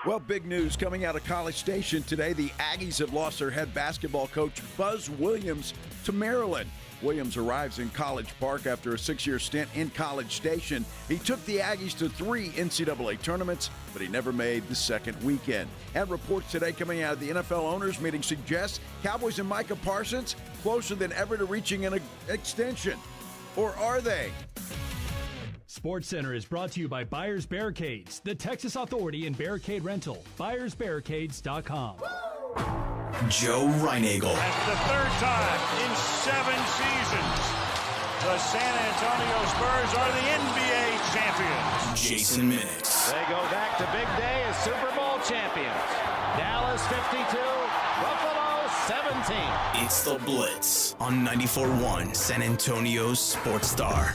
Well, big news coming out of College Station today. The Aggies have lost their head basketball coach, Buzz Williams, to Maryland. Williams arrives in College Park after a 6-year stint in College Station. He took the Aggies to 3 NCAA tournaments, but he never made the second weekend. And reports today coming out of the NFL owners meeting suggest Cowboys and Micah Parsons closer than ever to reaching an extension. Or are they? SportsCenter is brought to you by Buyers Barricades, the Texas authority in barricade rental. BuyersBarricades.com. Joe Reinagel. That's the third time in 7 seasons the San Antonio Spurs are the NBA champions. Jason Minix. They go back to big day as Super Bowl champions. Dallas 52, Buffalo 17. It's the Blitz on 94.1 San Antonio's Sports Star.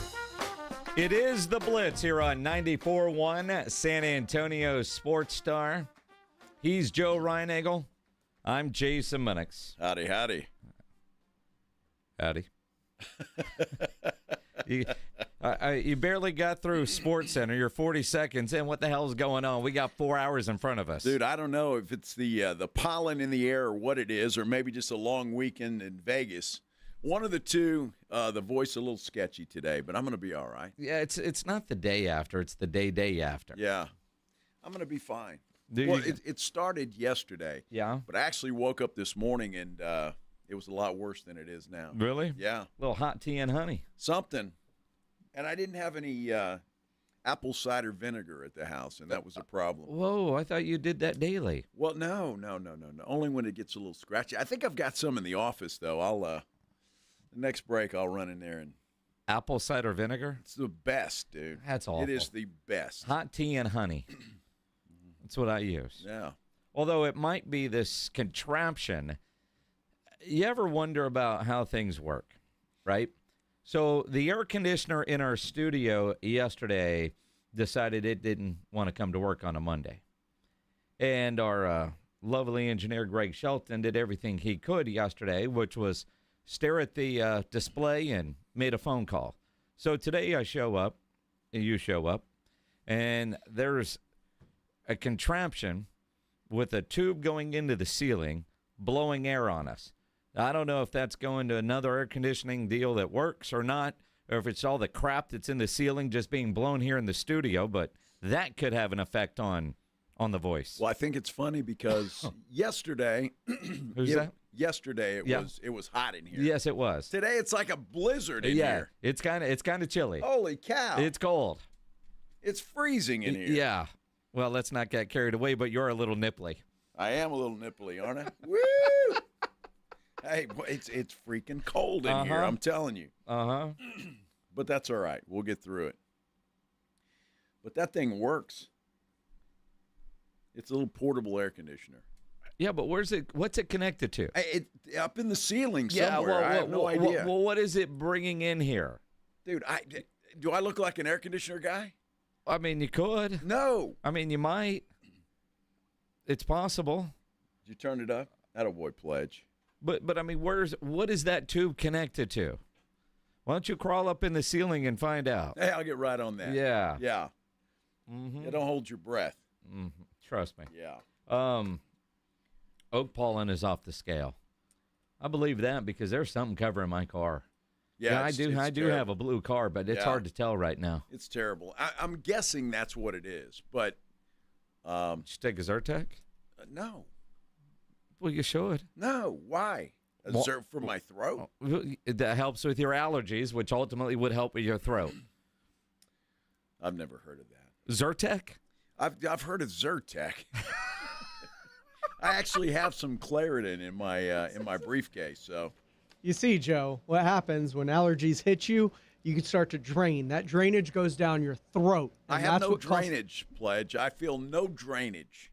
It is the Blitz here on 94.1 San Antonio Sports Star. He's Joe Reinagel. I'm Jason Minix. Howdy, howdy. Howdy. You barely got through SportsCenter. You're 40 seconds in. What the hell is going on? We got 4 hours in front of us. Dude, I don't know if it's the pollen in the air or what it is, or maybe just a long weekend in Vegas. One of the two, the voice a little sketchy today, but I'm going to be all right. Yeah, it's not the day after. It's the day after. Yeah. I'm going to be fine. Dude, well, it started yesterday. Yeah. But I actually woke up this morning, and it was a lot worse than it is now. Really? Yeah. A little hot tea and honey. Something. And I didn't have any apple cider vinegar at the house, and that was a problem. Whoa, I thought you did that daily. Well, no. Only when it gets a little scratchy. I think I've got some in the office, though. I'll the next break, I'll run in there and. Apple cider vinegar? It's the best, dude. That's awful. It is the best. Hot tea and honey. That's what I use. Yeah. Although it might be this contraption. You ever wonder about how things work, right? So the air conditioner in our studio yesterday decided it didn't want to come to work on a Monday. And our lovely engineer, Greg Shelton, did everything he could yesterday, which was stare at the display and made a phone call. So today I show up, and you show up, and there's a contraption with a tube going into the ceiling, blowing air on us. I don't know if that's going to another air conditioning deal that works or not, or if it's all the crap that's in the ceiling just being blown here in the studio, but that could have an effect on the voice. Well, I think it's funny because yesterday, Who's that? Yesterday it was hot in here. Yes, it was. Today it's like a blizzard in here. It's kind of chilly. Holy cow! It's cold. It's freezing in here. Yeah. Well, let's not get carried away, but you're a little nipply. I am a little nipply, aren't I? Woo! Hey, it's freaking cold in here. I'm telling you. But that's all right. We'll get through it. But that thing works. It's a little portable air conditioner. Yeah, but what's it connected to? Up in the ceiling somewhere. I have no idea. Well, what is it bringing in here? Dude, do I look like an air conditioner guy? I mean, you could. No. I mean, you might. It's possible. Did you turn it up? Attaboy, pledge. But I mean, what is that tube connected to? Why don't you crawl up in the ceiling and find out? Hey, I'll get right on that. Yeah. Yeah. Mm-hmm. Yeah, don't hold your breath. Mm-hmm. Trust me. Yeah. Oak pollen is off the scale. I believe that because there's something covering my car. Yeah, I do have a blue car, but it's hard to tell right now. It's terrible. I'm guessing that's what it is, but Did you take a Zyrtec? No. Well, you should. No. Why? Zyrtec for my throat? That helps with your allergies, which ultimately would help with your throat. I've never heard of that. Zyrtec? I've heard of Zyrtec. I actually have some Claritin in my briefcase. So, you see, Joe, what happens when allergies hit you? You can start to drain. That drainage goes down your throat. I have no drainage, Pledge. I feel no drainage.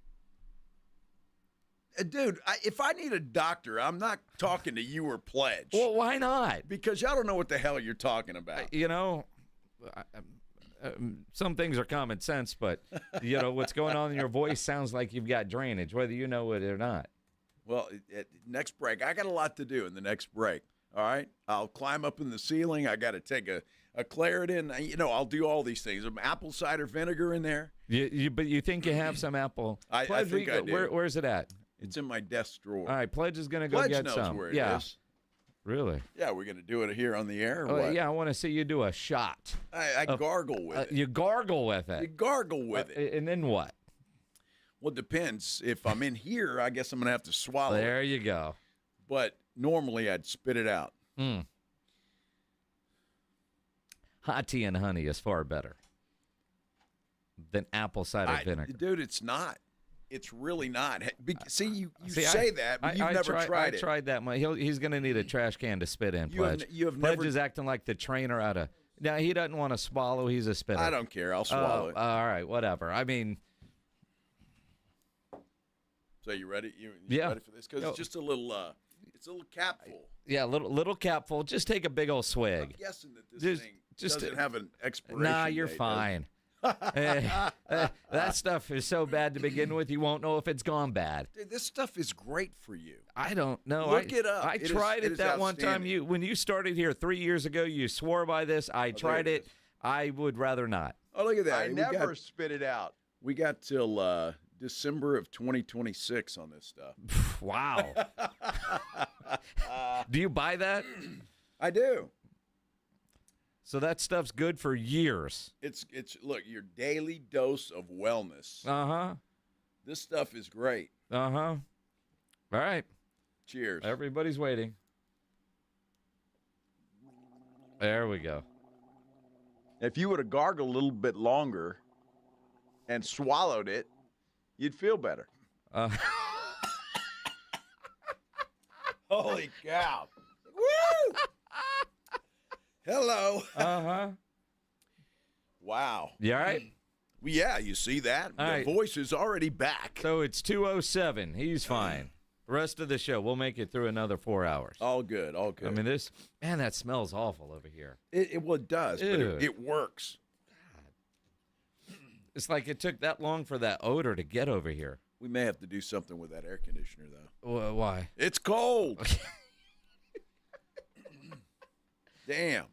Dude, if I need a doctor, I'm not talking to you or Pledge. Well, why not? Because y'all don't know what the hell you're talking about. You know, some things are common sense, but, you know, what's going on in your voice sounds like you've got drainage, whether you know it or not. Well, next break. I got a lot to do in the next break. All right, I'll climb up in the ceiling. I got to take a Claritin. You know, I'll do all these things. Apple cider vinegar in there. But you think you have some apple? I think I do. Where's it at? It's in my desk drawer. All right, Pledge is going to go Pledge get knows some. where it is. Really? Yeah, we're going to do it here on the air. Or what? Yeah, I want to see you do a shot. I gargle with it. You gargle with it. You gargle with it. And then what? Well, it depends. If I'm in here, I guess I'm going to have to swallow There it. you go. But normally I'd spit it out. Hot tea and honey is far better than apple cider vinegar. Dude, it's not. It's really not. See, you See, say that, but you've never tried it. I tried that. He's going to need a trash can to spit in, Pledge. You have Pledge never. is acting like the trainer out of. Now, he doesn't want to swallow. He's a spitter. I don't care. I'll swallow it. All right, whatever. I mean. So you ready? You Yeah. ready for this? Because it's just a little. It's a little capful. Yeah, little capful. Just take a big old I'm swig. guessing that this thing doesn't have an expiration Nah, you're date, fine. That stuff is so bad to begin with, you won't know if it's gone bad. Dude, this stuff is great for you. I don't know. Look it up. I It tried is it that one time. outstanding. When you started here 3 years ago, you swore by this. I tried it it. I would rather not. Oh, look at that. I never spit it out. We got till December of 2026 on this stuff. Wow. Do you buy that? I do. So that stuff's good for years. It's look, your daily dose of wellness. Uh-huh. This stuff is great. Uh-huh. All right. Cheers. Everybody's waiting. There we go. If you would have gargled a little bit longer and swallowed it, you'd feel better. Holy cow. Woo! Hello. Uh-huh. Wow. You all right? Well, yeah, you see that? All the right. voice is already back. So it's 2:07. He's fine. The rest of the show, we'll make it through another 4 hours. All good, all good. I mean, that smells awful over here. It does, but Ew. it works. It's like it took that long for that odor to get over here. We may have to do something with that air conditioner, though. Why? It's cold. Damn.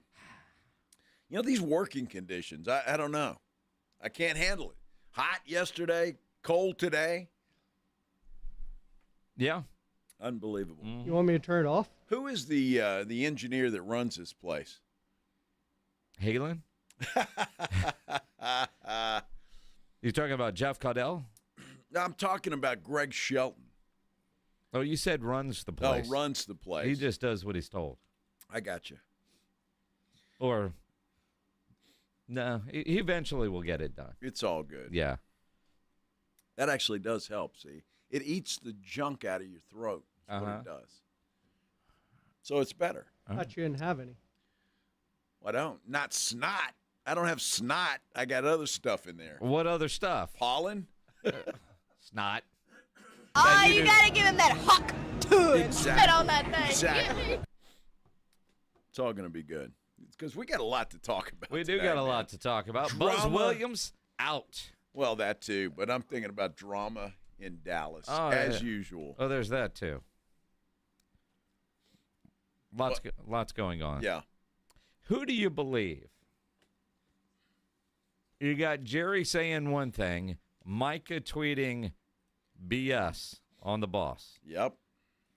You know, these working conditions, I don't know. I can't handle it. Hot yesterday, cold today. Yeah. Unbelievable. You want me to turn it off? Who is the engineer that runs this place? Halen? You talking about Jeff Caudell? I'm talking about Greg Shelton. Oh, you said runs the place. Oh, runs the place. He just does what he's told. I got you. Or, no, he eventually will get it done. It's all good. Yeah. That actually does help, see. It eats the junk out of your throat. That's what it does. So it's better. I thought you didn't have any. Well, I don't. Not snot. I don't have snot. I got other stuff in there. What other stuff? Pollen? Snot. Oh, you gotta give him that hawk tune. Spit on that thing. Exactly. It's all going to be good. Because we got a lot to talk about. We do today, got a man. lot to talk about. Buzz Drama. Williams, out. Well, that too. But I'm thinking about drama in Dallas, Oh, as yeah. usual. Oh, there's that, too. Lots going on. Yeah. Who do you believe? You got Jerry saying one thing, Micah tweeting BS on the boss. Yep.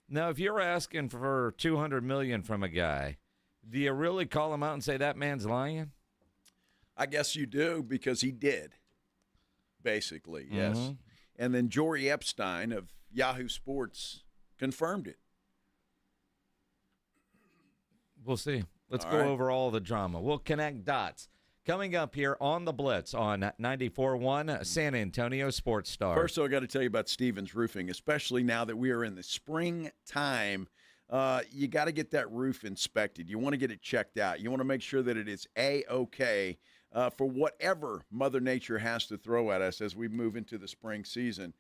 Now, if you're asking for $200 million from a guy, do you really call him out and say that man's lying? I guess you do, because he did. Basically, yes. Mhm. And then Jory Epstein of Yahoo Sports confirmed it. We'll see. Let's All go right. over all the drama. We'll connect dots. Coming up here on the Blitz on 94.1 San Antonio Sports Star. First, though, I got to tell you about Stevens Roofing, especially now that we are in the springtime. You got to get that roof inspected. You want to get it checked out. You want to make sure that it is A-OK for whatever Mother Nature has to throw at us as we move into the spring season.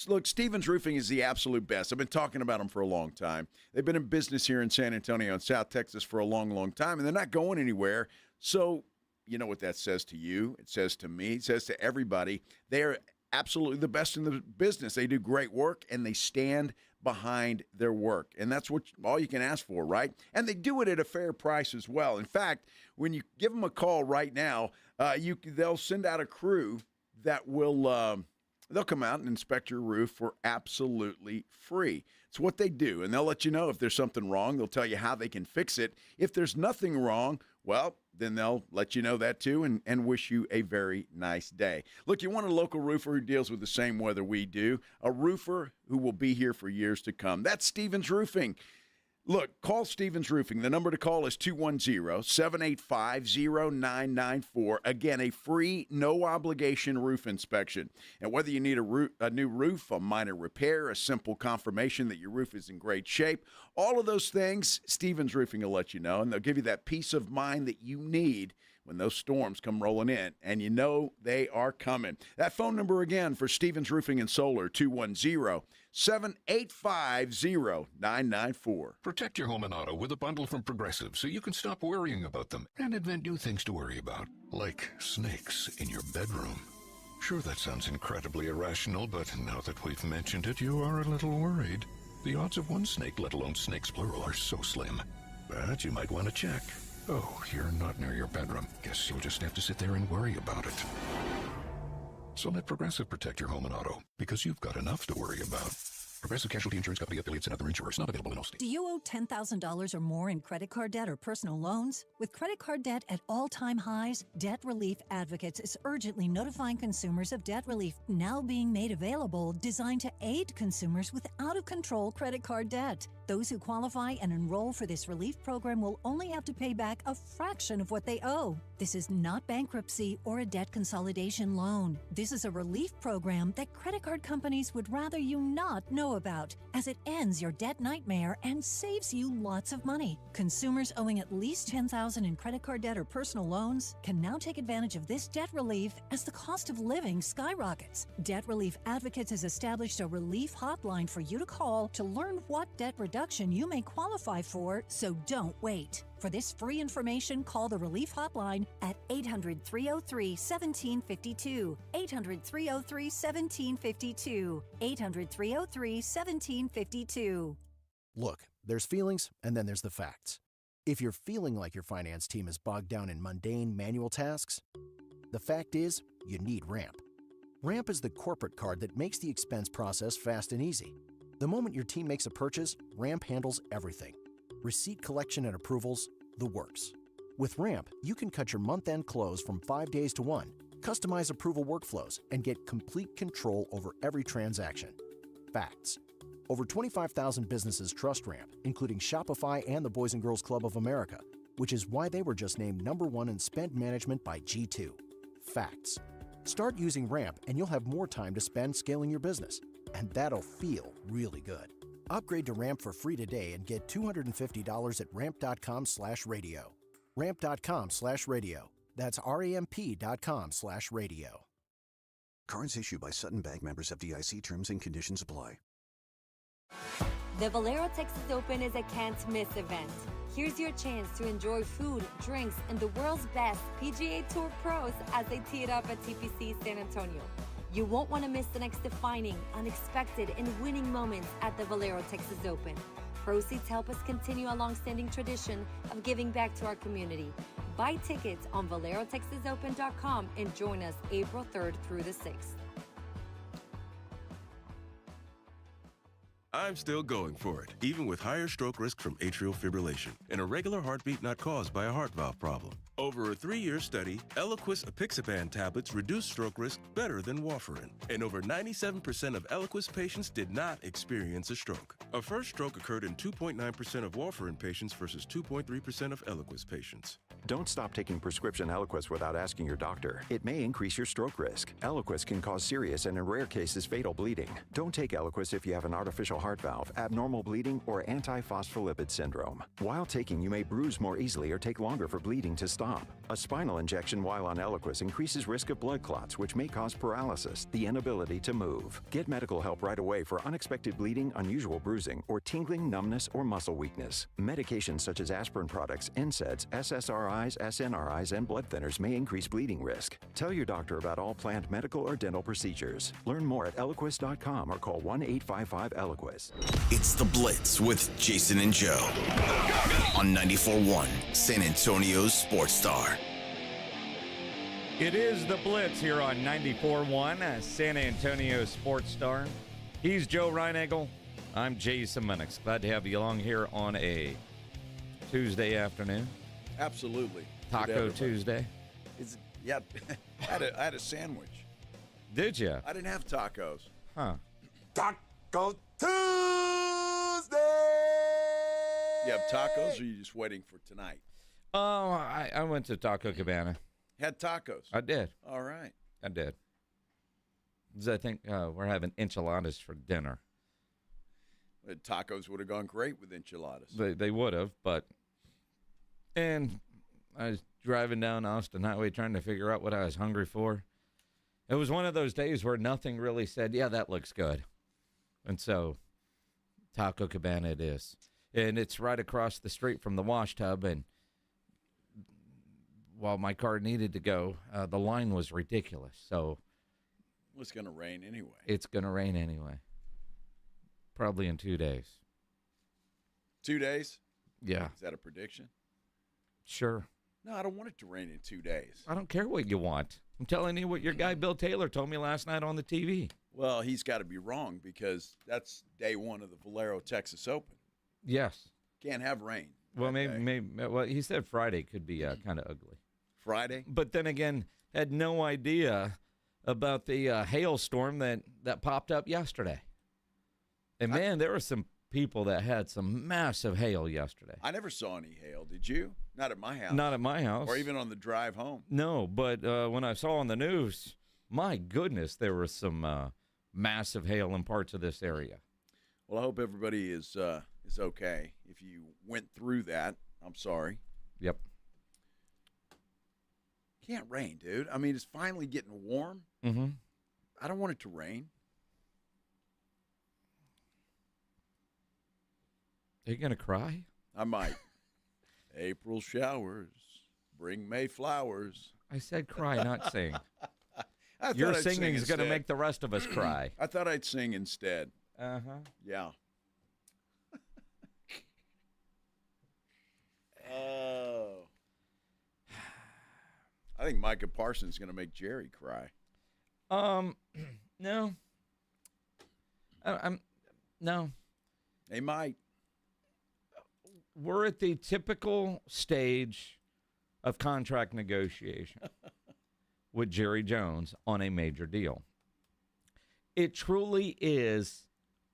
Look, Stevens Roofing is the absolute best. I've been talking about them for a long time. They've been in business here in San Antonio and South Texas for a long, long time, and they're not going anywhere. So you know what that says to you. It says to me. It says to everybody. They're absolutely the best in the business. They do great work, and they stand behind their work. And that's all you can ask for, right? And they do it at a fair price as well. In fact, when you give them a call right now, they'll send out a crew that will they'll come out and inspect your roof for absolutely free. It's what they do, and they'll let you know if there's something wrong. They'll tell you how they can fix it. If there's nothing wrong, well, then they'll let you know that too and wish you a very nice day. Look, you want a local roofer who deals with the same weather we do, a roofer who will be here for years to come. That's Stevens Roofing. Look, call Stevens Roofing. The number to call is 210-785-0994. Again, a free, no-obligation roof inspection. And whether you need a new roof, a minor repair, a simple confirmation that your roof is in great shape, all of those things, Stevens Roofing will let you know, and they'll give you that peace of mind that you need when those storms come rolling in, and you know they are coming. That phone number again for Stevens Roofing and Solar, 210-785-0994. Protect your home and auto with a bundle from Progressive so you can stop worrying about them and invent new things to worry about, like snakes in your bedroom. Sure, that sounds incredibly irrational, but now that we've mentioned it, you are a little worried. The odds of one snake, let alone snakes plural, are so slim. But you might want to check. Oh, you're not near your bedroom. Guess you'll just have to sit there and worry about it. So let Progressive protect your home and auto, because you've got enough to worry about. Progressive Casualty Insurance Company, affiliates, and other insurers. Not available in all states. Do you owe $10,000 or more in credit card debt or personal loans? With credit card debt at all-time highs, Debt Relief Advocates is urgently notifying consumers of debt relief now being made available, designed to aid consumers with out-of-control credit card debt. Those who qualify and enroll for this relief program will only have to pay back a fraction of what they owe. This is not bankruptcy or a debt consolidation loan. This is a relief program that credit card companies would rather you not know about, as it ends your debt nightmare and saves you lots of money. Consumers owing at least $10,000 in credit card debt or personal loans can now take advantage of this debt relief as the cost of living skyrockets. Debt Relief Advocates has established a relief hotline for you to call to learn what debt reduction you may qualify for, so don't wait. For this free information, call the Relief Hotline at 800-303-1752, 800-303-1752, 800-303-1752. Look, there's feelings, and then there's the facts. If you're feeling like your finance team is bogged down in mundane manual tasks, the fact is, you need Ramp. Ramp is the corporate card that makes the expense process fast and easy. The moment your team makes a purchase, Ramp handles everything. Receipt collection and approvals, the works. With Ramp, you can cut your month-end close from 5 days to 1, customize approval workflows, and get complete control over every transaction. Facts. Over 25,000 businesses trust Ramp, including Shopify and the Boys and Girls Club of America, which is why they were just named #1 in spend management by G2. Facts. Start using Ramp and you'll have more time to spend scaling your business. And that'll feel really good. Upgrade to Ramp for free today and get $250 at ramp.com/radio. Ramp.com/radio. That's RAMP.com/radio. Cards issued by Sutton Bank, members FDIC. Terms and conditions apply. The Valero Texas Open is a can't-miss event. Here's your chance to enjoy food, drinks, and the world's best PGA Tour pros as they tee it up at TPC San Antonio. You won't want to miss the next defining, unexpected, and winning moments at the Valero Texas Open. Proceeds help us continue a long-standing tradition of giving back to our community. Buy tickets on ValeroTexasOpen.com and join us April 3rd through the 6th. I'm still going for it, even with higher stroke risk from atrial fibrillation, an irregular heartbeat not caused by a heart valve problem. Over a 3-year study, Eliquis apixaban tablets reduced stroke risk better than warfarin, and over 97% of Eliquis patients did not experience a stroke. A first stroke occurred in 2.9% of warfarin patients versus 2.3% of Eliquis patients. Don't stop taking prescription Eliquis without asking your doctor. It may increase your stroke risk. Eliquis can cause serious and in rare cases fatal bleeding. Don't take Eliquis if you have an artificial heart valve, abnormal bleeding, or antiphospholipid syndrome. While taking, you may bruise more easily or take longer for bleeding to stop. stop. A spinal injection while on Eliquis increases risk of blood clots, which may cause paralysis, the inability to move. Get medical help right away for unexpected bleeding, unusual bruising, or tingling, numbness, or muscle weakness. Medications such as aspirin products, NSAIDs, SSRIs, SNRIs, and blood thinners may increase bleeding risk. Tell your doctor about all planned medical or dental procedures. Learn more at Eliquis.com or call 1-855-ELIQUIS. It's The Blitz with Jason and Joe on 94.1 San Antonio's Sports Star. It is The Blitz here on 94.1 San Antonio Sports Star. He's Joe Reinagel. I'm Jason Minix. Glad to have you along here on a Tuesday afternoon. Absolutely. Taco Tuesday. Yeah, I had a sandwich. Did you? I didn't have tacos. Huh. Taco Tuesday! You have tacos, or are you just waiting for tonight? Oh, I went to Taco Cabana. Had tacos? I did. All right. I did. 'Cause I think we're having enchiladas for dinner. The tacos would have gone great with enchiladas. They would have, but... And I was driving down Austin Highway trying to figure out what I was hungry for. It was one of those days where nothing really said, yeah, that looks good. And so, Taco Cabana it is. And it's right across the street from the wash tub. And while my car needed to go, the line was ridiculous. So, well, it's going to rain anyway. It's going to rain anyway. Probably in 2 days. 2 days? Yeah. Is that a prediction? Sure. No, I don't want it to rain in 2 days. I don't care what you want. I'm telling you what your guy Bill Taylor told me last night on the TV. Well, he's got to be wrong because that's day one of the Valero Texas Open. Yes. Can't have rain. Well, maybe. Well, he said Friday could be kind of ugly. Friday? But then again, had no idea about the hailstorm that popped up yesterday. And, man, there were some people that had some massive hail yesterday. I never saw any hail. Did you? Not at my house. Not at my house. Or even on the drive home. No, but when I saw on the news, my goodness, there was some massive hail in parts of this area. Well, I hope everybody is okay. If you went through that, I'm sorry. Yep. Can't rain, dude. I mean, it's finally getting warm. Mm-hmm. I don't want it to rain. Are you going to cry? I might. April showers bring May flowers. I said cry, not sing. Your singing is going to make the rest of us cry. I thought I'd sing instead. Uh-huh. Yeah. Oh. I think Micah Parsons is going to make Jerry cry. No. No. They might. We're at the typical stage of contract negotiation with Jerry Jones on a major deal. It truly is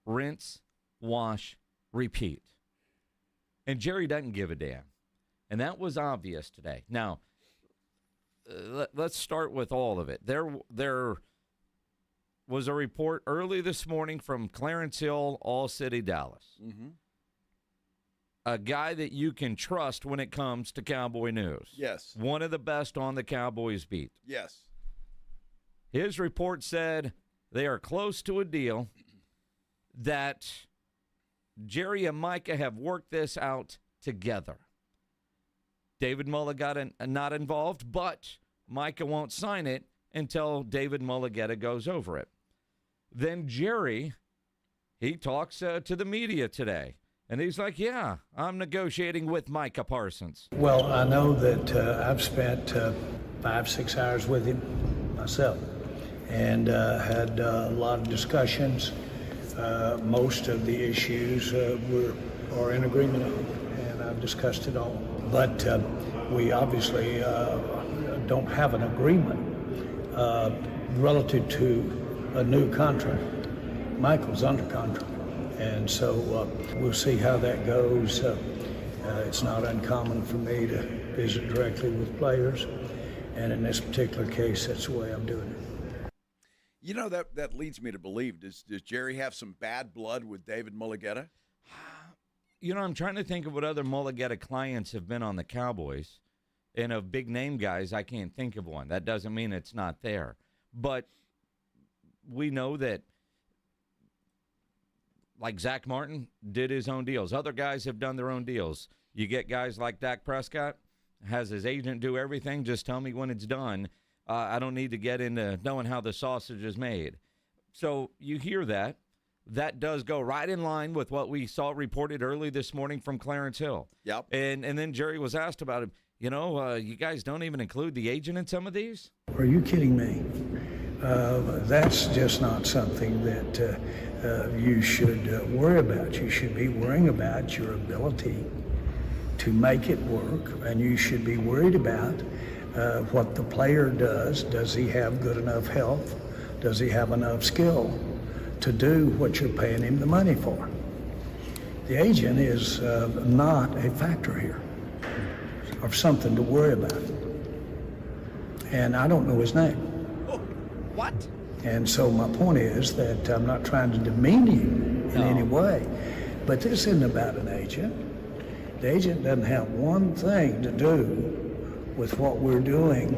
rinse, wash, repeat. And Jerry doesn't give a damn. And that was obvious today. Now, let's start with all of it. There was a report early this morning from Clarence Hill, All City, Dallas. Mm-hmm. A guy that you can trust when it comes to Cowboy news. Yes. One of the best on the Cowboys beat. Yes. His report said they are close to a deal, that Jerry and Micah have worked this out together. David Mulligetta not involved, but Micah won't sign it until David Mulligetta goes over it. Then Jerry, he talks to the media today. And he's like, yeah, I'm negotiating with Micah Parsons. Well, I know that I've spent 5-6 hours with him myself and had a lot of discussions. Most of the issues are in agreement on, and I've discussed it all. But we obviously don't have an agreement relative to a new contract. Michael's under contract. And so we'll see how that goes. It's not uncommon for me to visit directly with players. And in this particular case, that's the way I'm doing it. You know, that leads me to believe, does Jerry have some bad blood with David Mulligetta? You know, I'm trying to think of what other Mulligetta clients have been on the Cowboys. And of big-name guys, I can't think of one. That doesn't mean it's not there. But we know that, like Zach Martin did his own deals. Other guys have done their own deals. You get guys like Dak Prescott, has his agent do everything. Just tell me when it's done. I don't need to get into knowing how the sausage is made. So you hear that. That does go right in line with what we saw reported early this morning from Clarence Hill. Yep. And then Jerry was asked about it. You guys don't even include the agent in some of these? Are you kidding me? That's just not something that you should worry about. You should be worrying about your ability to make it work, and you should be worried about what the player does. Does he have good enough health? Does he have enough skill to do what you're paying him the money for? The agent is not a factor here, or something to worry about. And I don't know his name. Oh, what? And so my point is that I'm not trying to demean you in any way, but this isn't about an agent. The agent doesn't have one thing to do with what we're doing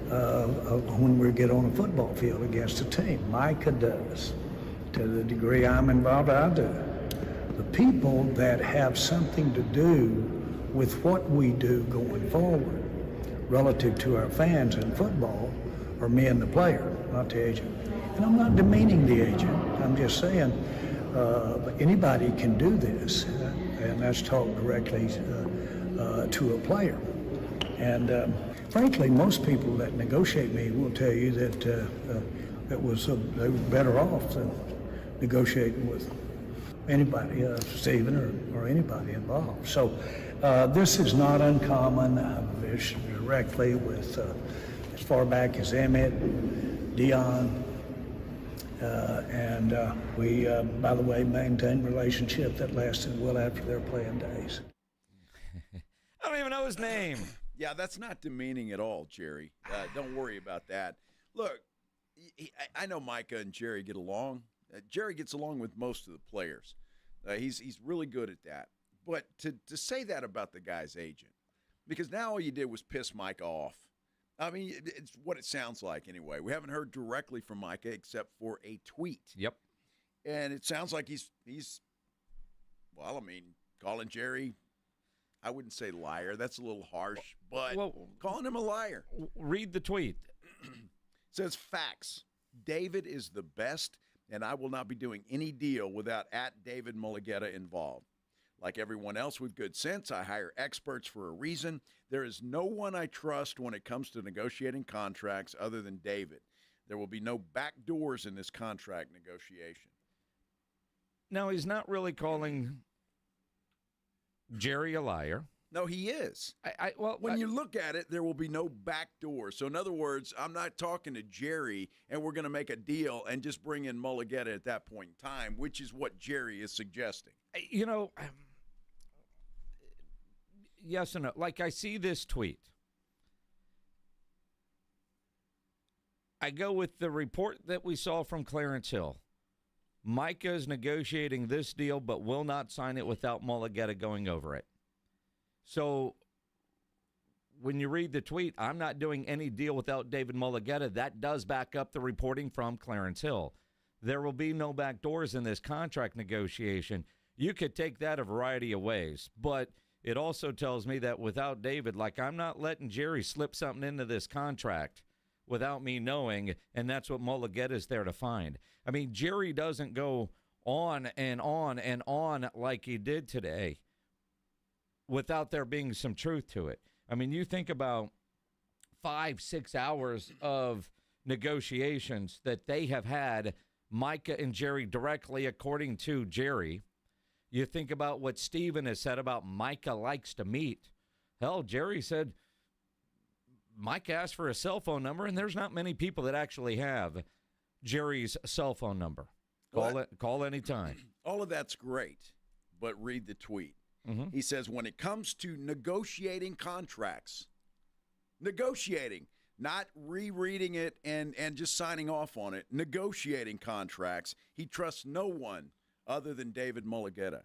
when we get on a football field against a team. Micah does. To the degree I'm involved, I do. The people that have something to do with what we do going forward relative to our fans in football are me and the player, not the agent. And I'm not demeaning the agent. I'm just saying anybody can do this, and that's talk directly to a player. And frankly, most people that negotiate me will tell you that they were better off than negotiating with anybody, Stephen or anybody involved. So this is not uncommon. I've fished directly with as far back as Emmett, Dion, and we, by the way, maintained a relationship that lasted well after their playing days. I don't even know his name. Yeah, that's not demeaning at all, Jerry. Don't worry about that. Look, I know Micah and Jerry get along. Jerry gets along with most of the players. He's really good at that. But to say that about the guy's agent, because now all you did was piss Micah off. I mean, it's what it sounds like anyway. We haven't heard directly from Micah except for a tweet. Yep. And it sounds like he's calling Jerry, I wouldn't say liar. That's a little harsh, but calling him a liar. Read the tweet. Says facts. David is the best, and I will not be doing any deal without @David Mulligetta involved. Like everyone else with good sense, I hire experts for a reason. There is no one I trust when it comes to negotiating contracts other than David. There will be no back doors in this contract negotiation. Now, he's not really calling Jerry a liar. No, he is. When you look at it, there will be no back door. So, in other words, I'm not talking to Jerry and we're going to make a deal and just bring in Mulligetta at that point in time, which is what Jerry is suggesting. Yes and no. Like, I see this tweet. I go with the report that we saw from Clarence Hill. Micah is negotiating this deal but will not sign it without Mulligetta going over it. So when you read the tweet, I'm not doing any deal without David Mulligetta, that does back up the reporting from Clarence Hill. There will be no back doors in this contract negotiation. You could take that a variety of ways, but it also tells me that without David, like, I'm not letting Jerry slip something into this contract without me knowing, and that's what Mulligetta is there to find. I mean, Jerry doesn't go on and on and on like he did today without there being some truth to it. I mean, you think about 5-6 hours of negotiations that they have had, Micah and Jerry directly, according to Jerry. You think about what Steven has said about Micah likes to meet. Hell, Jerry said Micah asked for a cell phone number, and there's not many people that actually have Jerry's cell phone number. Call anytime. All of that's great, but read the tweet. Mm-hmm. He says, when it comes to negotiating contracts, negotiating, not rereading it and just signing off on it, negotiating contracts, he trusts no one other than David Mulligetta.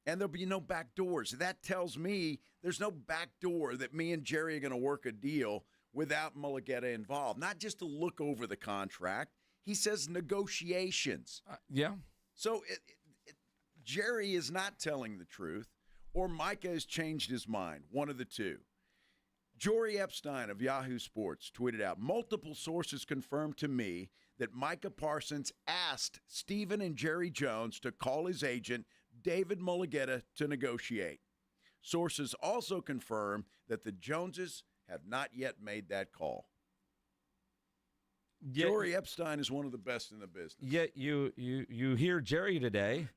And there'll be no back doors. That tells me there's no back door that me and Jerry are going to work a deal without Mulligetta involved. Not just to look over the contract. He says negotiations. Yeah. So Jerry is not telling the truth, or Micah has changed his mind, one of the two. Jory Epstein of Yahoo Sports tweeted out, multiple sources confirmed to me that Micah Parsons asked Stephen and Jerry Jones to call his agent, David Mulligetta, to negotiate. Sources also confirm that the Joneses have not yet made that call. Jory Epstein is one of the best in the business. Yet you hear Jerry today,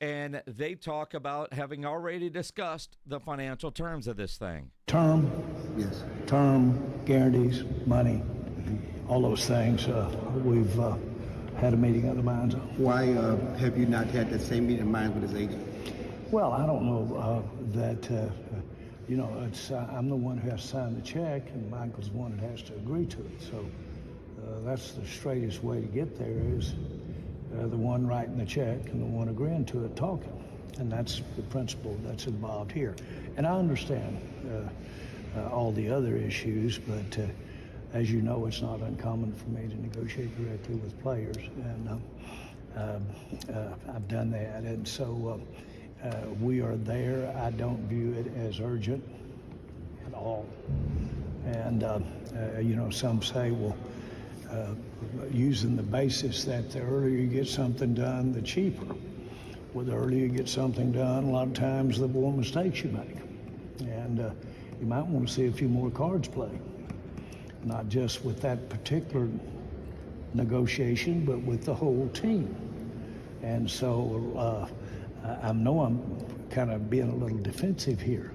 and they talk about having already discussed the financial terms of this thing. Term, yes. Term, guarantees, money, all those things. We've had a meeting of the minds on. Why have you not had that same meeting of minds with his agent? Well, I don't know that, it's I'm the one who has to sign the check, and Michael's the one that has to agree to it. So that's the straightest way to get there is the one writing the check and the one agreeing to it talking. And that's the principle that's involved here. And I understand all the other issues, but as you know, it's not uncommon for me to negotiate directly with players. And I've done that. And so we are there. I don't view it as urgent at all. And, some say, well, using the basis that the earlier you get something done, the cheaper. Well, the earlier you get something done, a lot of times the more mistakes you make. And you might want to see a few more cards played. Not just with that particular negotiation, but with the whole team. And so I know I'm kind of being a little defensive here,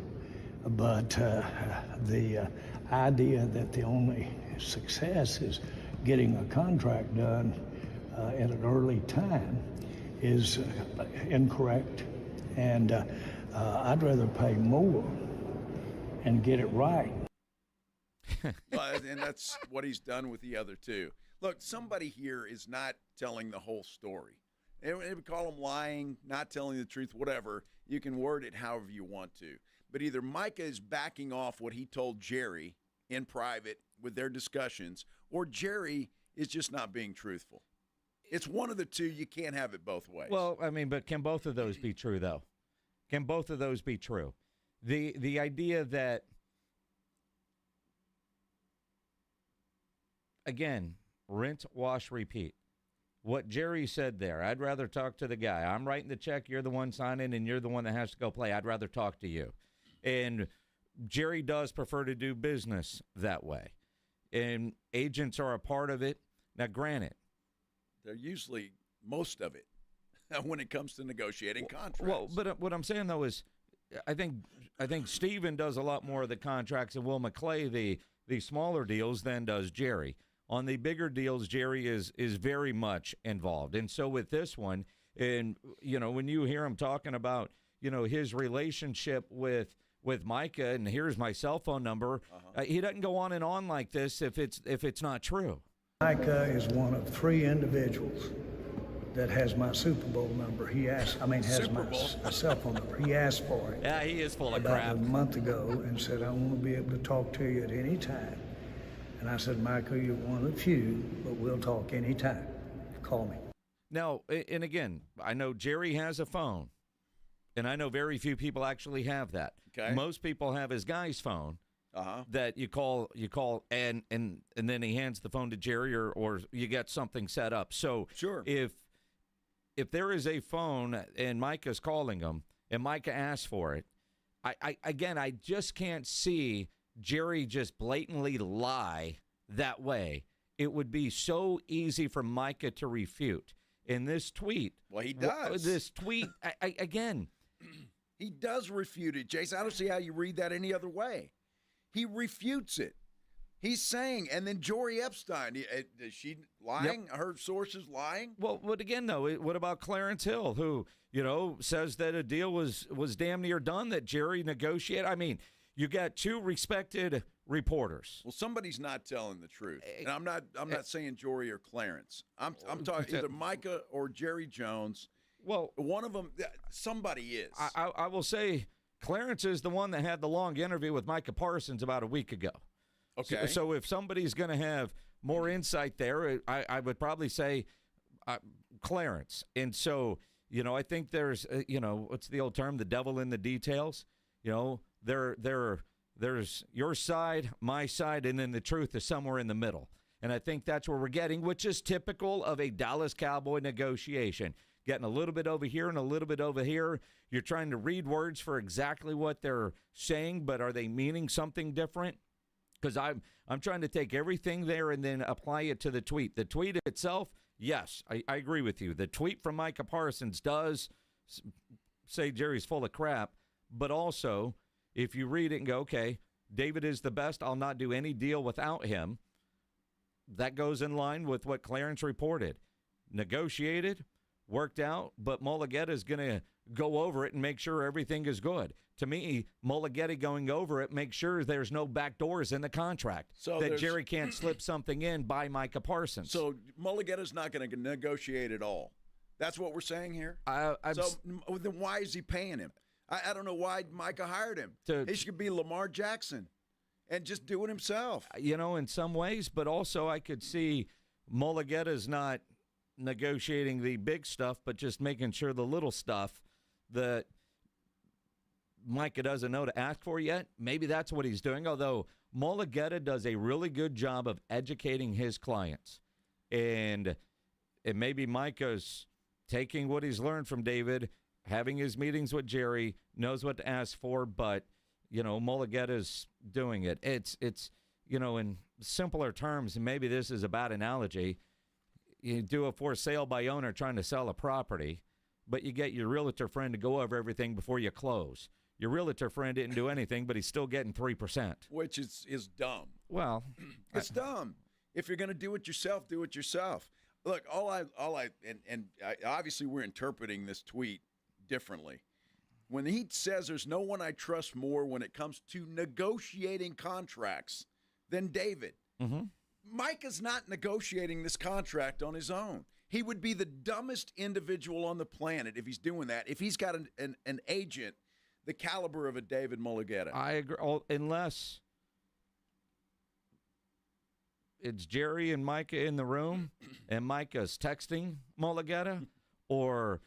but the idea that the only success is getting a contract done at an early time is incorrect. And I'd rather pay more and get it right. And that's what he's done with the other two. Look, somebody here is not telling the whole story. They would call him lying, not telling the truth, whatever. You can word it however you want to. But either Micah is backing off what he told Jerry in private with their discussions, or Jerry is just not being truthful. It's one of the two. You can't have it both ways. Well, I mean, but can both of those be true, though? Can both of those be true? The idea that, again, rinse, wash, repeat. What Jerry said there, I'd rather talk to the guy. I'm writing the check, you're the one signing, and you're the one that has to go play. I'd rather talk to you. And Jerry does prefer to do business that way. And agents are a part of it. Now, granted, they're usually most of it when it comes to negotiating contracts. Well, but what I'm saying, though, is I think Steven does a lot more of the contracts and Will McClain the smaller deals than does Jerry. On the bigger deals, Jerry is very much involved. And so with this one, and, when you hear him talking about, his relationship with Micah, and here's my cell phone number, he doesn't go on and on like this if it's not true. Micah is one of three individuals that has my Super Bowl number. Has my cell phone number. He asked for it. Yeah, he is full of about crap. A month ago and said, I want to be able to talk to you at any time. And I said, Michael, you're one of the few, but we'll talk anytime. Call me. Now, and again, I know Jerry has a phone, and I know very few people actually have that. Okay. Most people have his guy's phone that you call, and then he hands the phone to Jerry, or you get something set up. So sure, if there is a phone and Micah's calling him, and Micah asks for it, I just can't see Jerry just blatantly lie that way. It would be so easy for Micah to refute. In this tweet, well, he does. This tweet again, he does refute it, Jason. I don't see how you read that any other way. He refutes it. He's saying, and then Jory Epstein, is she lying? Yep. Her source is lying? Well, but again, though, what about Clarence Hill, who, says that a deal was damn near done, that Jerry negotiated? I mean, you got two respected reporters. Well, somebody's not telling the truth. And I'm not saying Jory or Clarence. I'm talking either Micah or Jerry Jones Well, one of them, somebody is. I will say Clarence is the one that had the long interview with Micah Parsons about a week ago. Okay. So if somebody's going to have more insight there, I would probably say Clarence. And so, I think there's, what's the old term? The devil in the details. There's your side, my side, and then the truth is somewhere in the middle. And I think that's where we're getting, which is typical of a Dallas Cowboy negotiation. Getting a little bit over here and a little bit over here. You're trying to read words for exactly what they're saying, but are they meaning something different? Because I'm trying to take everything there and then apply it to the tweet. The tweet itself, yes, I agree with you. The tweet from Micah Parsons does say Jerry's full of crap, but also if you read it and go, okay, David is the best, I'll not do any deal without him, that goes in line with what Clarence reported. Negotiated, worked out, but Mulligetta is going to go over it and make sure everything is good. To me, Mulligetta going over it makes sure there's no back doors in the contract, so that Jerry can't slip something in by Micah Parsons. So Mulligetta's not going to negotiate at all. That's what we're saying here? So then why is he paying him? I don't know why Micah hired him. He should be Lamar Jackson and just do it himself. In some ways, but also I could see Mulligetta's not negotiating the big stuff, but just making sure the little stuff that Micah doesn't know to ask for yet. Maybe that's what he's doing, although Mulligetta does a really good job of educating his clients. And maybe Micah's taking what he's learned from David, having his meetings with Jerry, knows what to ask for, but, Mulligetta's doing it. It's in simpler terms, and maybe this is a bad analogy, you do a for sale by owner trying to sell a property, but you get your realtor friend to go over everything before you close. Your realtor friend didn't do anything, but he's still getting 3%. Which is dumb. Well, it's dumb. If you're going to do it yourself, do it yourself. Look, obviously we're interpreting this tweet differently. When he says there's no one I trust more when it comes to negotiating contracts than David, Micah's not negotiating this contract on his own. He would be the dumbest individual on the planet if he's doing that, if he's got an agent the caliber of a David Mulligetta. I agree, unless it's Jerry and Micah in the room and Micah's texting Mulligetta or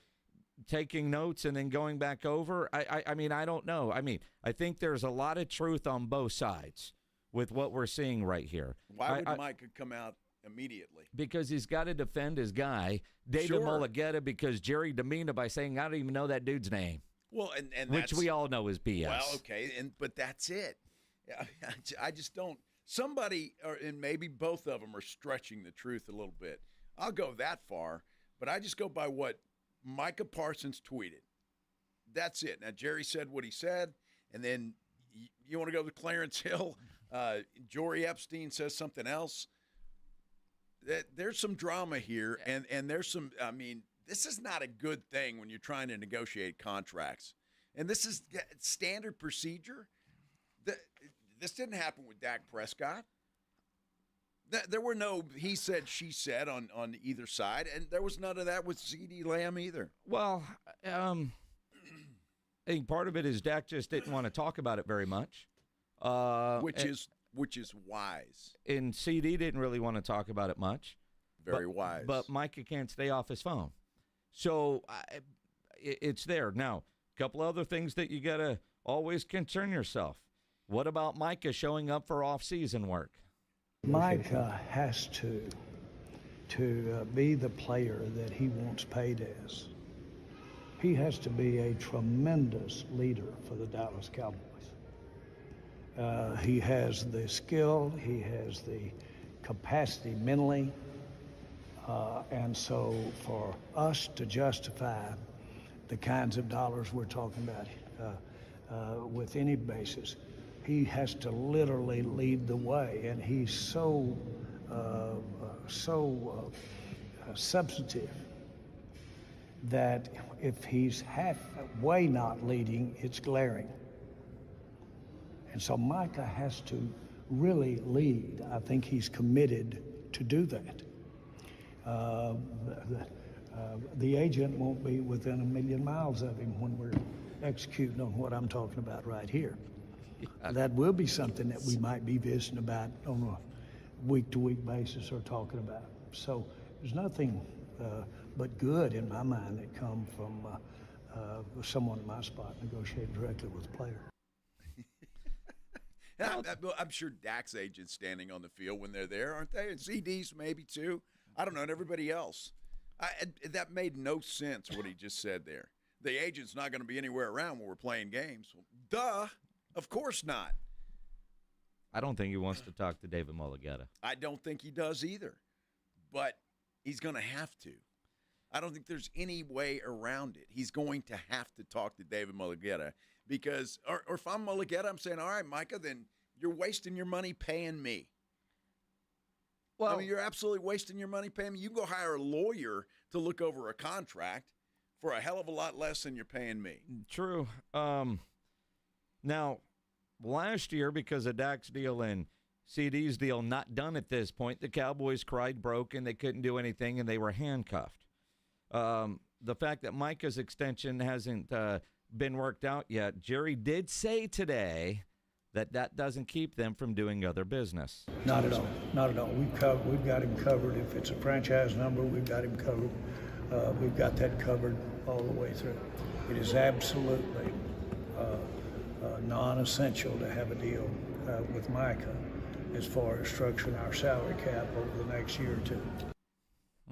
taking notes and then going back over. I mean, I don't know. I mean, I think there's a lot of truth on both sides with what we're seeing right here. Why would Micah come out immediately? Because he's got to defend his guy, David Mulligetta, because Jerry demeaned him by saying, I don't even know that dude's name. Well, and which we all know is BS. Well, okay, but that's it. I just don't. Somebody, and maybe both of them, are stretching the truth a little bit. I'll go that far, but I just go by what Micah Parsons tweeted. That's it. Now, Jerry said what he said, and then you want to go to Clarence Hill. Jory Epstein says something else. There's some drama here, and there's some, I mean, this is not a good thing when you're trying to negotiate contracts. And this is standard procedure. This didn't happen with Dak Prescott. There were no he said, she said on either side, and there was none of that with CeeDee Lamb either. Well, I think part of it is Dak just didn't want to talk about it very much. Which is wise. And CeeDee didn't really want to talk about it much. Very wise. But Micah can't stay off his phone. So it's there. Now, a couple other things that you got to always concern yourself. What about Micah showing up for off-season work? Micah has to be the player that he wants paid as. He has to be a tremendous leader for the Dallas Cowboys. He has the skill, he has the capacity mentally, and so for us to justify the kinds of dollars we're talking about with any basis, he has to literally lead the way, and he's so substantive that if he's halfway not leading, it's glaring. And so Micah has to really lead. I think he's committed to do that. The agent won't be within a million miles of him when we're executing on what I'm talking about right here. That will be something that we might be visiting about on a week-to-week basis or talking about. So there's nothing but good in my mind that come from someone in my spot negotiating directly with the player. I'm sure Dak's agent's standing on the field when they're there, aren't they? And CD's maybe too. I don't know, and everybody else. That made no sense what he just said there. The agent's not going to be anywhere around when we're playing games. Well, duh. Of course not. I don't think he wants to talk to David Mulligetta. I don't think he does either. But he's going to have to. I don't think there's any way around it. He's going to have to talk to David Mulligetta because, or if I'm Mulligetta, I'm saying, all right, Micah, then you're wasting your money paying me. Well, I mean, you're absolutely wasting your money paying me. You can go hire a lawyer to look over a contract for a hell of a lot less than you're paying me. True. Now, last year, because of Dak's deal and CD's deal not done at this point, the Cowboys cried broke and they couldn't do anything and they were handcuffed. The fact that Micah's extension hasn't been worked out yet, Jerry did say today that doesn't keep them from doing other business. Not at all. Not at all. We've got him covered. If it's a franchise number, we've got him covered. We've got that covered all the way through. It is absolutely non-essential to have a deal with Micah as far as structuring our salary cap over the next year or two.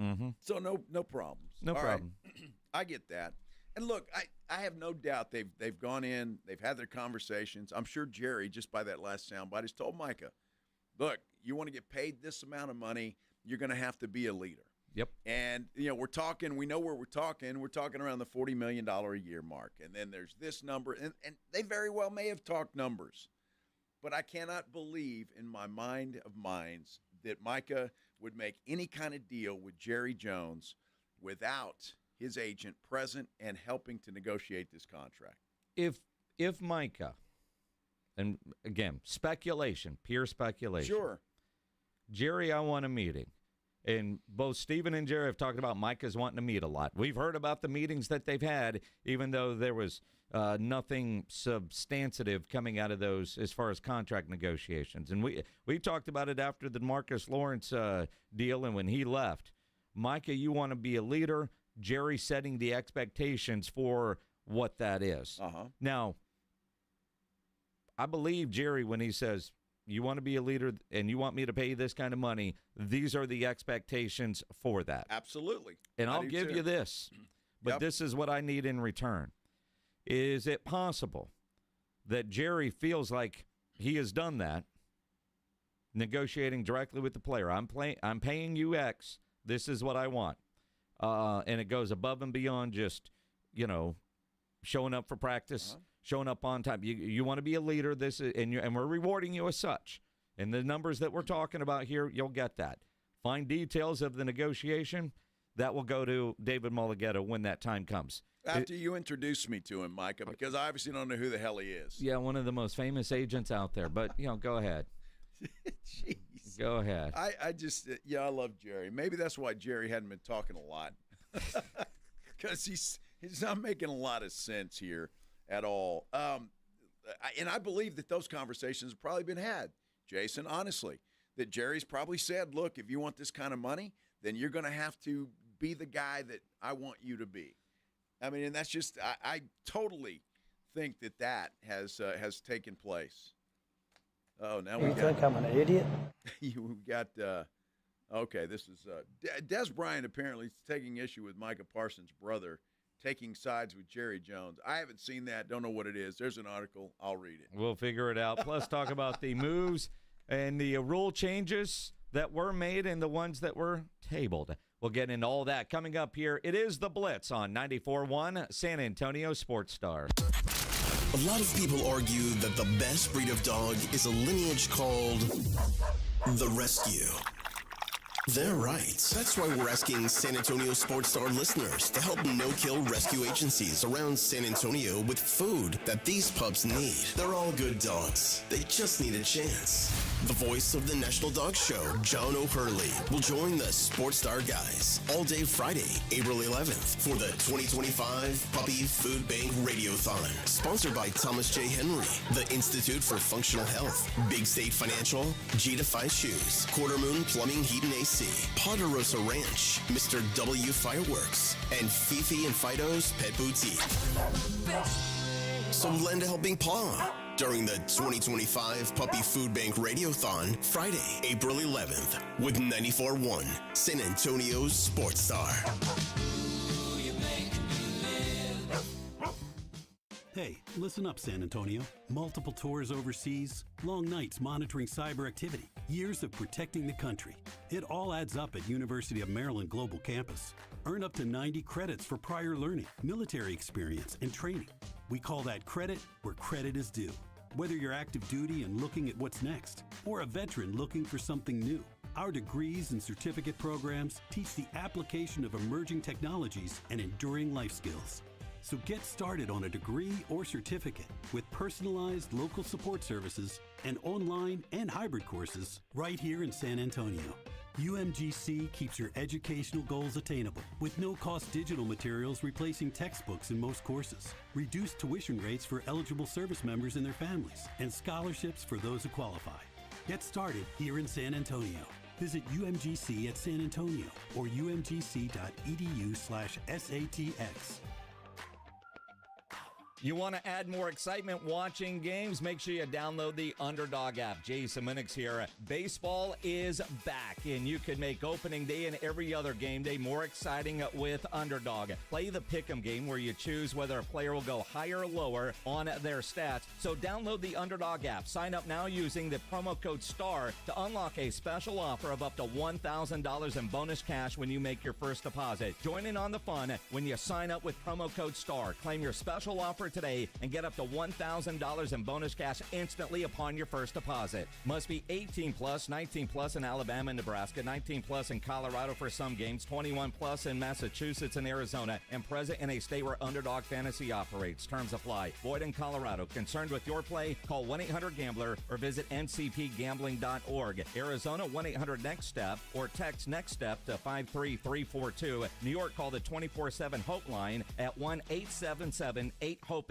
Mm-hmm. So no problems. No problem. Right. I get that. And look, I have no doubt they've gone in, they've had their conversations. I'm sure Jerry, just by that last soundbite, has told Micah, look, you want to get paid this amount of money, you're going to have to be a leader. Yep. And, we're talking, we know where we're talking. We're talking around the $40 million a year mark. And then there's this number. And they very well may have talked numbers. But I cannot believe in my mind of minds that Micah would make any kind of deal with Jerry Jones without his agent present and helping to negotiate this contract. If Micah, and again, speculation, pure speculation. Sure. Jerry, I want a meeting. And both Stephen and Jerry have talked about Micah's wanting to meet a lot. We've heard about the meetings that they've had, even though there was nothing substantive coming out of those as far as contract negotiations. And we talked about it after the Marcus Lawrence deal and when he left. Micah, you want to be a leader. Jerry setting the expectations for what that is. Uh-huh. Now, I believe Jerry when he says, you want to be a leader and you want me to pay you this kind of money, these are the expectations for that. Absolutely. And I'll give you this, but this is what I need in return. Is it possible that Jerry feels like he has done that, negotiating directly with the player? I'm paying you X. This is what I want. And it goes above and beyond just, showing up for practice, showing up on time. You want to be a leader, and we're rewarding you as such. And the numbers that we're talking about here, you'll get that. Fine details of the negotiation, that will go to David Mulligetta when that time comes. After you introduce me to him, Micah, because I obviously don't know who the hell he is. Yeah, one of the most famous agents out there. But, go ahead. Jeez. Go ahead. I love Jerry. Maybe that's why Jerry hadn't been talking a lot. Because he's not making a lot of sense here at all. And I believe that those conversations have probably been had, Jason, honestly, that Jerry's probably said, look, if you want this kind of money, then you're going to have to be the guy that I want you to be. I mean, and that's just I totally think that has taken place. Oh, now we think I'm an idiot? You got okay. This is Des Bryant apparently taking issue with Micah Parsons' brother taking sides with Jerry Jones. I haven't seen that. Don't know what it is. There's an article. I'll read it. We'll figure it out. Plus, talk about the moves and the rule changes that were made and the ones that were tabled. We'll get into all that coming up here. It is the Blitz on 94.1 San Antonio Sports Star. A lot of people argue that the best breed of dog is a lineage called the Rescue. They're right. That's why we're asking San Antonio Sports Star listeners to help no-kill rescue agencies around San Antonio with food that these pups need. They're all good dogs. They just need a chance. The voice of the National Dog Show, John O'Hurley, will join the Sports Star guys all day Friday, April 11th for the 2025 Puppy Food Bank Radiothon. Sponsored by Thomas J. Henry, the Institute for Functional Health, Big State Financial, G-Defy Shoes, Quarter Moon Plumbing, Heat and AC, Ponderosa Ranch, Mr. W Fireworks, and Fifi and Fido's Pet Boutique. So lend a helping paw during the 2025 Puppy Food Bank Radiothon, Friday, April 11th, with 94.1 San Antonio's Sports Star. Hey, listen up, San Antonio. Multiple tours overseas, long nights monitoring cyber activity, years of protecting the country. It all adds up at University of Maryland Global Campus. Earn up to 90 credits for prior learning, military experience, and training. We call that credit where credit is due. Whether you're active duty and looking at what's next, or a veteran looking for something new, our degrees and certificate programs teach the application of emerging technologies and enduring life skills. So get started on a degree or certificate with personalized local support services and online and hybrid courses right here in San Antonio. UMGC keeps your educational goals attainable with no-cost digital materials replacing textbooks in most courses, reduced tuition rates for eligible service members and their families, and scholarships for those who qualify. Get started here in San Antonio. Visit UMGC at San Antonio or umgc.edu/SATX. You want to add more excitement watching games? Make sure you download the Underdog app. Jason Minix here. Baseball is back, and you can make opening day and every other game day more exciting with Underdog. Play the Pick'em game where you choose whether a player will go higher or lower on their stats. So download the Underdog app. Sign up now using the promo code STAR to unlock a special offer of up to $1,000 in bonus cash when you make your first deposit. Join in on the fun when you sign up with promo code STAR. Claim your special offer today and get up to $1,000 in bonus cash instantly upon your first deposit. Must be 18 plus, 19 plus in Alabama and Nebraska, 19 plus in Colorado for some games, 21 plus in Massachusetts and Arizona, and present in a state where Underdog Fantasy operates. Terms apply. Void in Colorado. Concerned with your play? Call 1-800-GAMBLER or visit ncpgambling.org. Arizona, 1-800-NEXT-STEP or text NEXT STEP to 53342. New York, call the 24/7 Hope line at 1-877-8-HOPE-NY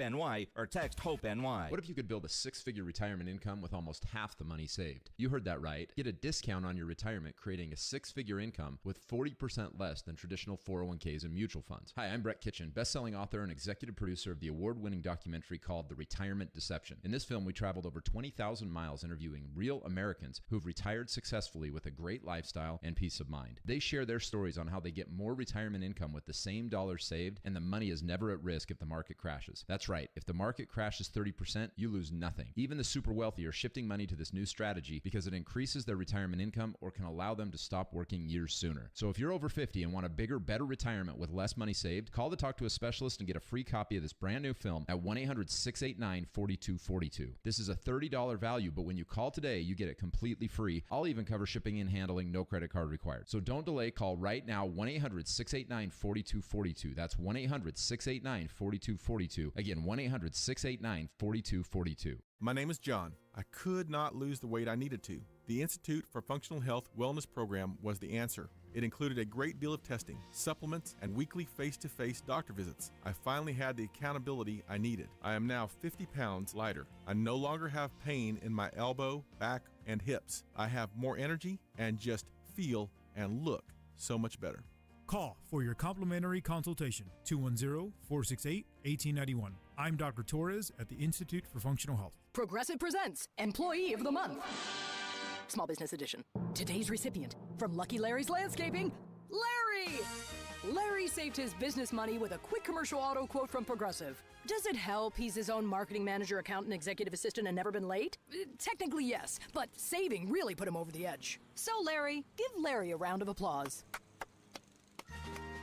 or text HOPE-NY. What if you could build a six-figure retirement income with almost half the money saved? You heard that right. Get a discount on your retirement, creating a six-figure income with 40% less than traditional 401ks and mutual funds. Hi, I'm Brett Kitchen, best-selling author and executive producer of the award-winning documentary called The Retirement Deception. In this film, we traveled over 20,000 miles interviewing real Americans who've retired successfully with a great lifestyle and peace of mind. They share their stories on how they get more retirement income with the same dollars saved, and the money is never at risk if the market crashes. That's right. If the market crashes 30%, you lose nothing. Even the super wealthy are shifting money to this new strategy because it increases their retirement income or can allow them to stop working years sooner. So if you're over 50 and want a bigger, better retirement with less money saved, call to talk to a specialist and get a free copy of this brand new film at 1-800-689-4242. This is a $30 value, but when you call today, you get it completely free. I'll even cover shipping and handling, no credit card required. So don't delay. Call right now, 1-800-689-4242. That's 1-800-689-4242. Again, 1-800-689-4242. My name is John. I could not lose the weight I needed to. The Institute for Functional Health Wellness Program was the answer. It included a great deal of testing, supplements, and weekly face-to-face doctor visits. I finally had the accountability I needed. I am now 50 pounds lighter. I no longer have pain in my elbow, back, and hips. I have more energy and just feel and look so much better. Call for your complimentary consultation, 210-468-1891. I'm Dr. Torres at the Institute for Functional Health. Progressive presents Employee of the Month. Small Business Edition. Today's recipient from Lucky Larry's Landscaping, Larry! Larry saved his business money with a quick commercial auto quote from Progressive. Does it help he's his own marketing manager, accountant, executive assistant, and never been late? Technically, yes, but saving really put him over the edge. So, Larry, give Larry a round of applause.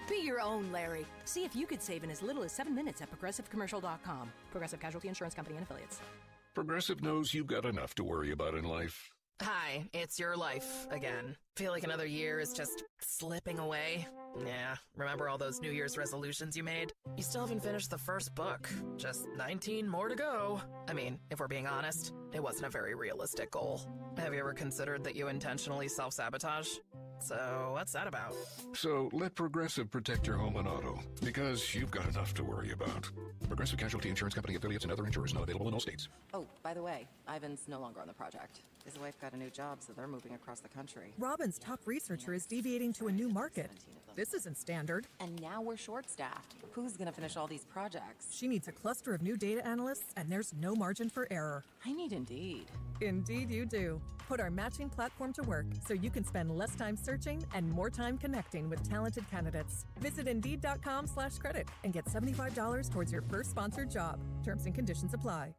Be your own Larry. See if you could save in as little as 7 minutes at ProgressiveCommercial.com. Progressive Casualty Insurance Company and Affiliates. Progressive knows you've got enough to worry about in life. Hi, it's your life again. Feel like another year is just slipping away? Yeah, remember all those New Year's resolutions you made? You still haven't finished the first book. Just 19 more to go. I mean, if we're being honest, it wasn't a very realistic goal. Have you ever considered that you intentionally self-sabotage? So, what's that about? So, let Progressive protect your home and auto, because you've got enough to worry about. Progressive Casualty Insurance Company affiliates and other insurers not available in all states. Oh, by the way, Ivan's no longer on the project. His wife got a new job, so they're moving across the country. Robin's top researcher is deviating to a new market. This isn't standard. And now we're short-staffed. Who's going to finish all these projects? She needs a cluster of new data analysts, and there's no margin for error. I need Indeed. Indeed you do. Put our matching platform to work so you can spend less time searching and more time connecting with talented candidates. Visit Indeed.com/credit and get $75 towards your first sponsored job. Terms and conditions apply.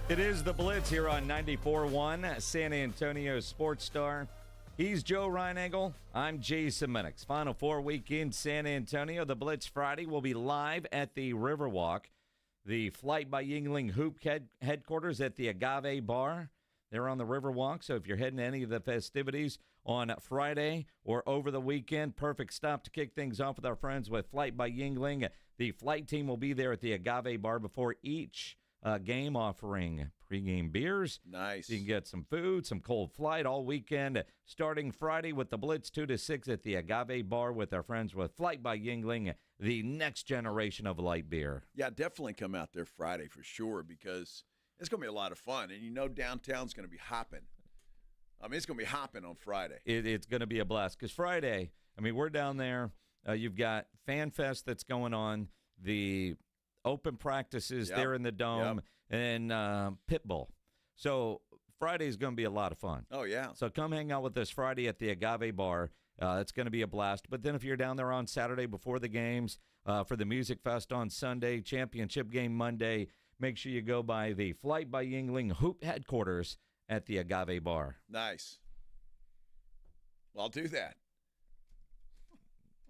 It is the Blitz here on 94.1 San Antonio Sports Star. He's Joe Reinagel. I'm Jason Minix. Final Four week in San Antonio. The Blitz Friday will be live at the Riverwalk. The Flight by Yingling Hoop headquarters at the Agave Bar. They're on the Riverwalk, so if you're heading to any of the festivities on Friday or over the weekend, perfect stop to kick things off with our friends with Flight by Yingling. The flight team will be there at the Agave Bar before each game, offering pregame beers. Nice. You can get some food, some cold flight all weekend, starting Friday with the Blitz 2 to 6 at the Agave Bar with our friends with Flight by Yingling, the next generation of light beer. Yeah, definitely come out there Friday for sure, because it's going to be a lot of fun. And you know downtown's going to be hopping. I mean, it's going to be hopping on Friday. It's going to be a blast, because Friday, I mean, we're down there. You've got Fan Fest that's going on, the open practices there in the Dome, and Pitbull. So Friday is going to be a lot of fun. Oh, yeah. So come hang out with us Friday at the Agave Bar. It's going to be a blast. But then if you're down there on Saturday before the games, for the Music Fest on Sunday, championship game Monday, make sure you go by the Flight by Yingling Hoop headquarters at the Agave Bar. Nice. Well, I'll do that.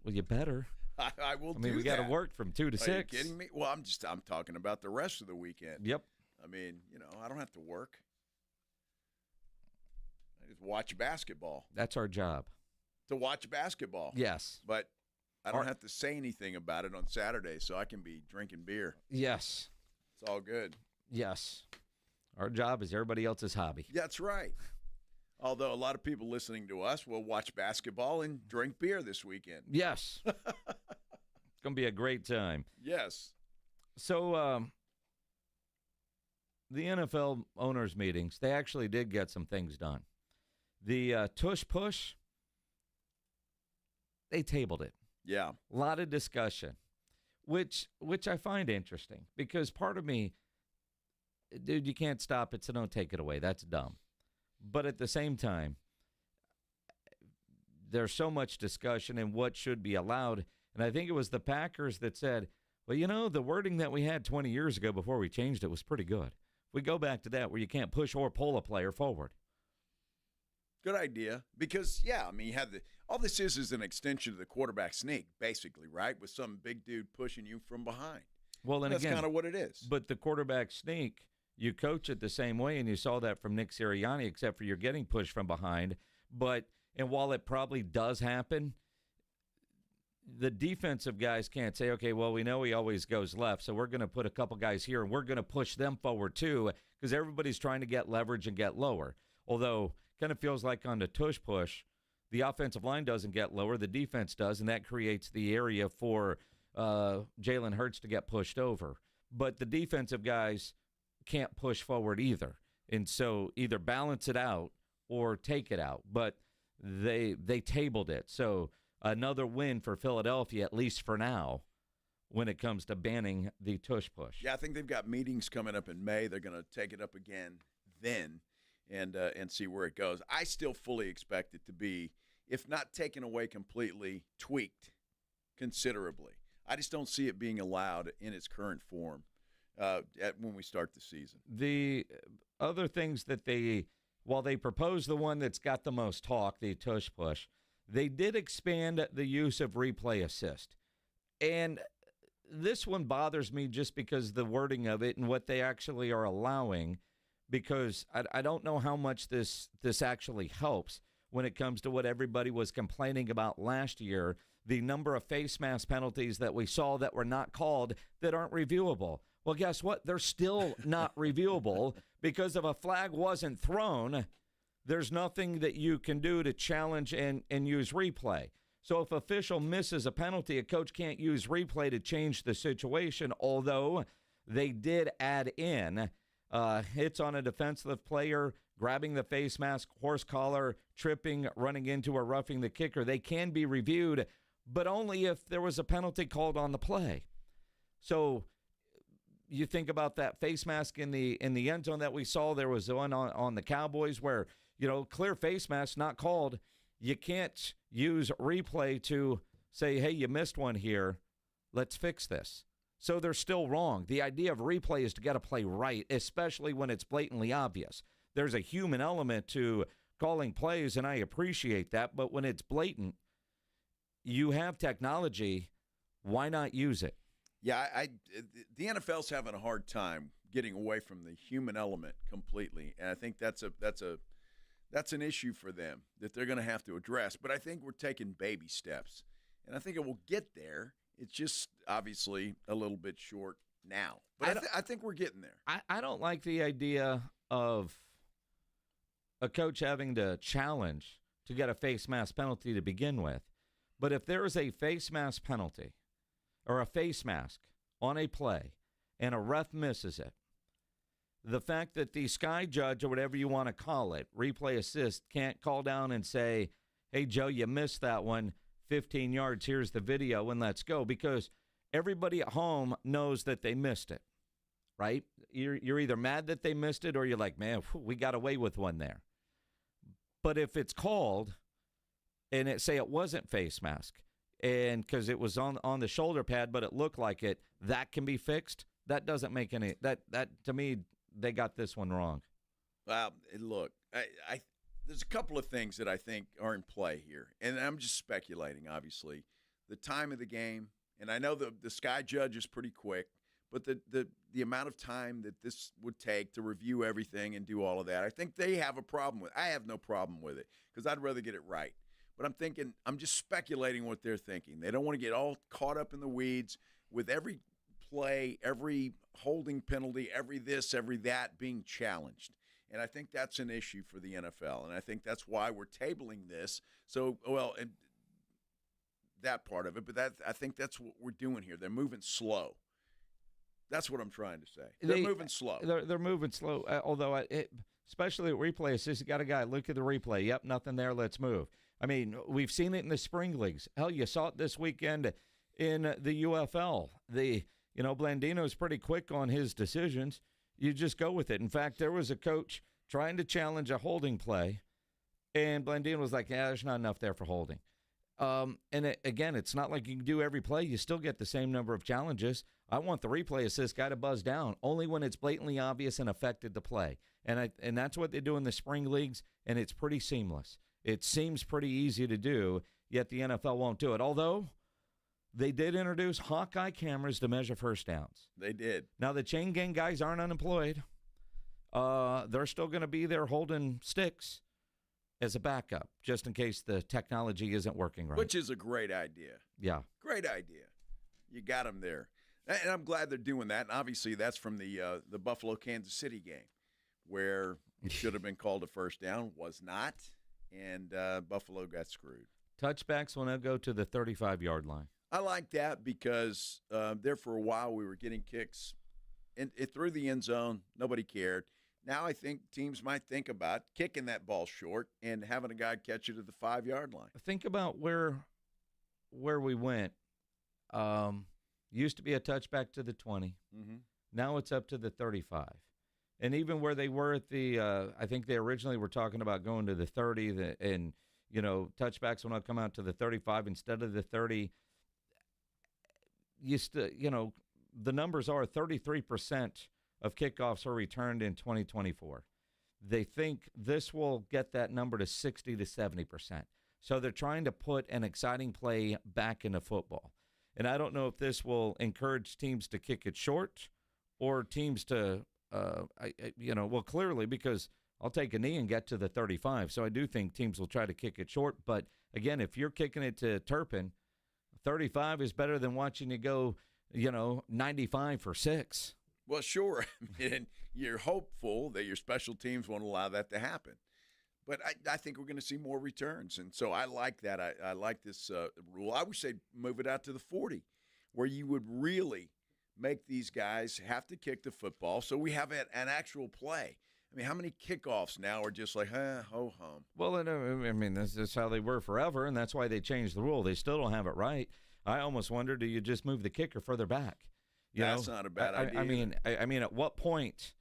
Well, you better. I will do that. I mean, we got to work from 2 to 6. Are you kidding me? Well, I'm talking about the rest of the weekend. Yep. I mean, you know, I don't have to work. I just watch basketball. That's our job. To watch basketball. Yes. But I don't have to say anything about it on Saturday, so I can be drinking beer. Yes. It's all good. Yes. Our job is everybody else's hobby. That's right. Although a lot of people listening to us will watch basketball and drink beer this weekend. Yes. It's going to be a great time. Yes. So the NFL owners' meetings, they actually did get some things done. The tush push, they tabled it. Yeah. A lot of discussion, which I find interesting, because part of me, dude, you can't stop it, so don't take it away. That's dumb. But at the same time, there's so much discussion in what should be allowed. And I think it was the Packers that said, well, you know, the wording that we had 20 years ago before we changed it was pretty good. If we go back to that, where you can't push or pull a player forward. Good idea. Because, yeah, I mean, you have all this is an extension of the quarterback sneak, basically, right? With some big dude pushing you from behind. Well, and that's again, kind of what it is. But the quarterback sneak, you coach it the same way, and you saw that from Nick Sirianni, except for you're getting pushed from behind. And while it probably does happen, the defensive guys can't say, okay, well, we know he always goes left, so we're going to put a couple guys here, and we're going to push them forward too, because everybody's trying to get leverage and get lower. Although, kind of feels like on the tush push, the offensive line doesn't get lower, the defense does, and that creates the area for Jalen Hurts to get pushed over. But the defensive guys can't push forward either. And so either balance it out or take it out. But they tabled it. So another win for Philadelphia, at least for now, when it comes to banning the tush push. Yeah, I think they've got meetings coming up in May. They're going to take it up again then and see where it goes. I still fully expect it to be, if not taken away completely, tweaked considerably. I just don't see it being allowed in its current form. When we start the season. The other things that while they proposed the one that's got the most talk, the tush push, they did expand the use of replay assist. And this one bothers me just because the wording of it and what they actually are allowing, because I don't know how much this actually helps when it comes to what everybody was complaining about last year, the number of face mask penalties that we saw that were not called that aren't reviewable. Well, guess what? They're still not reviewable because if a flag wasn't thrown, there's nothing that you can do to challenge and use replay. So if official misses a penalty, a coach can't use replay to change the situation, although they did add in hits on a defensive player, grabbing the face mask, horse collar, tripping, running into or roughing the kicker. They can be reviewed, but only if there was a penalty called on the play. So you think about that face mask in the end zone that we saw. There was one on the Cowboys where, clear face mask not called. You can't use replay to say, hey, you missed one here. Let's fix this. So they're still wrong. The idea of replay is to get a play right, especially when it's blatantly obvious. There's a human element to calling plays, and I appreciate that. But when it's blatant, you have technology. Why not use it? Yeah, the NFL's having a hard time getting away from the human element completely, and I think that's an issue for them that they're going to have to address. But I think we're taking baby steps, and I think it will get there. It's just obviously a little bit short now. But I think we're getting there. I don't like the idea of a coach having to challenge to get a face mask penalty to begin with. But if there is a face mask penalty or a face mask on a play and a ref misses it, the fact that the sky judge or whatever you want to call it, replay assist, can't call down and say, hey, Joe, you missed that one, 15 yards, here's the video, and let's go. Because everybody at home knows that they missed it, right? You're either mad that they missed it or you're like, man, we got away with one there. But if it's called and say it wasn't face mask, and because it was on the shoulder pad, but it looked like it, that can be fixed. That doesn't make any that to me, they got this one wrong. Well, look, there's a couple of things that I think are in play here, and I'm just speculating. Obviously, the time of the game, and I know the sky judge is pretty quick, but the amount of time that this would take to review everything and do all of that, I think they have a problem with. I have no problem with it because I'd rather get it right. But I'm just speculating what they're thinking. They don't want to get all caught up in the weeds with every play, every holding penalty, every this, every that being challenged. And I think that's an issue for the NFL. And I think that's why we're tabling this. And that part of it. But I think that's what we're doing here. They're moving slow. That's what I'm trying to say. They're moving slow. They're moving slow. Although, especially at replay assist, you got a guy, look at the replay. Yep, nothing there. Let's move. I mean, we've seen it in the spring leagues. Hell, you saw it this weekend in the UFL. Blandino's pretty quick on his decisions. You just go with it. In fact, there was a coach trying to challenge a holding play, and Blandino was like, there's not enough there for holding. Again, it's not like you can do every play. You still get the same number of challenges. I want the replay assist guy to buzz down only when it's blatantly obvious and affected the play. And that's what they do in the spring leagues, and it's pretty seamless. It seems pretty easy to do, yet the NFL won't do it. Although they did introduce Hawkeye cameras to measure first downs. They did. Now, the chain gang guys aren't unemployed. They're still going to be there holding sticks as a backup, just in case the technology isn't working right. Which is a great idea. Yeah. Great idea. You got them there. And I'm glad they're doing that. And obviously, that's from the Buffalo-Kansas City game, where it should have been called a first down, was not, and Buffalo got screwed. Touchbacks will now go to the 35-yard line. I like that because there for a while we were getting kicks through the end zone. Nobody cared. Now I think teams might think about kicking that ball short and having a guy catch it at the 5-yard line. Think about where we went. Used to be a touchback to the 20. Mm-hmm. Now it's up to the 35. And even where they were at I think they originally were talking about going to the 30, and touchbacks will not come out to the 35 instead of the 30. The numbers are 33% of kickoffs are returned in 2024. They think this will get that number to 60 to 70%. So they're trying to put an exciting play back into football. And I don't know if this will encourage teams to kick it short or teams to, well, clearly, because I'll take a knee and get to the 35. So I do think teams will try to kick it short. But, again, if you're kicking it to Turpin, 35 is better than watching you go, 95 for 6. Well, sure. And you're hopeful that your special teams won't allow that to happen. But I think we're going to see more returns. And so I like that. I like this rule. I wish they'd move it out to the 40, where you would really make these guys have to kick the football so we have an actual play. I mean, how many kickoffs now are just like, ho-hum? Well, I mean, that's how they were forever, and that's why they changed the rule. They still don't have it right. I almost wonder, do you just move the kicker further back? That's not a bad idea. I mean, at what point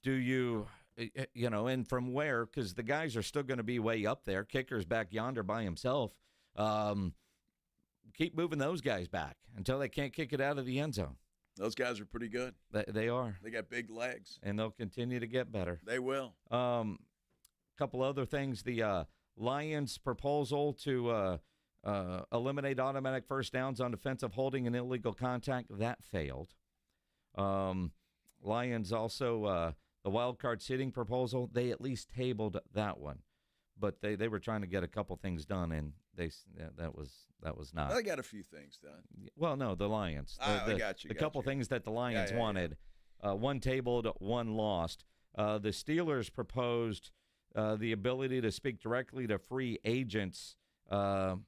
do you – and from where, because the guys are still going to be way up there. Kicker's back yonder by himself. Keep moving those guys back until they can't kick it out of the end zone. Those guys are pretty good. They are. They got big legs. And they'll continue to get better. They will. Couple other things. The Lions' proposal to eliminate automatic first downs on defensive holding and illegal contact, that failed. Lions also... the wild card seating proposal, they at least tabled that one, but they were trying to get a couple things done, and that was not. Well, they got a few things done. Well, no, the Lions. I got you. The couple things that the Lions wanted, one tabled, one lost. The Steelers proposed the ability to speak directly to free agents. That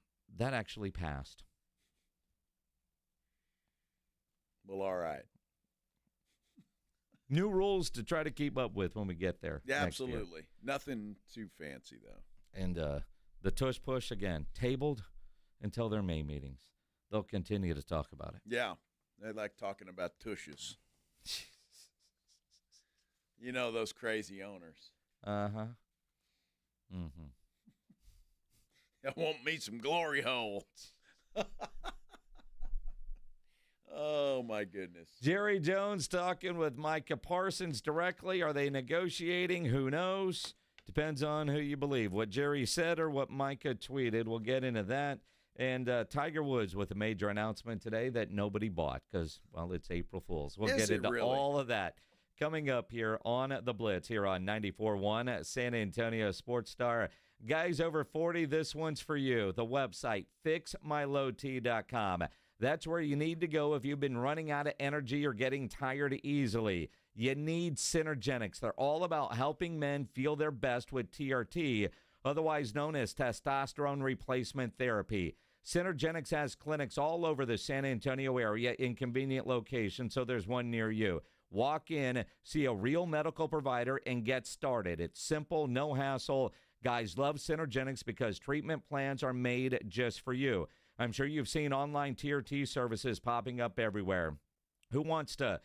actually passed. Well, all right. New rules to try to keep up with when we get there. Yeah, absolutely. Nothing too fancy, though. And the tush push, again, tabled until their May meetings. They'll continue to talk about it. Yeah, they like talking about tushes. Those crazy owners. Uh-huh. Mm-hmm. I want me some glory hole. Oh, my goodness. Jerry Jones talking with Micah Parsons directly. Are they negotiating? Who knows? Depends on who you believe, what Jerry said or what Micah tweeted. We'll get into that. And Tiger Woods with a major announcement today that nobody bought because, well, it's April Fool's. We'll get into all of that coming up here on The Blitz here on 94.1 San Antonio Sports Star. Guys over 40, this one's for you. The website, fixmylowt.com. That's where you need to go if you've been running out of energy or getting tired easily. You need Synergenics. They're all about helping men feel their best with TRT, otherwise known as testosterone replacement therapy. Synergenics has clinics all over the San Antonio area in convenient locations, so there's one near you. Walk in, see a real medical provider, and get started. It's simple, no hassle. Guys love Synergenics because treatment plans are made just for you. I'm sure you've seen online TRT services popping up everywhere. Who wants to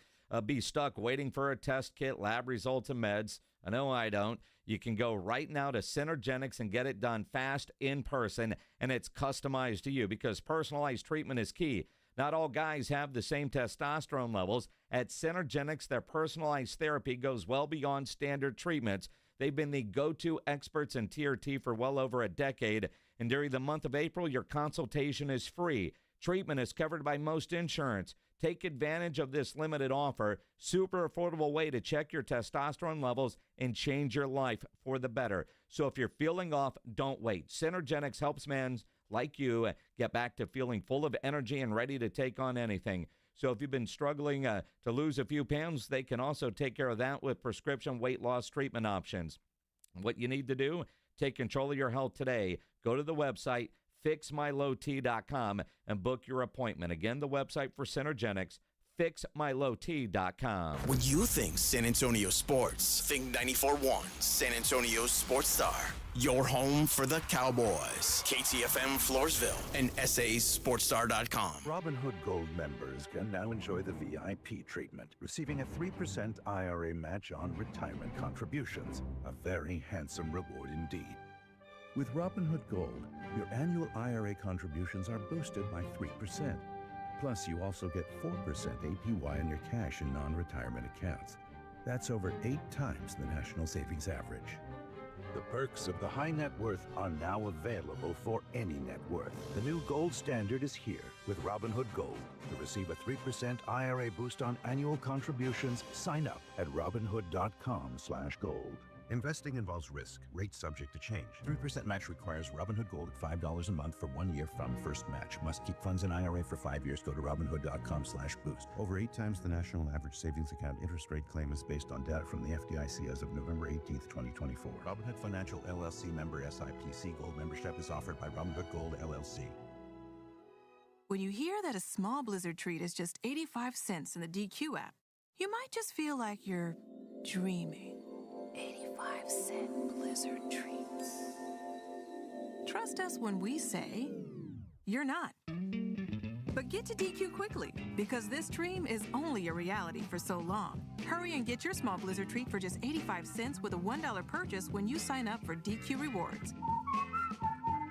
be stuck waiting for a test kit, lab results, and meds? I know I don't. You can go right now to Synergenics and get it done fast in person, and it's customized to you because personalized treatment is key. Not all guys have the same testosterone levels. At Synergenics, their personalized therapy goes well beyond standard treatments. They've been the go-to experts in TRT for well over a decade. And during the month of April, your consultation is free. Treatment is covered by most insurance. Take advantage of this limited offer. Super affordable way to check your testosterone levels and change your life for the better. So if you're feeling off, don't wait. Synergenics helps men like you get back to feeling full of energy and ready to take on anything. So if you've been struggling to lose a few pounds, they can also take care of that with prescription weight loss treatment options. What you need to do, take control of your health today. Go to the website, fixmylowt.com, and book your appointment. Again, the website for Synergenics, fixmylowt.com. When you think San Antonio sports, think 94.1 San Antonio Sports Star. Your home for the Cowboys. KTFM Floresville and SASportsStar.com. Robinhood Gold members can now enjoy the VIP treatment, receiving a 3% IRA match on retirement contributions. A very handsome reward indeed. With Robinhood Gold, your annual IRA contributions are boosted by 3%. Plus, you also get 4% APY on your cash and non-retirement accounts. That's over 8 times the national savings average. The perks of the high net worth are now available for any net worth. The new gold standard is here with Robinhood Gold. To receive a 3% IRA boost on annual contributions, sign up at Robinhood.com/gold. Investing involves risk. Rates subject to change. 3% match requires Robinhood Gold at $5 a month for 1 year from first match. Must keep funds in IRA for 5 years. Go to Robinhood.com/boost. Over 8 times the national average savings account interest rate claim is based on data from the FDIC as of November 18th, 2024. Robinhood Financial LLC member SIPC. Gold membership is offered by Robinhood Gold LLC. When you hear that a small Blizzard treat is just 85 cents in the DQ app, you might just feel like you're dreaming. 85-cent Blizzard treats. Trust us when we say you're not. But get to DQ quickly, because this dream is only a reality for so long. Hurry and get your small Blizzard treat for just 85 cents with a $1 purchase when you sign up for DQ Rewards.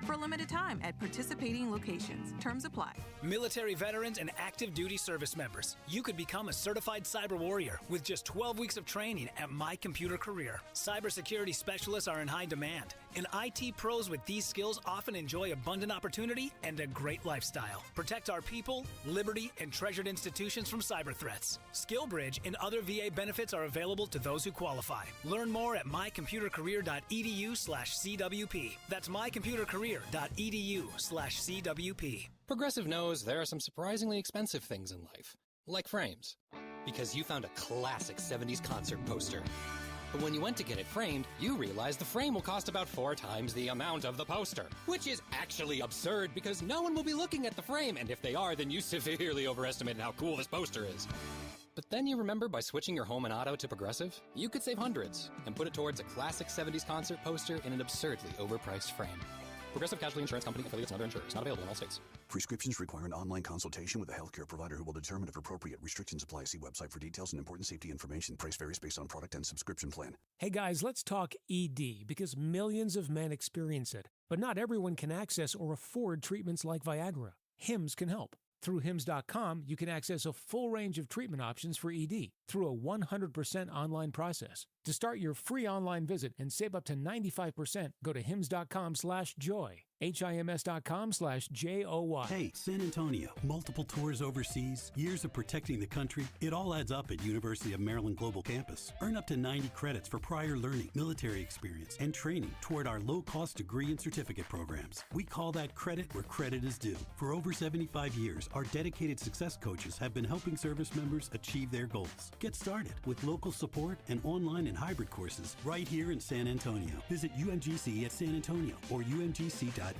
For a limited time at participating locations. Terms apply. Military veterans and active duty service members, you could become a certified cyber warrior with just 12 weeks of training at My Computer Career. Cybersecurity specialists are in high demand, and IT pros with these skills often enjoy abundant opportunity and a great lifestyle. Protect our people, liberty, and treasured institutions from cyber threats. SkillBridge and other VA benefits are available to those who qualify. Learn more at mycomputercareer.edu/CWP. That's mycomputercareer.edu/CWP. Progressive knows there are some surprisingly expensive things in life, like frames. Because you found a classic 70s concert poster. But when you went to get it framed, you realized the frame will cost about 4 times the amount of the poster. Which is actually absurd because no one will be looking at the frame, and if they are, then you severely overestimated how cool this poster is. But then you remember by switching your home and auto to Progressive, you could save hundreds and put it towards a classic 70s concert poster in an absurdly overpriced frame. Progressive Casualty Insurance Company, affiliates, and other insurers. Not available in all states. Prescriptions require an online consultation with a healthcare provider who will determine if appropriate. Restrictions apply. See website for details and important safety information. Price varies based on product and subscription plan. Hey guys, let's talk ED, because millions of men experience it. But not everyone can access or afford treatments like Viagra. Hims can help. Through Hims.com, you can access a full range of treatment options for ED through a 100% online process. To start your free online visit and save up to 95%, go to Hims.com/joy. HIMS.com/JOY. Hey, San Antonio. Multiple tours overseas, years of protecting the country. It all adds up at University of Maryland Global Campus. Earn up to 90 credits for prior learning, military experience, and training toward our low-cost degree and certificate programs. We call that credit where credit is due. For over 75 years, our dedicated success coaches have been helping service members achieve their goals. Get started with local support and online and hybrid courses right here in San Antonio. Visit UMGC at San Antonio or umgc.edu/SATS.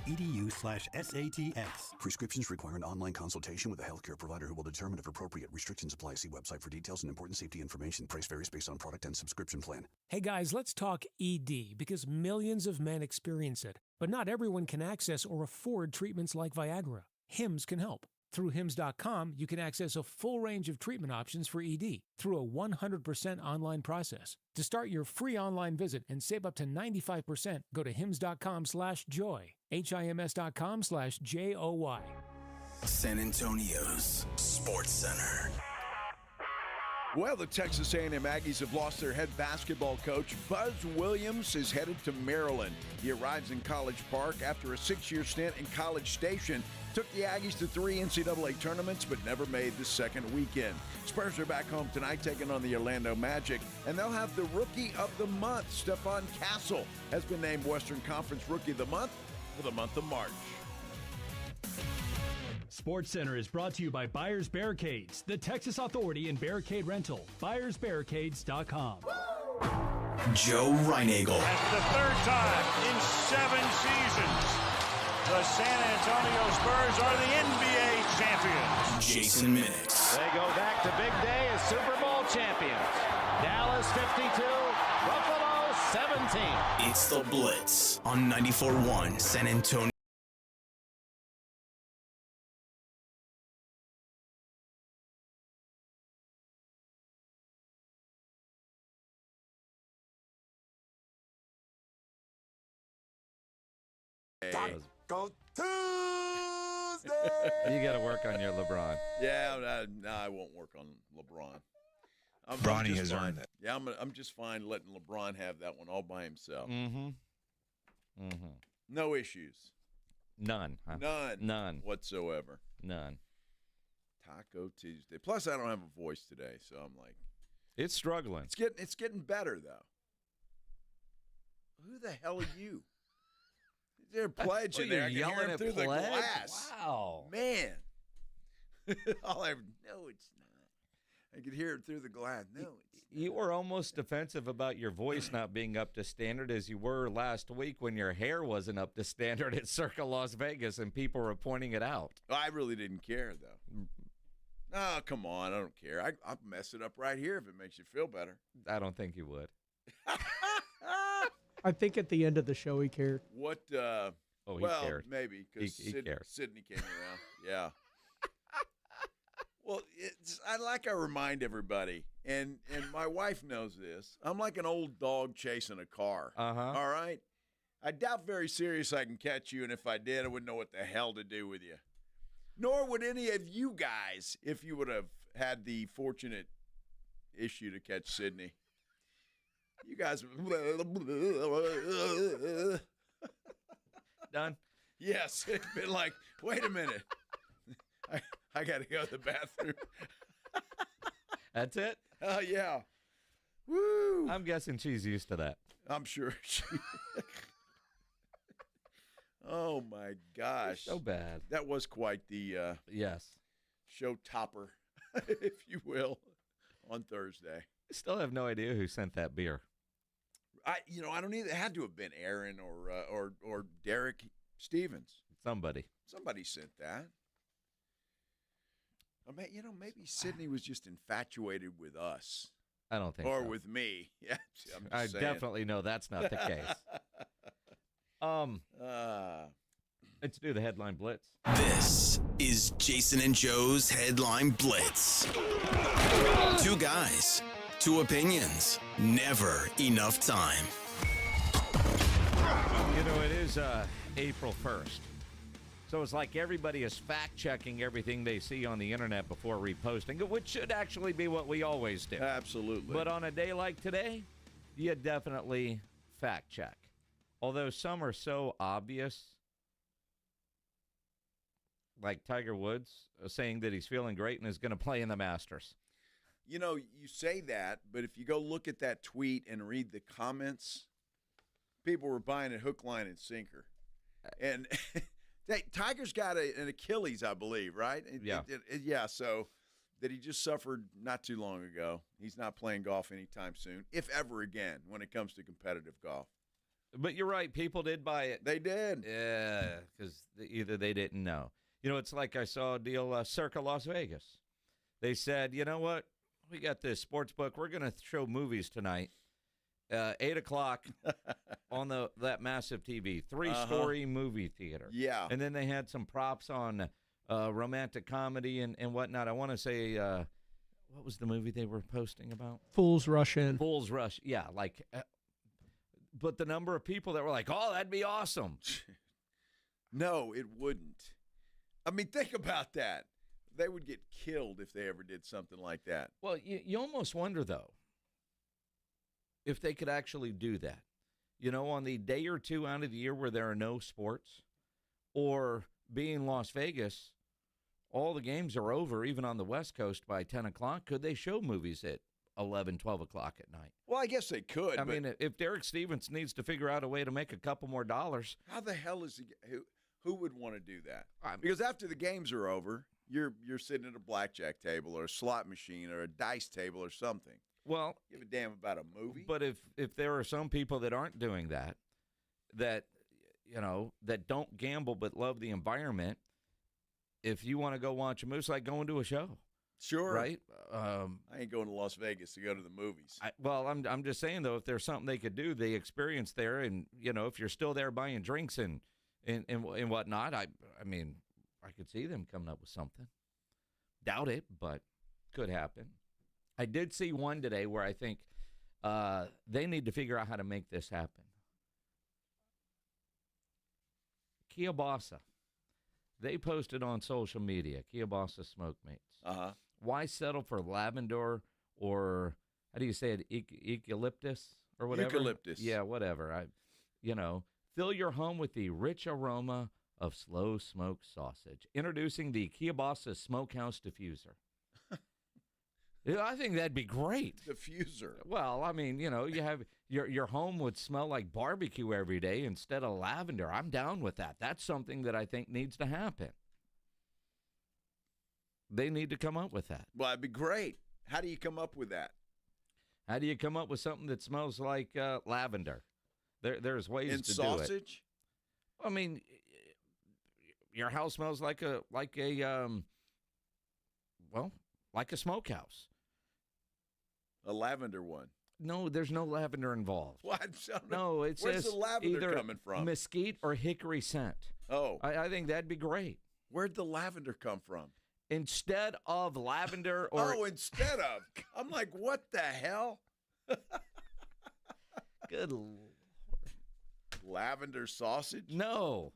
Prescriptions require an online consultation with a healthcare provider who will determine if appropriate. Restrictions apply. See website for details and important safety information. Price varies based on product and subscription plan. Hey guys, let's talk ED, because millions of men experience it. But not everyone can access or afford treatments like Viagra. Hims can help. Through Hims.com, you can access a full range of treatment options for ED through a 100% online process. To start your free online visit and save up to 95%, go to Hims.com/joy. HIMS.com/JOY. San Antonio's Sports Center. Well, the Texas A&M Aggies have lost their head basketball coach. Buzz Williams is headed to Maryland. He arrives in College Park after a 6-year stint in College Station. Took the Aggies to 3 NCAA tournaments, but never made the second weekend. Spurs are back home tonight taking on the Orlando Magic, and they'll have the Rookie of the Month. Stephon Castle has been named Western Conference Rookie of the Month for the month of March. SportsCenter is brought to you by Buyers Barricades, the Texas authority in barricade rental. BuyersBarricades.com. Joe Reinagel. That's the third time in 7 seasons the San Antonio Spurs are the NBA champions. Jason Minix. They go back to big day as Super Bowl champions. Dallas 52, Buffalo 17. It's the Blitz on 94.1 San Antonio. Go Tuesday! You got to work on your LeBron. Yeah, I won't work on LeBron. Bronny has earned that. Yeah, I'm just fine letting LeBron have that one all by himself. Mm-hmm. Mm-hmm. No issues. None. Huh? None whatsoever. None. Taco Tuesday. Plus, I don't have a voice today, so I'm like, it's struggling. It's getting better though. Who the hell are you? They're pledging there. I can hear them through the glass. Wow, man. I'll have no, it's not. I could hear it through the glass. No, it's not. You were almost defensive about your voice not being up to standard as you were last week when your hair wasn't up to standard at Circa Las Vegas and people were pointing it out. I really didn't care, though. Oh, come on. I don't care. I'll mess it up right here if it makes you feel better. I don't think you would. I think at the end of the show he cared. What? He cared. Maybe because Sydney came around. Yeah. Well, I remind everybody, and my wife knows this. I'm like an old dog chasing a car. All right? I doubt very serious I can catch you, and if I did, I wouldn't know what the hell to do with you. Nor would any of you guys if you would have had the fortunate issue to catch Sydney. You guys. Done? Yes. It's been like, wait a minute. I got to go to the bathroom. That's it? Oh, yeah. Woo. I'm guessing she's used to that. I'm sure she Oh, my gosh. So bad. That was quite the yes, show topper, if you will, on Thursday. I still have no idea who sent that beer. I don't either. It had to have been Aaron or Derek Stevens. Somebody sent that. I mean, maybe Sydney was just infatuated with us. I don't think or so. with me. Yeah, I definitely know that's not the case. Let's do the headline blitz. This is Jason and Joe's Headline Blitz. Two guys, two opinions, never enough time. It is April 1st. So it's like everybody is fact-checking everything they see on the internet before reposting it, which should actually be what we always do. Absolutely. But on a day like today, you definitely fact-check. Although some are so obvious, like Tiger Woods saying that he's feeling great and is going to play in the Masters. You say that, but if you go look at that tweet and read the comments, people were buying it hook, line, and sinker. And Tiger's got an Achilles, I believe, right? Yeah. So that he just suffered not too long ago. He's not playing golf anytime soon, if ever again, when it comes to competitive golf. But you're right. People did buy it. They did. Yeah, because either they didn't know. It's like I saw a deal, Circa Las Vegas. They said, you know what? We got this sports book. We're going to show movies tonight. 8 o'clock on that massive TV, 3-story movie theater. Yeah. And then they had some props on romantic comedy and whatnot. I want to say, what was the movie they were posting about? Fools Rush In. Fools Rush. Yeah, but the number of people that were like, oh, that'd be awesome. No, it wouldn't. I mean, think about that. They would get killed if they ever did something like that. Well, you almost wonder, though, if they could actually do that. On the day or two out of the year where there are no sports, or being Las Vegas, all the games are over, even on the West Coast, by 10 o'clock. Could they show movies at 11, 12 o'clock at night? Well, I guess they could. I mean, if Derek Stevens needs to figure out a way to make a couple more dollars. How the hell is who would want to do that? Because after the games are over, you're sitting at a blackjack table or a slot machine or a dice table or something. Well, give a damn about a movie. But if there are some people that aren't doing that don't gamble but love the environment, if you want to go watch a movie, it's like going to a show. Sure. Right? I ain't going to Las Vegas to go to the movies. I'm just saying, though, if there's something they could do, they experience there, and, if you're still there buying drinks and whatnot, I mean, I could see them coming up with something. Doubt it, but could happen. I did see one today where I think they need to figure out how to make this happen. Kielbasa. They posted on social media, Kielbasa Smokemates. Why settle for lavender or, how do you say it, eucalyptus or whatever? Eucalyptus. Yeah, whatever. Fill your home with the rich aroma of slow-smoked sausage. Introducing the Kielbasa Smokehouse Diffuser. Yeah, I think that'd be great. Diffuser. Well, I mean, you have your home would smell like barbecue every day instead of lavender. I'm down with that. That's something that I think needs to happen. They need to come up with that. Well, that'd be great. How do you come up with that? How do you come up with something that smells like lavender? There's ways to sausage? do it. I mean, your house smells like a smokehouse. A lavender one. No, there's no lavender involved. What? No, it's Where's the lavender either coming from? Mesquite or hickory scent. Oh. I think that'd be great. Where'd the lavender come from? Instead of lavender or... Oh, instead of. I'm like, what the hell? Good Lord. Lavender sausage? No,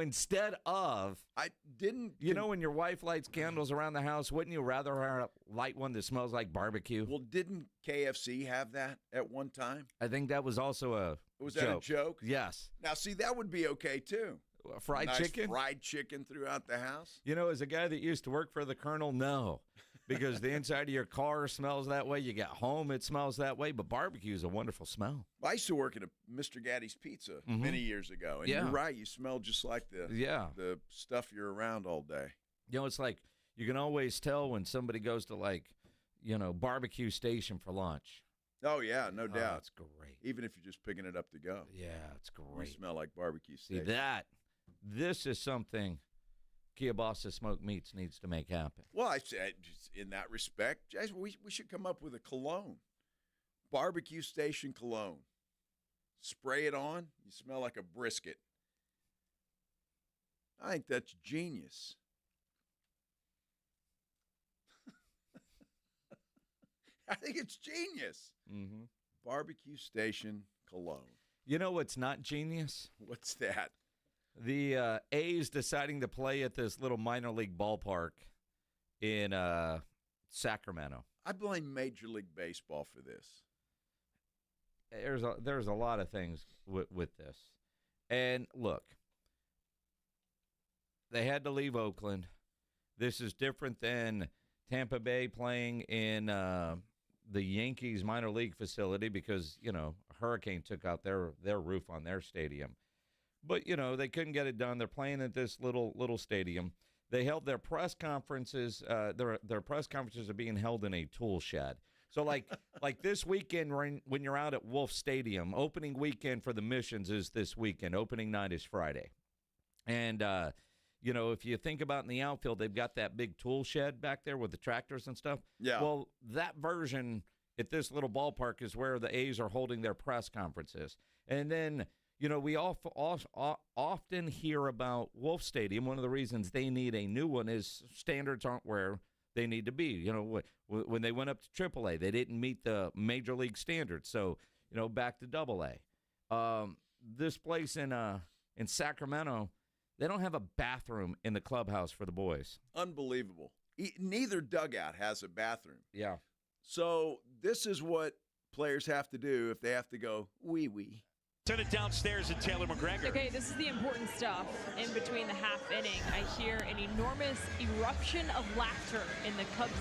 instead of... I didn't... You know when your wife lights candles around the house, wouldn't you rather her light one that smells like barbecue? Well, didn't KFC have that at one time? I think that was also a Was joke. that a joke? Yes. Now, see, that would be okay, too. Fried nice chicken? Fried chicken throughout the house? As a guy that used to work for the Colonel, no. Because the inside of your car smells that way. You get home, it smells that way. But barbecue is a wonderful smell. I used to work at a Mr. Gaddy's Pizza many years ago. And you're right, you smell just like the stuff you're around all day. It's like you can always tell when somebody goes to barbecue station for lunch. Oh, yeah, no doubt. It's great. Even if you're just picking it up to go. Yeah, it's great. You smell like barbecue steak. See, this is something Kielbasa Smoked Meats needs to make happen. Well, I said, in that respect, we should come up with a cologne. Barbecue station cologne. Spray it on, you smell like a brisket. I think that's genius. I think it's genius. Mm-hmm. Barbecue station cologne. You know what's not genius? What's that? The A's deciding to play at this little minor league ballpark in Sacramento. I blame Major League Baseball for this. There's a lot of things with this. And look, they had to leave Oakland. This is different than Tampa Bay playing in the Yankees minor league facility because, a hurricane took out their roof on their stadium. But, they couldn't get it done. They're playing at this little stadium. They held their press conferences. Their press conferences are being held in a tool shed. So, like this weekend when you're out at Wolf Stadium, opening weekend for the Missions is this weekend. Opening night is Friday. And, if you think about in the outfield, they've got that big tool shed back there with the tractors and stuff. Yeah. Well, that version at this little ballpark is where the A's are holding their press conferences. And then, we often hear about Wolf Stadium. One of the reasons they need a new one is standards aren't where they need to be. When they went up to AAA, they didn't meet the major league standards. So, back to AA. This place in Sacramento, they don't have a bathroom in the clubhouse for the boys. Unbelievable. Neither dugout has a bathroom. Yeah. So this is what players have to do if they have to go wee-wee. Send it downstairs and Taylor McGregor. Okay, this is the important stuff. In between the half inning, I hear an enormous eruption of laughter in the Cubs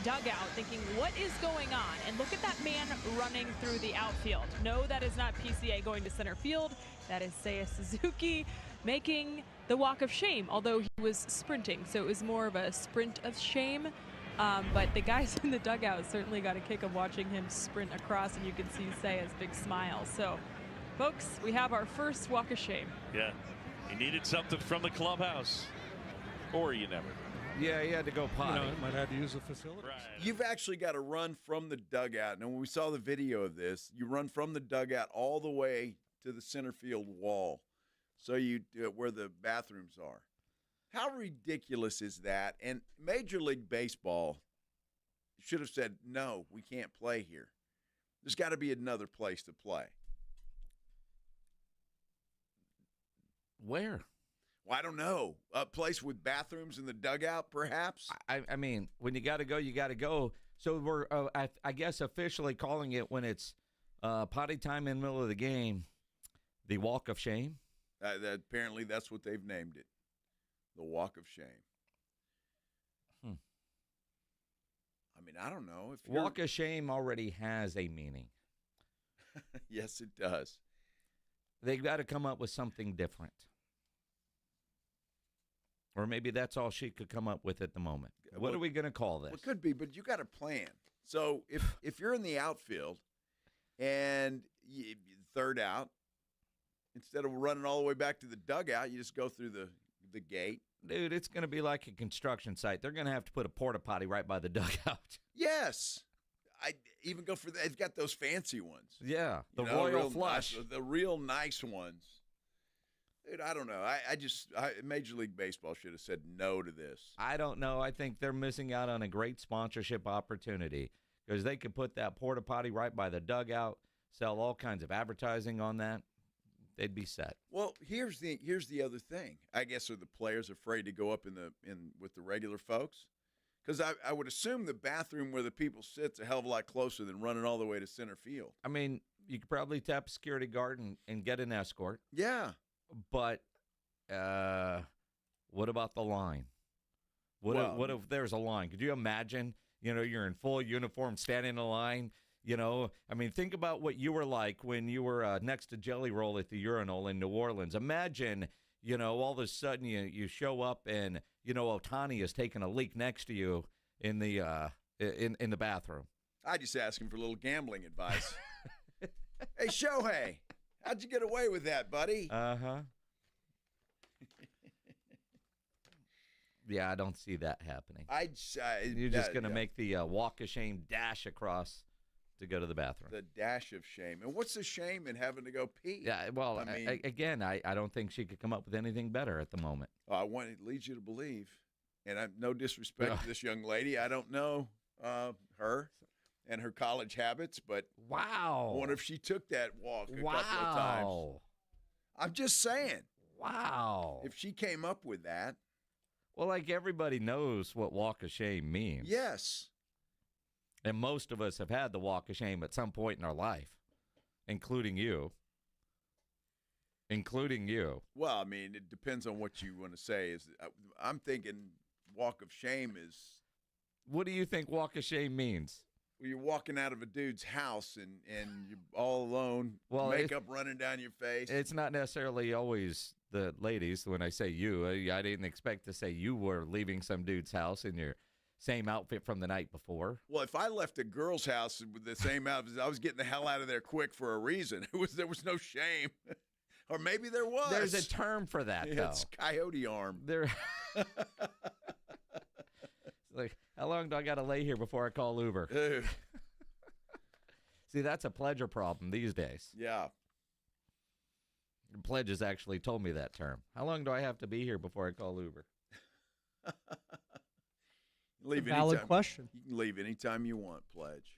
dugout, thinking, what is going on? And look at that man running through the outfield. No, that is not PCA going to center field. That is Seiya Suzuki making the walk of shame, although he was sprinting, so it was more of a sprint of shame. But the guys in the dugout certainly got a kick of watching him sprint across, and you can see Seiya's big smile. So, folks, we have our first walk of shame. Yeah, he needed something from the clubhouse, or you never. Yeah, he had to go potty. Might have to use the facility. Right. You've actually got to run from the dugout. And when we saw the video of this, you run from the dugout all the way to the center field wall. So you where the bathrooms are. How ridiculous is that? And Major League Baseball should have said, no, we can't play here. There's got to be another place to play. Where? Well, I don't know. A place with bathrooms in the dugout, perhaps? I mean, when you got to go, you got to go. So we're, I guess, officially calling it when it's potty time in the middle of the game. The Walk of Shame? Apparently that's what they've named it. The Walk of Shame. I mean, I don't know. If Walk of Shame already has a meaning. Yes, it does. They've got to come up with something different. Or maybe that's all she could come up with at the moment. What are we going to call this? Well, it could be, but you got a plan. So if you're in the outfield and you third out, instead of running all the way back to the dugout, you just go through the gate. Dude, it's going to be like a construction site. They're going to have to put a porta potty right by the dugout. Yes. I even go for that. They've got those fancy ones. Yeah, the Royal Flush. Nice, the real nice ones. Dude, I don't know. Major League Baseball should have said no to this. I don't know. I think they're missing out on a great sponsorship opportunity because they could put that porta potty right by the dugout, sell all kinds of advertising on that. They'd be set. Well, here's the other thing. I guess are the players afraid to go up in with the regular folks? Because I would assume the bathroom where the people sit's a hell of a lot closer than running all the way to center field. I mean, you could probably tap a security guard and get an escort. Yeah. But what about the line? What if there's a line? Could you imagine, you're in full uniform standing in a line? I mean, think about what you were like when you were next to Jelly Roll at the urinal in New Orleans. Imagine, all of a sudden you show up and, Ohtani is taking a leak next to you in the in the bathroom. I just asked him for a little gambling advice. Hey, Shohei, how'd you get away with that, buddy? Uh-huh. Yeah, I don't see that happening. You're just going to make the walk of shame dash across to go to the bathroom. The dash of shame. And what's the shame in having to go pee? Yeah, well, I don't think she could come up with anything better at the moment. It leads you to believe, and I'm no disrespect to this young lady. I don't know her and her college habits, but wow, I wonder if she took that walk a couple of times. I'm just saying. Wow. If she came up with that. Well, like everybody knows what walk of shame means. Yes. And most of us have had the walk of shame at some point in our life, including you. Well, I mean, it depends on what you want to say. I'm thinking walk of shame is. What do you think walk of shame means? Well, you're walking out of a dude's house and you're all alone, makeup running down your face. It's not necessarily always the ladies. When I say you, I didn't expect to say you were leaving some dude's house in your same outfit from the night before. Well, if I left a girl's house with the same outfit, I was getting the hell out of there quick for a reason. There was no shame. Or maybe there was. There's a term for that, though. It's coyote arm. Like, how long do I got to lay here before I call Uber? See, that's a pledger problem these days. Yeah. Pledges actually told me that term. How long do I have to be here before I call Uber? Leave a valid anytime. question. You can leave anytime you want, Pledge.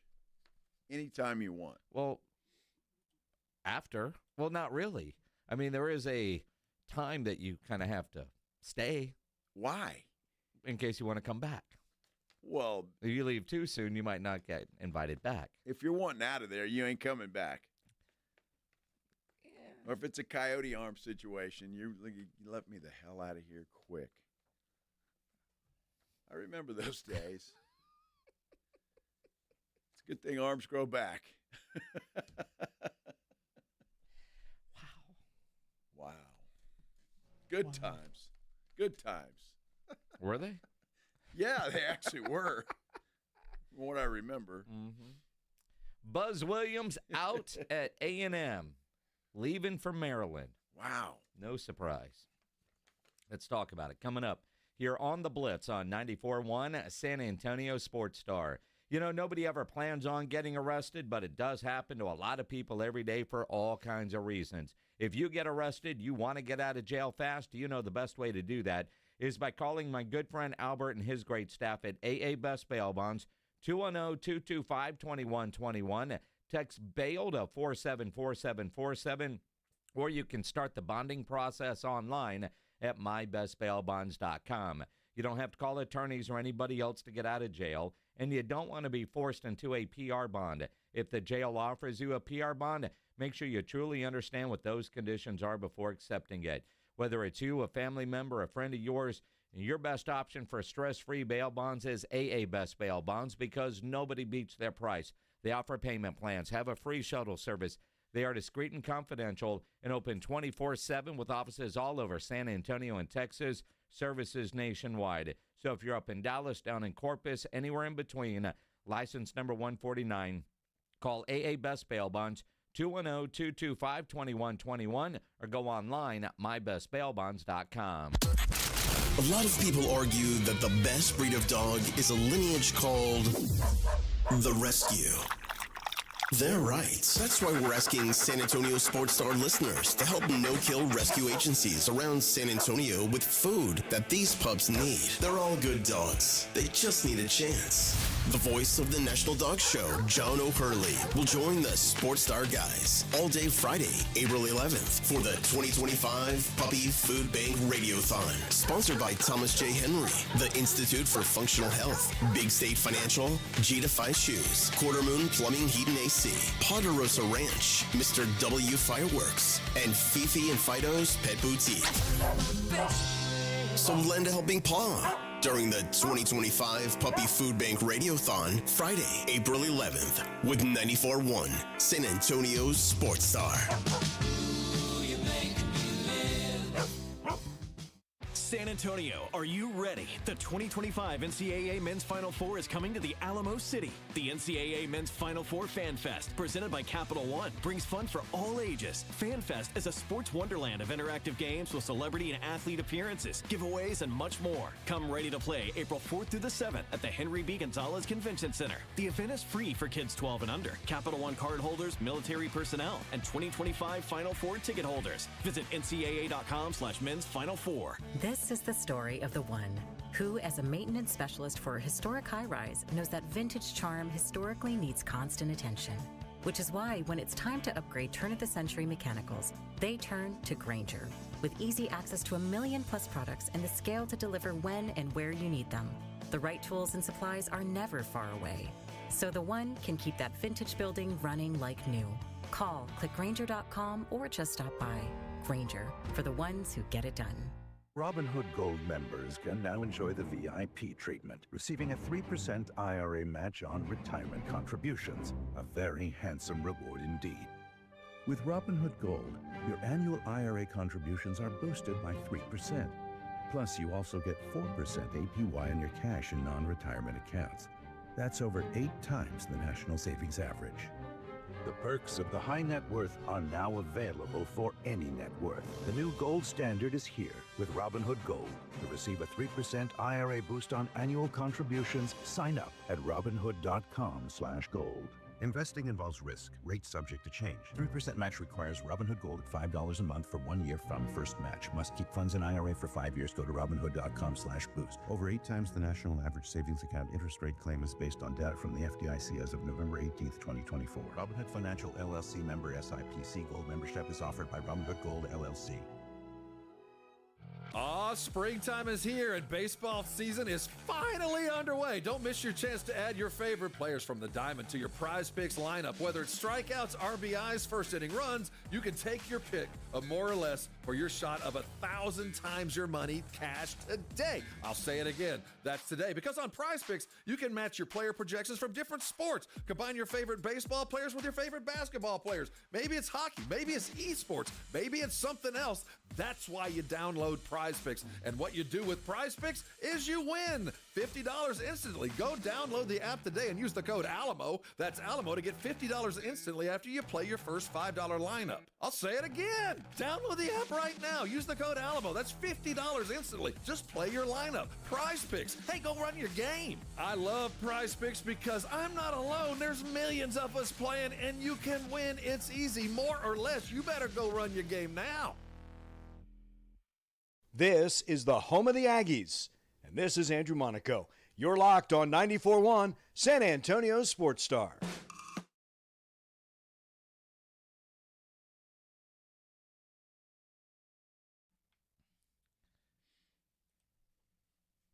Anytime you want. Well, after? Well, not really. I mean, there is a time that you kind of have to stay. Why? In case you want to come back. Well, if you leave too soon, you might not get invited back. If you're wanting out of there, you ain't coming back. Yeah. Or if it's a coyote arm situation, you let me the hell out of here quick. I remember those days. It's a good thing arms grow back. Wow. Good times. Good times. Were they? Yeah, they actually were. From what I remember. Mm-hmm. Buzz Williams out at A&M, leaving for Maryland. Wow. No surprise. Let's talk about it. Coming up here on the Blitz on 94.1 San Antonio Sports Star. Nobody ever plans on getting arrested, but it does happen to a lot of people every day for all kinds of reasons. If you get arrested, you want to get out of jail fast, the best way to do that is by calling my good friend Albert and his great staff at AA Best Bail Bonds, 210-225-2121. Text BAIL to 474747, or you can start the bonding process online at mybestbailbonds.com. You don't have to call attorneys or anybody else to get out of jail, and you don't want to be forced into a PR bond. If the jail offers you a PR bond, Make sure you truly understand what those conditions are before accepting it. Whether it's you, a family member, a friend of yours, your best option for stress-free bail bonds is AA Best Bail Bonds because nobody beats their price. They offer payment plans, have a free shuttle service. They are discreet and confidential and open 24/7 with offices all over San Antonio and Texas, services nationwide. So if you're up in Dallas, down in Corpus, anywhere in between, license number 149, call AA Best Bail Bonds, 210-225-2121, or go online at mybestbailbonds.com. A lot of people argue that the best breed of dog is a lineage called the Rescue. They're right. That's why we're asking San Antonio Sports Star listeners to help no-kill rescue agencies around San Antonio with food that these pups need. They're all good dogs. They just need a chance. The voice of the National Dog Show, John O'Hurley, will join the Sports Star guys all day Friday, April 11th for the 2025 Puppy Food Bank Radiothon. Sponsored by Thomas J. Henry, the Institute for Functional Health, Big State Financial, G2 Shoes, Quarter Moon Plumbing, Heat and AC, Ponderosa Ranch, Mr. W Fireworks, and Fifi and Fido's Pet Boutique. So lend a helping paw during the 2025 Puppy Food Bank Radiothon, Friday, April 11th, with 94.1 San Antonio's Sports Star. San Antonio, are you ready? The 2025 NCAA Men's Final Four is coming to the Alamo City. The NCAA Men's Final Four Fan Fest, presented by Capital One, brings fun for all ages. Fan Fest is a sports wonderland of interactive games with celebrity and athlete appearances, giveaways, and much more. Come ready to play April 4th through the 7th at the Henry B. Gonzalez Convention Center. The event is free for kids 12 and under, Capital One card holders, military personnel, and 2025 Final Four ticket holders. Visit ncaa.com/men's Final Four. This is the story of the one who, as a maintenance specialist for a historic high-rise, knows that vintage charm historically needs constant attention. Which is why when it's time to upgrade turn-of-the-century mechanicals, they turn to Grainger. With easy access to 1 million-plus products and the scale to deliver when and where you need them. The right tools and supplies are never far away. So the one can keep that vintage building running like new. Call, click Grainger.com, or just stop by. Grainger, for the ones who get it done. Robinhood Gold members can now enjoy the VIP treatment, receiving a 3% IRA match on retirement contributions, a very handsome reward indeed. With Robinhood Gold, your annual IRA contributions are boosted by 3%. Plus, you also get 4% APY on your cash and non-retirement accounts. That's over 8 times the national savings average. The perks of the high net worth are now available for any net worth. The new gold standard is here with Robinhood Gold. To receive a 3% IRA boost on annual contributions, sign up at robinhood.com/gold. Investing involves risk. Rates subject to change. 3% match requires Robinhood Gold at $5 a month for 1 year from first match. Must keep funds in IRA for 5 years. Go to robinhood.com/boost. Over 8 times the national average savings account interest rate claim is based on data from the FDIC as of November 18th, 2024. Robinhood Financial LLC member SIPC. Gold membership is offered by Robinhood Gold LLC. Springtime is here and baseball season is finally underway. Don't miss your chance to add your favorite players from the diamond to your Prize Picks lineup. Whether it's strikeouts, RBIs, first inning runs, you can take your pick of more or less for your shot of 1,000 times your money cash today. I'll say it again. That's today, because on Prize Picks, you can match your player projections from different sports. Combine your favorite baseball players with your favorite basketball players. Maybe it's hockey. Maybe it's esports. Maybe it's something else. That's why you download Prize Picks. And what you do with Prize Picks is you win $50 instantly. Go download the app today and use the code ALAMO. That's ALAMO to get $50 instantly after you play your first $5 lineup. I'll say it again. Download the app right now. Use the code ALAMO. That's $50 instantly. Just play your lineup. Prize Picks. Hey, go run your game. I love Prize Picks because I'm not alone. There's millions of us playing, and you can win. It's easy. More or less. You better go run your game now. This is the home of the Aggies, and this is Andrew Monaco. You're locked on 94.1 San Antonio Sports Star.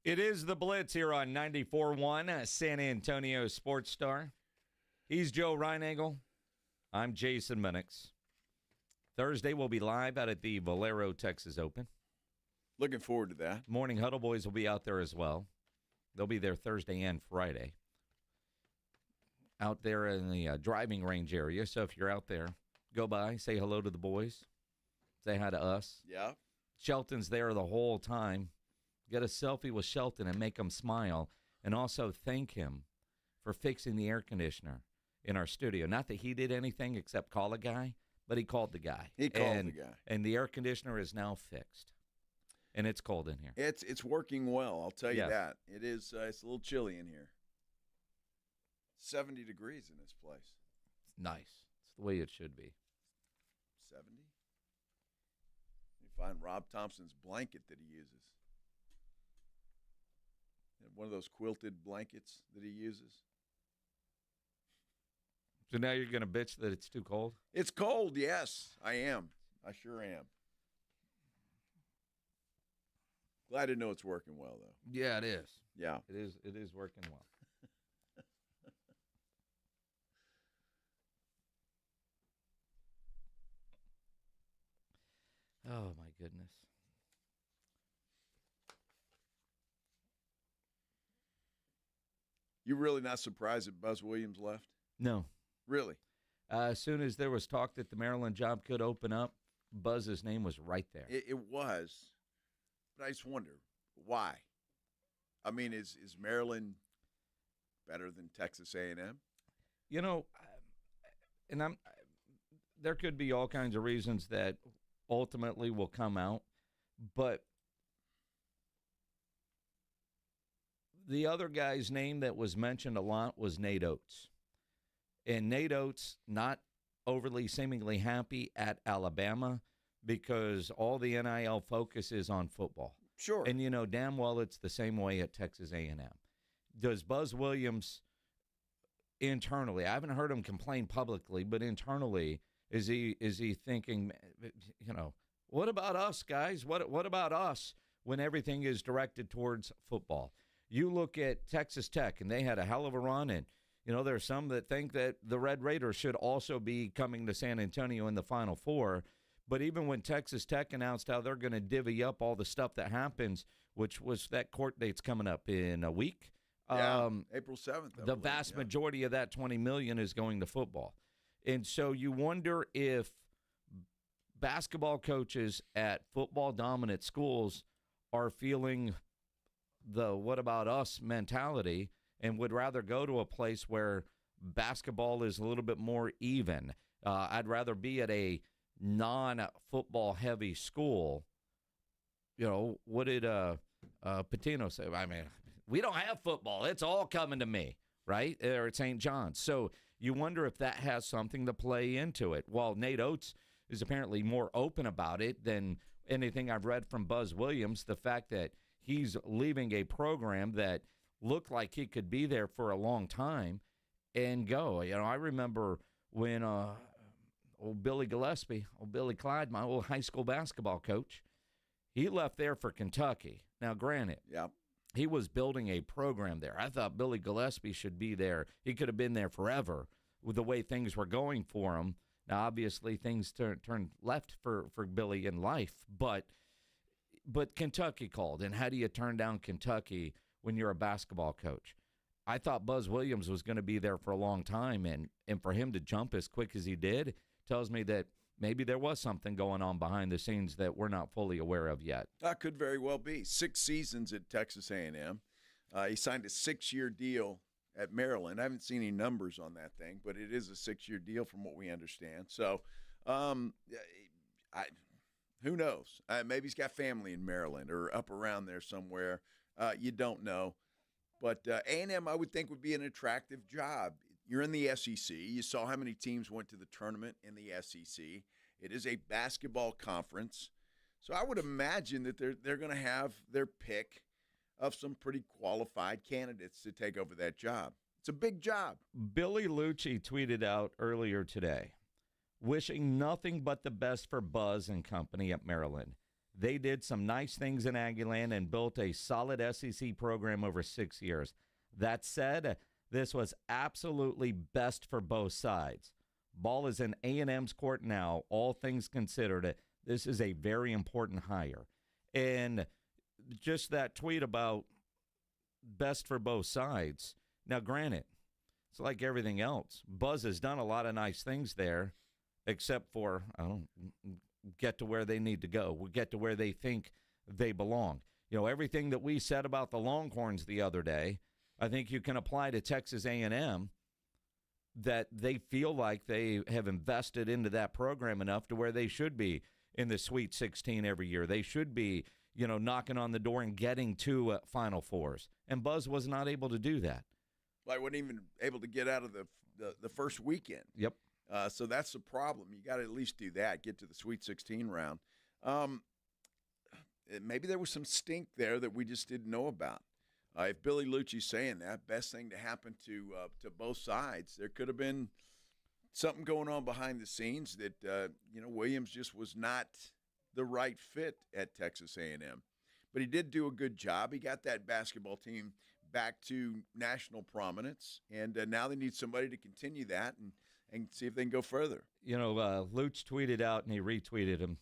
It is the Blitz here on 94.1 San Antonio Sports Star. He's Joe Reinagel. I'm Jason Minix. Thursday, we'll be live out at the Valero, Texas Open. Looking forward to that. Morning Huddle Boys will be out there as well. They'll be there Thursday and Friday. Out there in the driving range area. So if you're out there, go by, say hello to the boys. Say hi to us. Yeah. Shelton's there the whole time. Get a selfie with Shelton and make him smile. And also thank him for fixing the air conditioner in our studio. Not that he did anything except call a guy, but he called the guy. He called the guy. And the air conditioner is now fixed. And it's cold in here. It's working well, I'll tell you Yes. that. It is. It's a little chilly in here. 70 degrees in this place. It's nice. It's the way it should be. 70. You find Rob Thompson's blanket that he uses. One of those quilted blankets that he uses. So now you're going to bitch that it's too cold? It's cold, yes. I am. I sure am. Glad to know it's working well, though. Yeah, it is. Yeah. It is. It is working well. Oh, my goodness. You really not surprised that Buzz Williams left? No. Really? As soon as there was talk that the Maryland job could open up, Buzz's name was right there. It was. But I just wonder, why? I mean, is Maryland better than Texas A&M? You know, and there could be all kinds of reasons that ultimately will come out, but the other guy's name that was mentioned a lot was Nate Oates. And Nate Oates not overly seemingly happy at Alabama because all the NIL focus is on football. Sure. And you know damn well it's the same way at Texas A&M. Does Buzz Williams internally, I haven't heard him complain publicly, but internally, is he thinking, you know, what about us, guys? What about us when everything is directed towards football? You look at Texas Tech, and they had a hell of a run, and, you know, there are some that think that the Red Raiders should also be coming to San Antonio in the Final Four. But even when Texas Tech announced how they're going to divvy up all the stuff that happens, which was that court date's coming up in a week. Yeah, April 7th. The vast majority of that $20 million is going to football. And so you wonder if basketball coaches at football-dominant schools are feeling the what about us mentality and would rather go to a place where basketball is a little bit more even. I'd rather be at a non-football heavy school. You know, what did Patino say? I mean, we don't have football. It's all coming to me, right? Or at St. John's. So you wonder if that has something to play into it. While Nate Oates is apparently more open about it than anything I've read from Buzz Williams, the fact that he's leaving a program that looked like he could be there for a long time and go. You know, I remember when old Billy Gillespie, old Billy Clyde, my old high school basketball coach, he left there for Kentucky. Now, granted, he was building a program there. I thought Billy Gillespie should be there. He could have been there forever with the way things were going for him. Now, obviously, things turned left for Billy in life, but Kentucky called. And how do you turn down Kentucky when you're a basketball coach? I thought Buzz Williams was going to be there for a long time, and for him to jump as quick as he did tells me that maybe there was something going on behind the scenes that we're not fully aware of yet. That could very well be. 6 seasons at Texas A&M. He signed a 6-year deal at Maryland. I haven't seen any numbers on that thing, but it is a 6-year deal from what we understand. So, who knows? Maybe he's got family in Maryland or up around there somewhere. You don't know. But A&M, I would think, would be an attractive job. You're in the SEC. You saw how many teams went to the tournament in the SEC. It is a basketball conference. So I would imagine that they're going to have their pick of some pretty qualified candidates to take over that job. It's a big job. Billy Lucci tweeted out earlier today, wishing nothing but the best for Buzz and company at Maryland. They did some nice things in Aggieland and built a solid SEC program over 6 years. That said, this was absolutely best for both sides. Ball is in A&M's court now. All things considered, this is a very important hire. And just that tweet about best for both sides. Now, granted, it's like everything else. Buzz has done a lot of nice things there, except for get to where they need to go. We get to where they think they belong. You know, everything that we said about the Longhorns the other day, I think you can apply to Texas A&M, that they feel like they have invested into that program enough to where they should be in the Sweet 16 every year. They should be, you know, knocking on the door and getting to Final Fours. And Buzz was not able to do that. Like, wasn't even able to get out of the first weekend. Yep. So that's the problem. You got to at least do that, get to the Sweet 16 round. Maybe there was some stink there that we just didn't know about. If Billy Lucci's saying that, best thing to happen to both sides, there could have been something going on behind the scenes that, Williams just was not the right fit at Texas A&M. But he did do a good job. He got that basketball team back to national prominence, and now they need somebody to continue that and see if they can go further. You know, Luch tweeted out, and he retweeted him,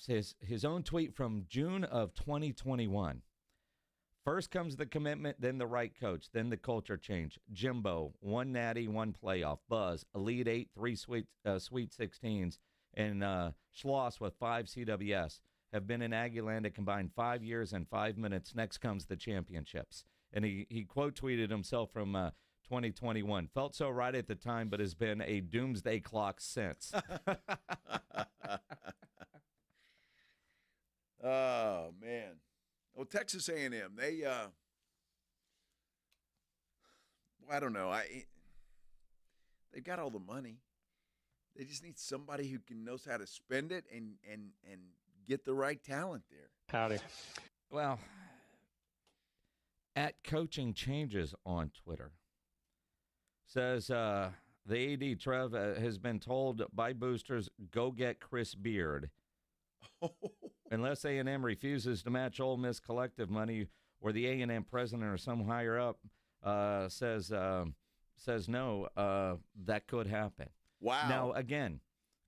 his own tweet from June of 2021. First comes the commitment, then the right coach, then the culture change. Jimbo, 1 natty, 1 playoff. Buzz, Elite 8, 3 Sweet 16s. And Schloss with 5 CWS have been in Aggieland a combined 5 years and 5 minutes. Next comes the championships. And he quote tweeted himself from 2021. Felt so right at the time, but has been a doomsday clock since. Oh, man. Well, Texas A&M, they, I don't know. They've got all the money. They just need somebody who knows how to spend it and get the right talent there. Howdy. Well, at Coaching Changes on Twitter, says the AD, Trev, has been told by boosters, go get Chris Beard. Unless A&M refuses to match Ole Miss collective money, or the A&M president or some higher up says no, that could happen. Wow. Now, again,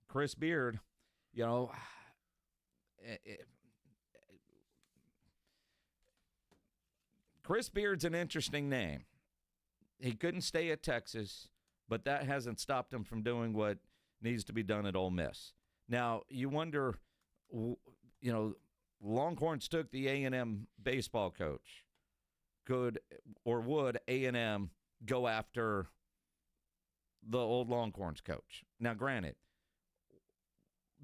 Chris Beard, Chris Beard's an interesting name. He couldn't stay at Texas, but that hasn't stopped him from doing what needs to be done at Ole Miss. Now, you wonder, Longhorns took the A&M baseball coach. Could or would A&M go after the old Longhorns coach? Now, granted,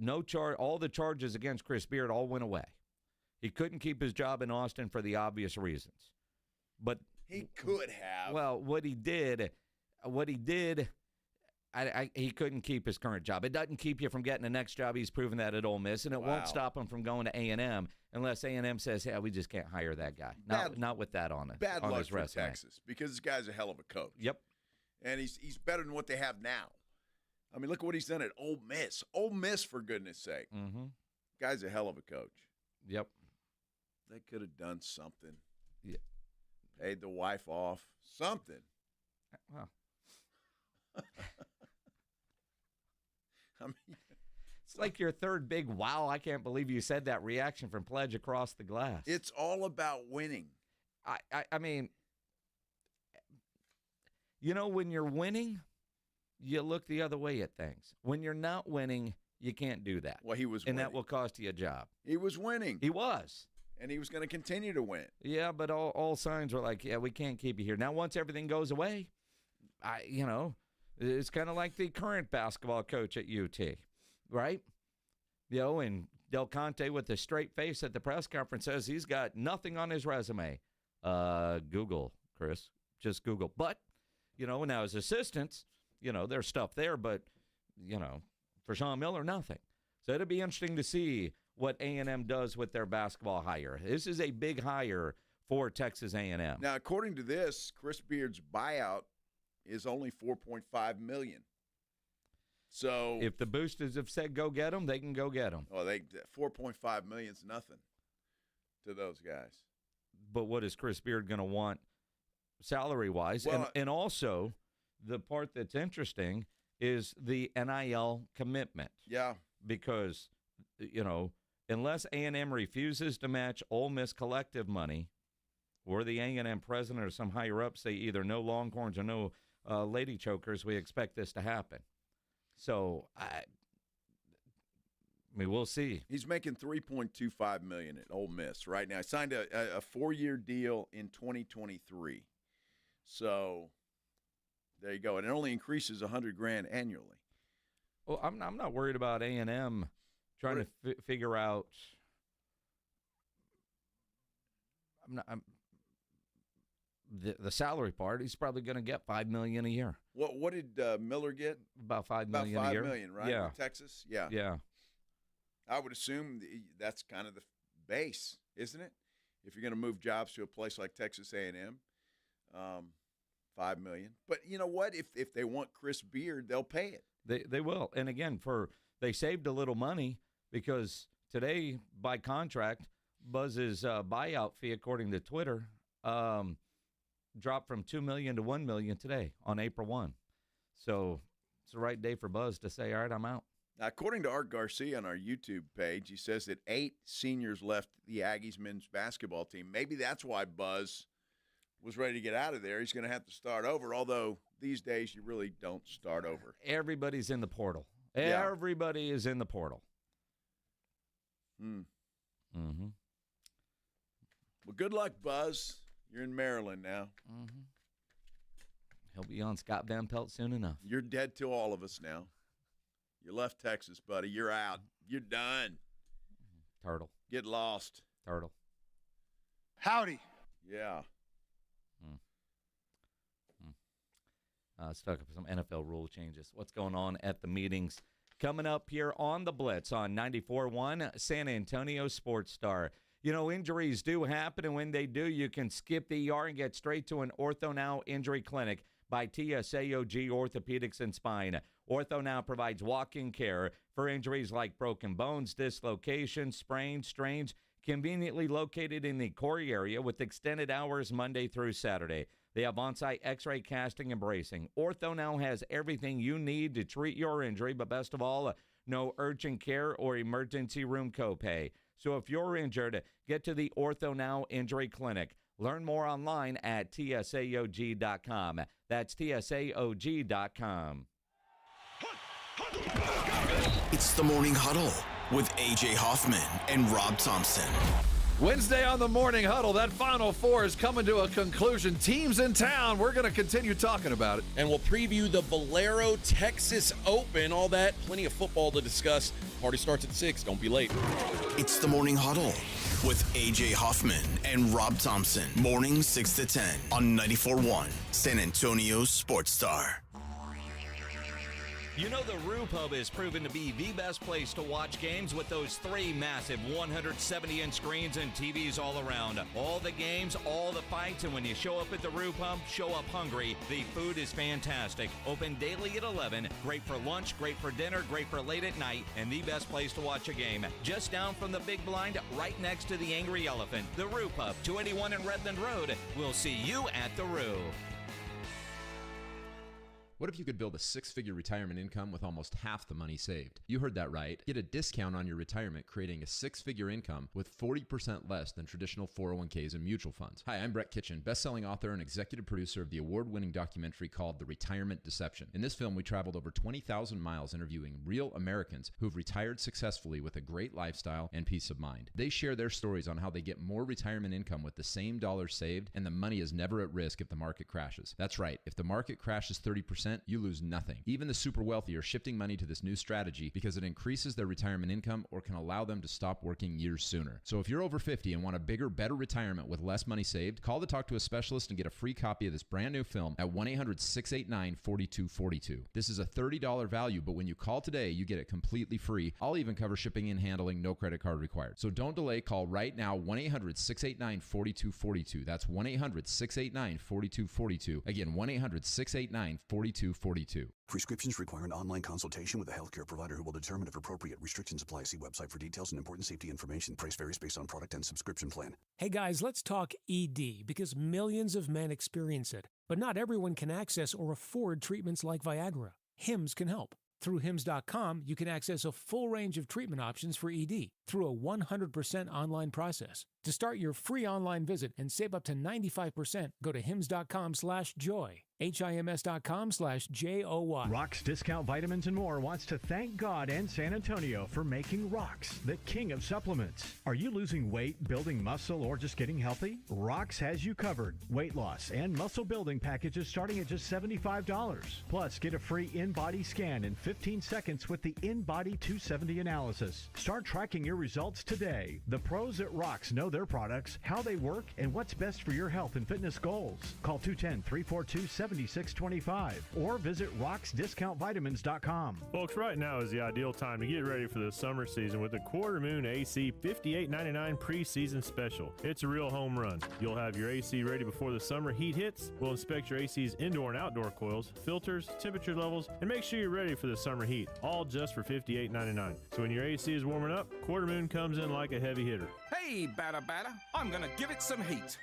all the charges against Chris Beard all went away. He couldn't keep his job in Austin for the obvious reasons. But he could have. Well, what he did, he couldn't keep his current job. It doesn't keep you from getting the next job. He's proven that at Ole Miss, and it won't stop him from going to A&M unless A&M says, "Yeah, we just can't hire that guy." Not with that on it. Bad on luck his for resume. Texas, because this guy's a hell of a coach. Yep. And he's better than what they have now. I mean, look what he's done at Ole Miss. Ole Miss, for goodness sake. Mm-hmm. Guy's a hell of a coach. Yep. They could have done something. Yeah. Paid the wife off. Something. Well. I mean, it's like your third big wow, I can't believe you said that reaction from Pledge across the glass. It's all about winning. I mean, when you're winning, you look the other way at things. When you're not winning, you can't do that. Well, he was winning. And that will cost you a job. He was winning. He was. And he was going to continue to win. Yeah, but all signs were like, yeah, we can't keep you here. Now, once everything goes away, it's kind of like the current basketball coach at UT, right? And Del Conte with a straight face at the press conference says he's got nothing on his resume. Google, Chris. Just Google. But, now his assistants, there's stuff there, but, for Sean Miller, nothing. So it'll be interesting to see what A&M does with their basketball hire. This is a big hire for Texas A&M. Now, according to this, Chris Beard's buyout is only $4.5 million. So if the boosters have said go get them, they can go get them. Oh, $4.5 million is nothing to those guys. But what is Chris Beard going to want salary-wise? Well, and also, the part that's interesting is the NIL commitment. Yeah. Because, unless A&M refuses to match Ole Miss collective money, or the A&M president or some higher up say either no Longhorns or no Lady Chokers, we expect this to happen. So, I mean, we'll see. He's making $3.25 million at Ole Miss right now. He signed a 4-year deal in 2023. So there you go. And it only increases $100,000 annually. Well, I'm not worried about A&M trying to figure out. The salary part. He's probably going to get $5 million a year. What did Miller get? About $5 million a year. $5 million, right? Yeah. In Texas? Yeah. Yeah. I would assume that's kind of the base, isn't it? If you're going to move jobs to a place like Texas A&M, $5 million. But you know what? If they want Chris Beard, they'll pay it. They will. And again, they saved a little money because today, by contract, Buzz's buyout fee, according to Twitter, dropped from $2 million to $1 million today on April 1. So it's the right day for Buzz to say, all right, I'm out. Now, according to Art Garcia on our YouTube page, he says that 8 seniors left the Aggies men's basketball team. Maybe that's why Buzz was ready to get out of there. He's going to have to start over, although these days you really don't start over. Everybody's in the portal. Yeah. Everybody is in the portal. Mm-hmm. Well, good luck, Buzz. You're in Maryland now. Mm-hmm. He'll be on Scott Van Pelt soon enough. You're dead to all of us now. You left Texas, buddy. You're out. You're done. Turtle. Get lost. Turtle. Howdy. Yeah. Let's talk about some NFL rule changes. What's going on at the meetings? Coming up here on the Blitz on 94.1 San Antonio Sports Star. Injuries do happen, and when they do, you can skip the ER and get straight to an Ortho Now Injury Clinic by TSAOG Orthopedics and Spine. Ortho Now provides walk-in care for injuries like broken bones, dislocations, sprains, strains, conveniently located in the Corey area with extended hours Monday through Saturday. They have on-site x-ray casting and bracing. Ortho Now has everything you need to treat your injury, but best of all, no urgent care or emergency room copay. So if you're injured, get to the Ortho Now Injury Clinic. Learn more online at TSAOG.com. That's TSAOG.com. It's the Morning Huddle with A.J. Hoffman and Rob Thompson. Wednesday on the Morning Huddle, that Final Four is coming to a conclusion. Teams in town, we're going to continue talking about it. And we'll preview the Valero Texas Open. All that, plenty of football to discuss. Party starts at 6. Don't be late. It's the Morning Huddle with A.J. Hoffman and Rob Thompson. Morning 6 to 10 on 94.1 San Antonio Sports Star. The Roo Pub has proven to be the best place to watch games with those 3 massive 170-inch screens and TVs all around. All the games, all the fights, and when you show up at the Roo Pub, show up hungry. The food is fantastic. Open daily at 11. Great for lunch, great for dinner, great for late at night, and the best place to watch a game. Just down from the big blind, right next to the Angry Elephant. The Roo Pub, 281 in Redland Road. We'll see you at the Roo. What if you could build a 6-figure retirement income with almost half the money saved? You heard that right. Get a discount on your retirement, creating a 6-figure income with 40% less than traditional 401ks and mutual funds. Hi, I'm Brett Kitchen, best-selling author and executive producer of the award-winning documentary called The Retirement Deception. In this film, we traveled over 20,000 miles interviewing real Americans who've retired successfully with a great lifestyle and peace of mind. They share their stories on how they get more retirement income with the same dollars saved, and the money is never at risk if the market crashes. That's right. If the market crashes 30%, you lose nothing. Even the super wealthy are shifting money to this new strategy because it increases their retirement income or can allow them to stop working years sooner. So if you're over 50 and want a bigger, better retirement with less money saved, call to talk to a specialist and get a free copy of this brand new film at 1-800-689-4242. This is a $30 value, but when you call today, you get it completely free. I'll even cover shipping and handling, no credit card required. So don't delay. Call right now, 1-800-689-4242. That's 1-800-689-4242. Again, 1-800-689-4242. Prescriptions require an online consultation with a healthcare provider who will determine if appropriate. Restrictions apply. See website for details and important safety information. Price varies based on product and subscription plan. Hey guys, let's talk ED because millions of men experience it, but not everyone can access or afford treatments like Viagra. HIMS can help. Through HIMS.com, you can access a full range of treatment options for ED through a 100% online process. To start your free online visit and save up to 95%, go to HIMS.com/joy. HIMS.com/JOY. Rox Discount Vitamins and More wants to thank God and San Antonio for making Rox the king of supplements. Are you losing weight, building muscle, or just getting healthy? Rox has you covered. Weight loss and muscle building packages starting at just $75. Plus, get a free in-body scan in 15 seconds with the In-Body 270 analysis. Start tracking your results today. The pros at Rox know their products, how they work, and what's best for your health and fitness goals. Call 210-342-7625 or visit roxdiscountvitamins.com. Folks, right now is the ideal time to get ready for the summer season with the Quarter Moon AC $58.99 preseason special. It's a real home run. You'll have your AC ready before the summer heat hits. We'll inspect your AC's indoor and outdoor coils, filters, temperature levels, and make sure you're ready for the summer heat, all just for $58.99. So when your AC is warming up, Quarter Moon comes in like a heavy hitter. Hey, batter, I'm gonna give it some heat.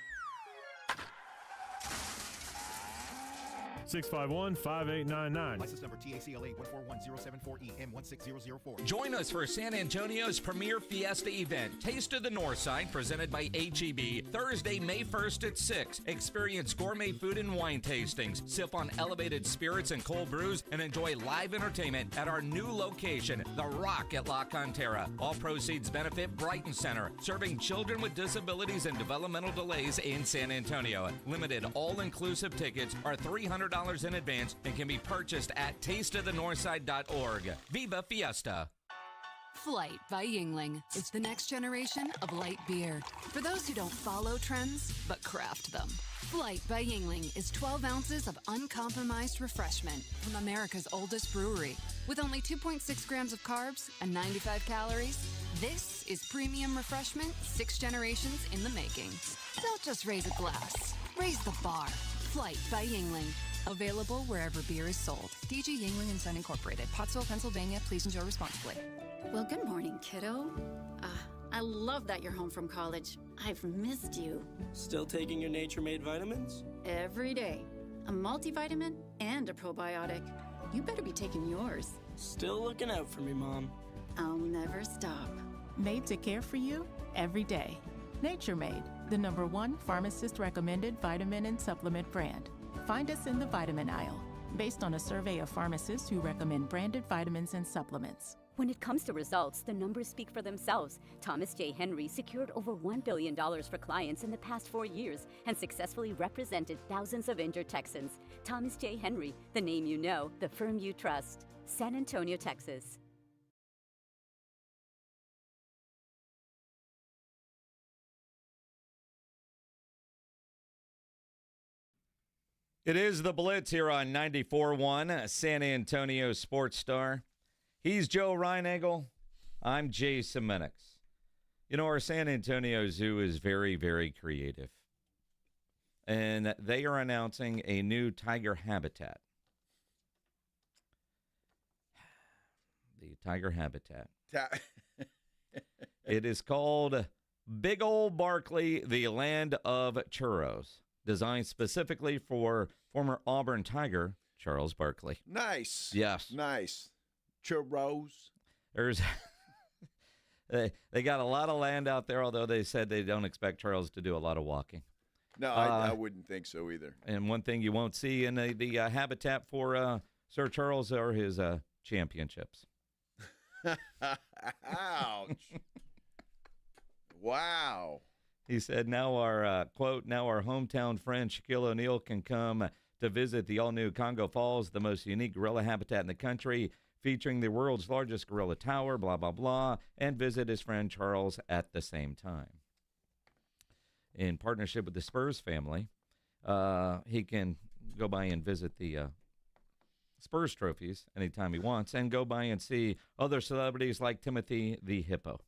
651-5899. License number TACLA 141074E M16004. Join us for San Antonio's premier fiesta event, Taste of the Northside, presented by HEB, Thursday, May 1st at 6. Experience gourmet food and wine tastings, sip on elevated spirits and cold brews, and enjoy live entertainment at our new location, The Rock at La Cantera. All proceeds benefit Brighton Center, serving children with disabilities and developmental delays in San Antonio. Limited all-inclusive tickets are $300 in advance and can be purchased at tasteofthenorthside.org. Viva Fiesta! Flight by Yingling. It's the next generation of light beer. For those who don't follow trends, but craft them. Flight by Yingling is 12 ounces of uncompromised refreshment from America's oldest brewery. With only 2.6 grams of carbs and 95 calories, this is premium refreshment 6 generations in the making. Don't just raise a glass, raise the bar. Flight by Yingling. Available wherever beer is sold. DG Yingling & Son Incorporated, Pottsville, Pennsylvania. Please enjoy responsibly. Well, good morning, kiddo. I love that you're home from college. I've missed you. Still taking your nature-made vitamins? Every day. A multivitamin and a probiotic. You better be taking yours. Still looking out for me, Mom. I'll never stop. Made to care for you every day. Nature Made, the #1 pharmacist-recommended vitamin and supplement brand. Find us in the vitamin aisle, based on a survey of pharmacists who recommend branded vitamins and supplements. When it comes to results, the numbers speak for themselves. Thomas J. Henry secured over $1 billion for clients in the past 4 years and successfully represented thousands of injured Texans. Thomas J. Henry, the name you know, the firm you trust. San Antonio, Texas. It is the Blitz here on 94.1, San Antonio Sports Star. He's Joe Reinagel. I'm Jason Minix. You know, our San Antonio Zoo is very, very creative. And they are announcing a new tiger habitat. The tiger habitat. It is called Big Ol' Barkley, the Land of Churros. Designed specifically for former Auburn Tiger Charles Barkley. Nice. Yes. Nice. Churros. There's they got a lot of land out there, although they said they don't expect Charles to do a lot of walking. No, I wouldn't think so either. And one thing you won't see in the habitat for Sir Charles are his championships. Ouch. Wow. He said, now our, quote, now our hometown friend Shaquille O'Neal can come to visit the all-new Congo Falls, the most unique gorilla habitat in the country, featuring the world's largest gorilla tower, blah, blah, blah, and visit his friend Charles at the same time. In partnership with the Spurs family, he can go by and visit the Spurs trophies anytime he wants and go by and see other celebrities like Timothy the Hippo.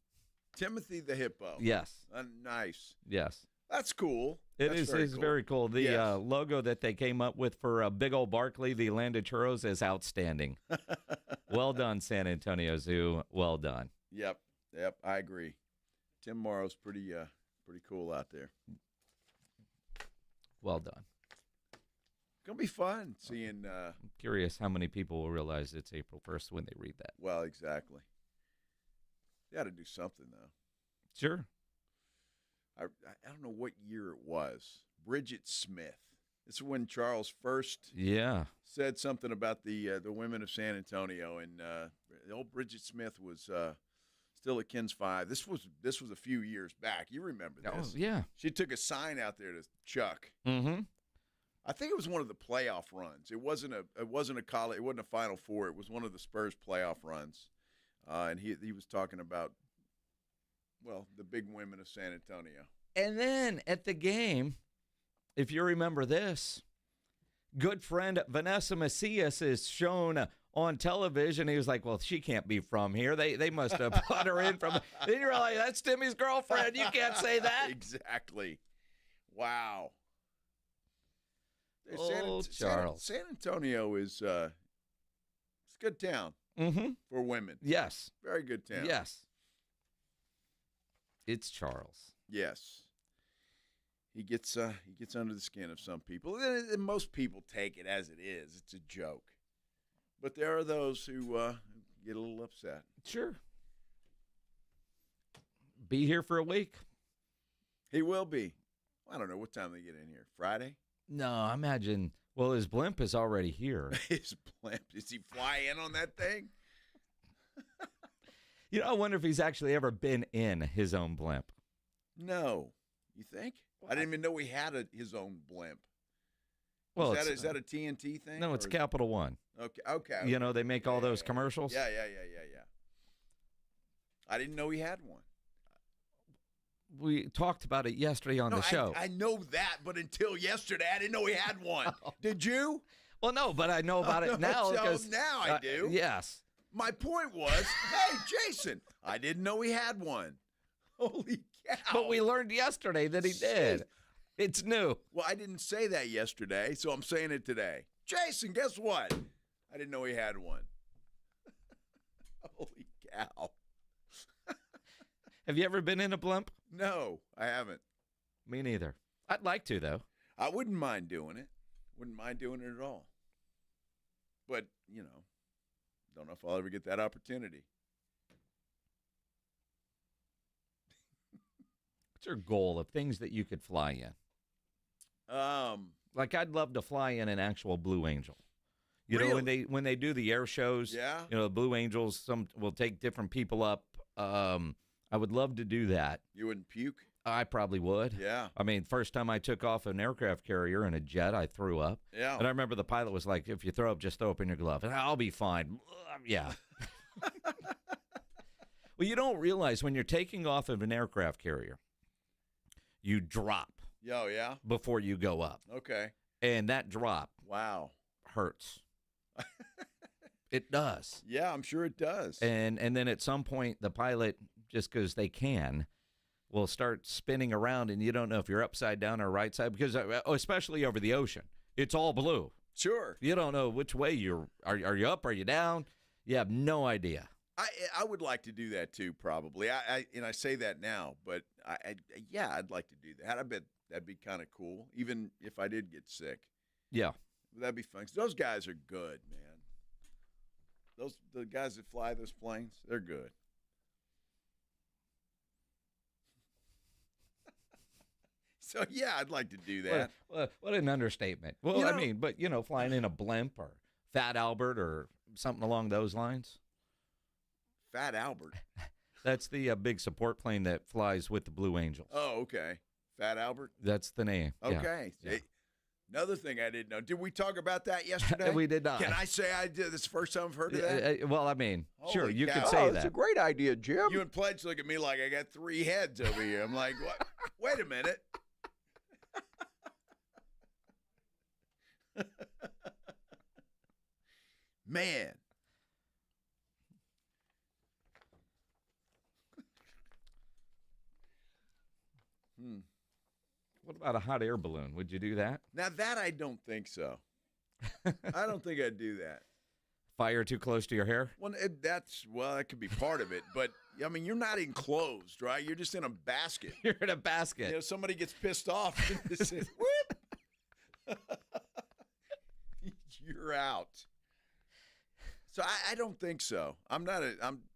Timothy the Hippo. Yes. Nice. Yes. That's cool. It's very cool. The logo that they came up with for Big Ol' Barkley, the Land of Churros, is outstanding. Well done, San Antonio Zoo. Well done. Yep. I agree. Tim Morrow's pretty cool out there. Well done. going to be fun seeing. I'm curious how many people will realize it's April 1st when they read that. Well, exactly. You got to do something, though. Sure. I don't know what year it was. Bridget Smith. This is when Charles first said something about the women of San Antonio, and the old Bridget Smith was still at Kins 5. This was a few years back. You remember this? Oh, yeah. She took a sign out there to Chuck. Mm-hmm. I think it was one of the playoff runs. It wasn't a college. It wasn't a Final Four. It was one of the Spurs playoff runs, and he was talking about, well, the big women of San Antonio. And then at the game, if you remember this, good friend Vanessa Macias is shown on television. He was like, well, she can't be from here. They must have put her in from. Then you're like, that's Timmy's girlfriend. You can't say that. Exactly. Wow. Charles. San Antonio is it's a good town for women. Yes. Very good town. Yes. It's Charles. Yes. He gets under the skin of some people. And most people take it as it is. It's a joke. But there are those who get a little upset. Sure. Be here for a week. He will be. I don't know what time they get in here. Friday? No, I imagine. Well, his blimp is already here. His blimp? Does he fly in on that thing? I wonder if he's actually ever been in his own blimp. No. You think? I didn't even know he had his own blimp. Well, is that a TNT thing? No, it's Capital One. Okay. They make all those commercials. Yeah. I didn't know he had one. We talked about it yesterday on the show. I know that, but until yesterday, I didn't know he had one. Did you? Well, no, but I know about it now. Now I do. Yes. My point was, hey, Jason, I didn't know he had one. Holy cow. But we learned yesterday that he did. It's new. Well, I didn't say that yesterday, so I'm saying it today. Jason, guess what? I didn't know he had one. Holy cow. Have you ever been in a blimp? No, I haven't. Me neither. I'd like to, though. I wouldn't mind doing it. Wouldn't mind doing it at all. But, don't know if I'll ever get that opportunity. What's your goal of things that you could fly in? Like I'd love to fly in an actual Blue Angel. Really? When they do the air shows, the Blue Angels, some will take different people up. I would love to do that. You wouldn't puke? I probably would. Yeah. I mean, first time I took off an aircraft carrier in a jet, I threw up. Yeah. And I remember the pilot was like, if you throw up, just throw up in your glove. And I'll be fine. Yeah. Well, you don't realize when you're taking off of an aircraft carrier, you drop. Oh, yeah? Before you go up. Okay. And that drop. Wow. Hurts. It does. Yeah, I'm sure it does. And then at some point, the pilot, just because they can, will start spinning around, and you don't know if you're upside down or right side, because especially over the ocean, it's all blue. Sure. You don't know which way are you up, are you down? You have no idea. I would like to do that too, probably. I say that now, but I'd like to do that. I bet that'd be kind of cool, even if I did get sick. Yeah. That'd be fun. 'Cause those guys are good, man. The guys that fly those planes, they're good. So, yeah, I'd like to do that. What an understatement. Well, I mean, but, flying in a blimp or Fat Albert or something along those lines. Fat Albert? That's the big support plane that flies with the Blue Angels. Oh, okay. Fat Albert? That's the name. Okay. Yeah. Another thing I didn't know. Did we talk about that yesterday? We did not. Can I say I did? This is the first time I've heard of that? Well, I mean, sure, Holy you cow. could say that. That's a great idea, Jim. You and Pledge look at me like I got 3 heads over here. I'm like, what? Wait a minute. Man. What about a hot air balloon? Would you do that? Now, that I don't think so. I don't think I'd do that. Fire too close to your hair? Well, that could be part of it. But, I mean, you're not enclosed, right? You're just in a basket. You're in a basket. Somebody gets pissed off. Whoop. you're out. So I don't think so.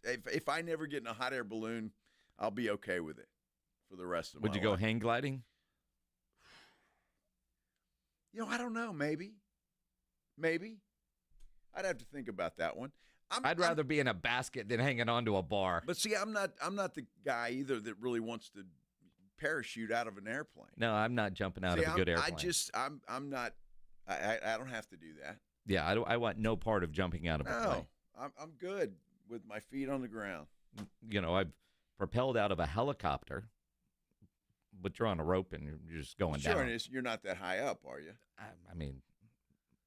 If I never get in a hot air balloon, I'll be okay with it for the rest of my life. Would you go hang gliding? I don't know. Maybe. I'd have to think about that one. I'd rather be in a basket than hanging onto a bar. But see, I'm not the guy either that really wants to parachute out of an airplane. No, I'm not jumping out of a good airplane. I'm not. I don't have to do that. Yeah, I want no part of jumping out of a plane. I'm good with my feet on the ground. I've propelled out of a helicopter, but you're on a rope and you're just going down. Sure, and you're not that high up, are you? I mean,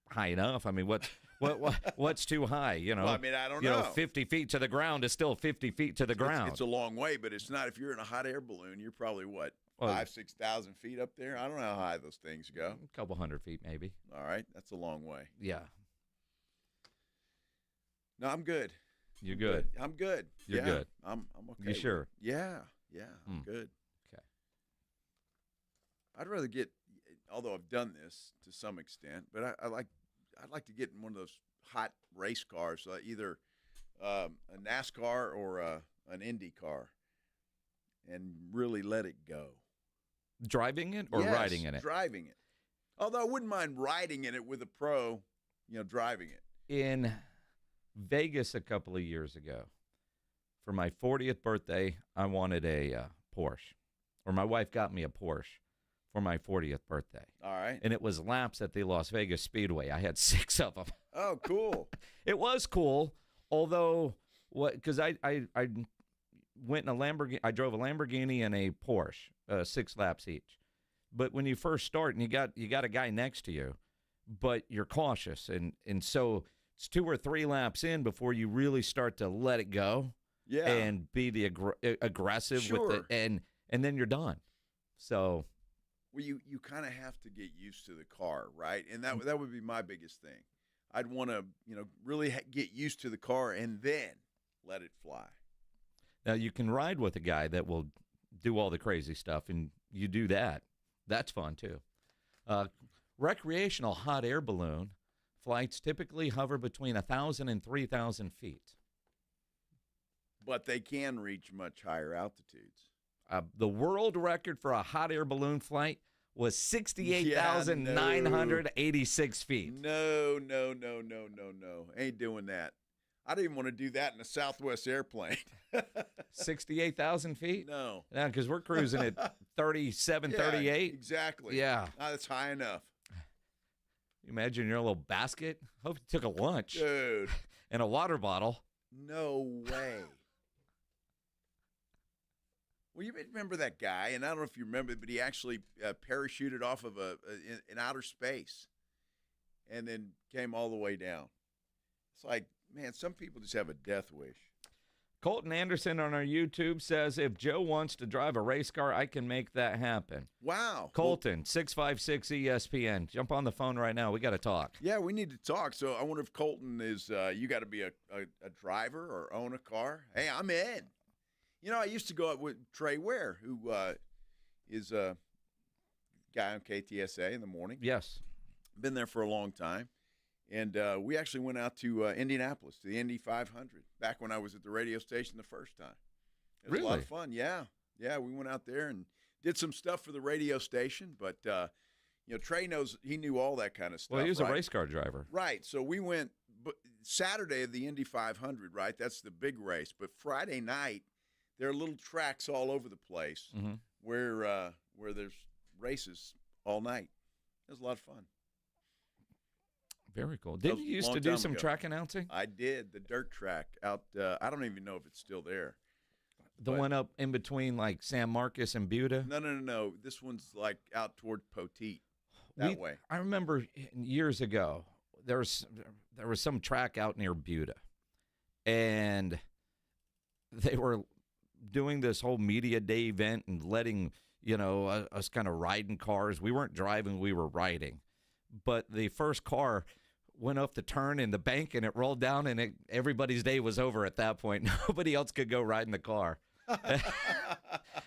high enough. I mean, what's too high? Well, I mean, I don't know. 50 feet to the ground is still 50 feet to the ground. It's a long way, but it's not. If you're in a hot air balloon, you're probably 5,000-6,000 feet up there. I don't know how high those things go. A couple hundred feet, maybe. All right, that's a long way. Yeah. No, I'm good. You're good. I'm good. You're good. I'm okay. You sure? Yeah, I'm good. Okay. I'd rather get, although I've done this to some extent, but I'd like to get in one of those hot race cars, either a NASCAR or an Indy car, and really let it go. Driving it or riding in it? Driving it. Although I wouldn't mind riding in it with a pro, driving it. In Vegas a couple of years ago, for my 40th birthday, I wanted a Porsche, or my wife got me a Porsche for my 40th birthday. All right. And it was laps at the Las Vegas Speedway. I had 6 of them. Oh, cool. It was cool, although because I went in a Lamborghini. I drove a Lamborghini and a Porsche, 6 laps each. But when you first start and you got a guy next to you, but you're cautious, and so it's 2 or 3 laps in before you really start to let it go, and be the aggressive with it, and then you're done. So, well, you kind of have to get used to the car, right? And that would be my biggest thing. I'd want to really get used to the car and then let it fly. Now you can ride with a guy that will do all the crazy stuff, and you do that. That's fun too. Recreational hot air balloon flights typically hover between 1,000 and 3,000 feet. But they can reach much higher altitudes. The world record for a hot air balloon flight was 68,986 feet. No. Ain't doing that. I didn't want to do that in a Southwest airplane. 68,000 feet? No. Yeah, because we're cruising at 37, 38. Exactly. Yeah. That's high enough. You imagine your little basket? Hope you took a lunch. Dude. And a water bottle. No way. Well, you remember that guy, and I don't know if you remember, but he actually parachuted off of in outer space and then came all the way down. It's like, man, some people just have a death wish. Colton Anderson on our YouTube says, if Joe wants to drive a race car, I can make that happen. Wow. Colton, 656 ESPN. Jump on the phone right now. We got to talk. Yeah, we need to talk. So I wonder if Colton is, you got to be a driver or own a car. Hey, I'm in. I used to go out with Trey Ware, who is a guy on KTSA in the morning. Yes. Been there for a long time. And we actually went out to Indianapolis, to the Indy 500, back when I was at the radio station the first time. It was a lot of fun, yeah. Yeah, we went out there and did some stuff for the radio station. But, Trey he knew all that kind of stuff. Well, he was a race car driver. Right. So we went Saturday of the Indy 500, right? That's the big race. But Friday night, there are little tracks all over the place where there's races all night. It was a lot of fun. Very cool. Didn't you used to do some track announcing? I did. The dirt track out. I don't even know if it's still there. The one up in between like San Marcos and Buda? No. This one's like out toward Poteet that way. I remember years ago there was some track out near Buda, and they were doing this whole media day event and letting us kind of ride in cars. We weren't driving, we were riding. But the first car went off the turn in the bank, and it rolled down, and everybody's day was over at that point. Nobody else could go ride in the car.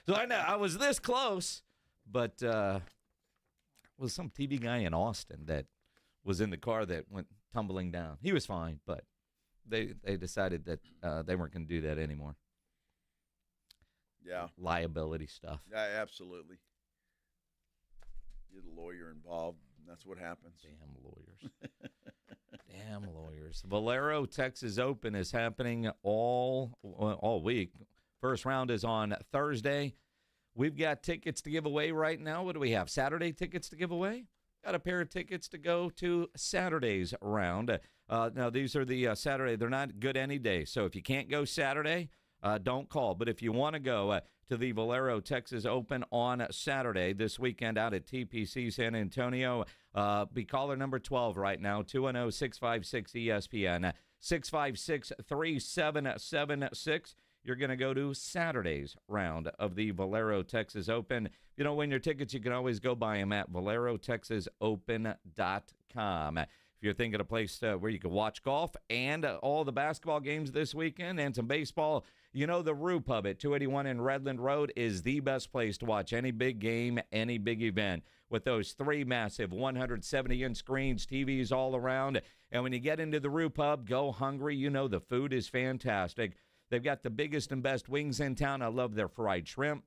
So I was this close, but was some TV guy in Austin that was in the car that went tumbling down. He was fine, but they decided that they weren't going to do that anymore. Yeah. Liability stuff. Yeah, absolutely. Get a lawyer involved, and that's what happens. Damn lawyers. Damn lawyers. Valero Texas Open is happening all week. First round is on Thursday. We've got tickets to give away right now. What do we have? Saturday tickets to give away? Got a pair of tickets to go to Saturday's round. Now, these are the Saturday. They're not good any day. So if you can't go Saturday, don't call. But if you want to go to the Valero Texas Open on Saturday, this weekend out at TPC San Antonio, be caller number 12 right now, 210-656-ESPN, 656-3776. You're going to go to Saturday's round of the Valero Texas Open. If you don't win your tickets, you can always go buy them at ValeroTexasOpen.com. If you're thinking of a place where you can watch golf and all the basketball games this weekend and some baseball, you know the Rue Pub at 281 in Redland Road is the best place to watch any big game, any big event, with those 3 massive 170-inch screens, TVs all around. And when you get into the Rue Pub, go hungry. You know the food is fantastic. They've got the biggest and best wings in town. I love their fried shrimp.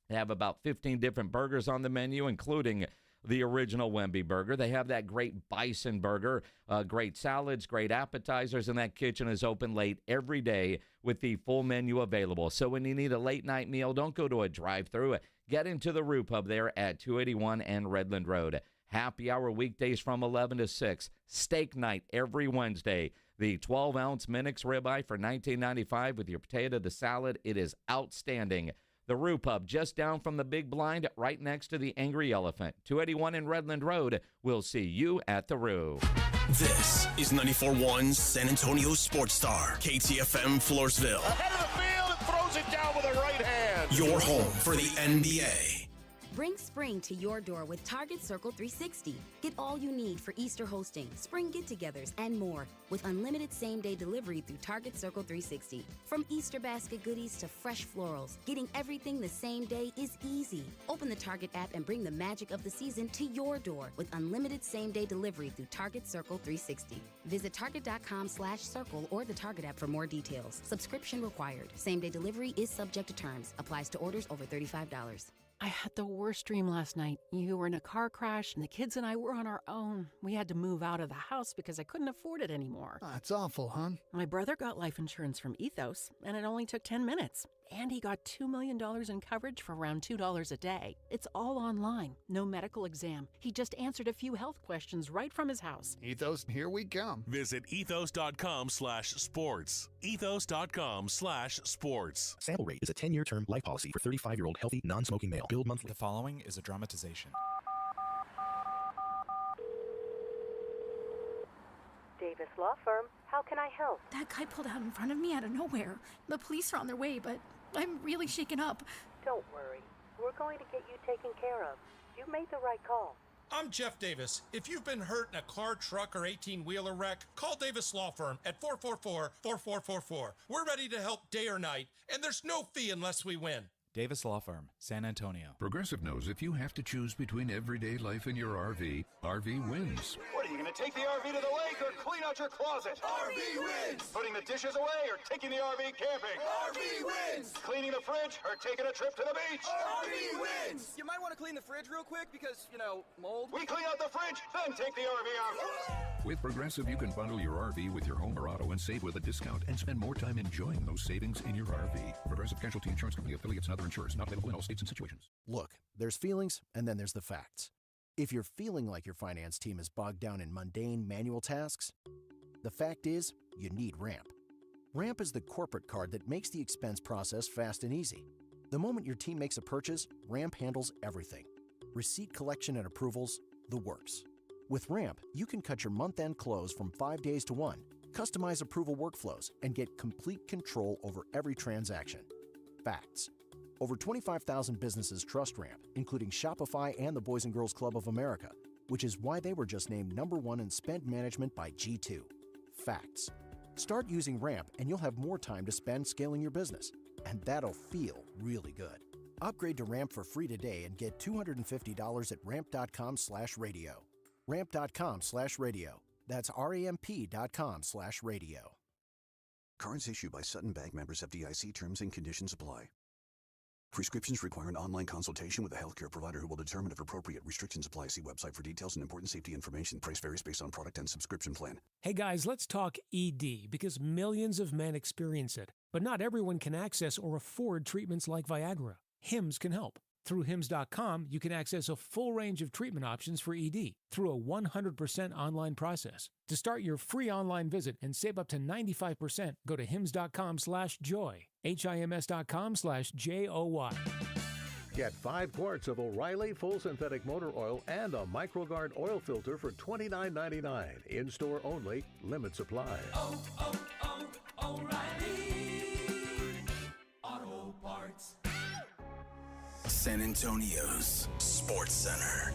They have about 15 different burgers on the menu, including the original Wemby burger. They have that great bison burger, great salads, great appetizers, and that kitchen is open late every day with the full menu available. So when you need a late-night meal, don't go to a drive-thru. Get into the Rue Pub there at 281 and Redland Road. Happy hour weekdays from 11 to 6. Steak night every Wednesday. The 12-ounce Minix ribeye for $19.95 with your potato, the salad. It is outstanding. The Rue Pub, just down from the Big Blind, right next to the Angry Elephant. 281 in Redland Road. We'll see you at the Rue. This is 94.1 San Antonio Sports Star, KTFM Floresville. Ahead of the field and throws it down with a right hand. Your home for the NBA. Bring spring to your door with Target Circle 360. Get all you need for Easter hosting, spring get-togethers, and more with unlimited same-day delivery through Target Circle 360. From Easter basket goodies to fresh florals, getting everything the same day is easy. Open the Target app and bring the magic of the season to your door with unlimited same-day delivery through Target Circle 360. Visit target.com/circle or the Target app for more details. Subscription required. Same-day delivery is subject to terms. Applies to orders over $35. I had the worst dream last night. You were in a car crash, and the kids and I were on our own. We had to move out of the house because I couldn't afford it anymore. That's awful, hon. My brother got life insurance from Ethos, and it only took 10 minutes. And he got $2 million in coverage for around $2 a day. It's all online, no medical exam. He just answered a few health questions right from his house. Ethos, here we come. Visit ethos.com/sports. Ethos.com/sports. Sample Rate is a 10-year term life policy for 35-year-old healthy, non-smoking male. Billed monthly. The following is a dramatization. Davis Law Firm, how can I help? That guy pulled out in front of me out of nowhere. The police are on their way, but I'm really shaken up. Don't worry. We're going to get you taken care of. You made the right call. I'm Jeff Davis. If you've been hurt in a car, truck, or 18-wheeler wreck, call Davis Law Firm at 444-4444. We're ready to help day or night, and there's no fee unless we win. Davis Law Firm, San Antonio. Progressive knows if you have to choose between everyday life and your RV, RV wins. What, are you going to take the RV to the lake or clean out your closet? RV wins! Putting the dishes away or taking the RV camping? RV wins! Cleaning the fridge or taking a trip to the beach? RV wins! You might want to clean the fridge real quick because, mold. We clean out the fridge, then take the RV out. With Progressive, you can bundle your RV with your home or auto and save with a discount and spend more time enjoying those savings in your RV. Progressive Casualty Insurance Company, affiliates, and other insurers not available in all states and situations. Look, there's feelings and then there's the facts. If you're feeling like your finance team is bogged down in mundane manual tasks, the fact is you need Ramp. Ramp is the corporate card that makes the expense process fast and easy. The moment your team makes a purchase, Ramp handles everything. Receipt collection and approvals, the works. With Ramp, you can cut your month-end close from 5 days to 1, customize approval workflows, and get complete control over every transaction. Facts. Over 25,000 businesses trust Ramp, including Shopify and the Boys and Girls Club of America, which is why they were just named #1 in spend management by G2. Facts. Start using Ramp and you'll have more time to spend scaling your business, and that'll feel really good. Upgrade to Ramp for free today and get $250 at ramp.com/radio. Ramp.com/radio. That's ramp.com/radio. Cards issued by Sutton Bank members FDIC. Terms and conditions apply. Prescriptions require an online consultation with a healthcare provider who will determine if appropriate. Restrictions apply. See website for details and important safety information. Price varies based on product and subscription plan. Hey guys, let's talk ED because millions of men experience it, but not everyone can access or afford treatments like Viagra. Hims can help. Through Hims.com, you can access a full range of treatment options for ED through a 100% online process. To start your free online visit and save up to 95%, go to Hims.com/joy. HIMS.com/JOY. Get 5 quarts of O'Reilly Full Synthetic Motor Oil and a MicroGuard oil filter for $29.99. In-store only. Limit supply. O'Reilly Auto Parts. San Antonio's Sports Center.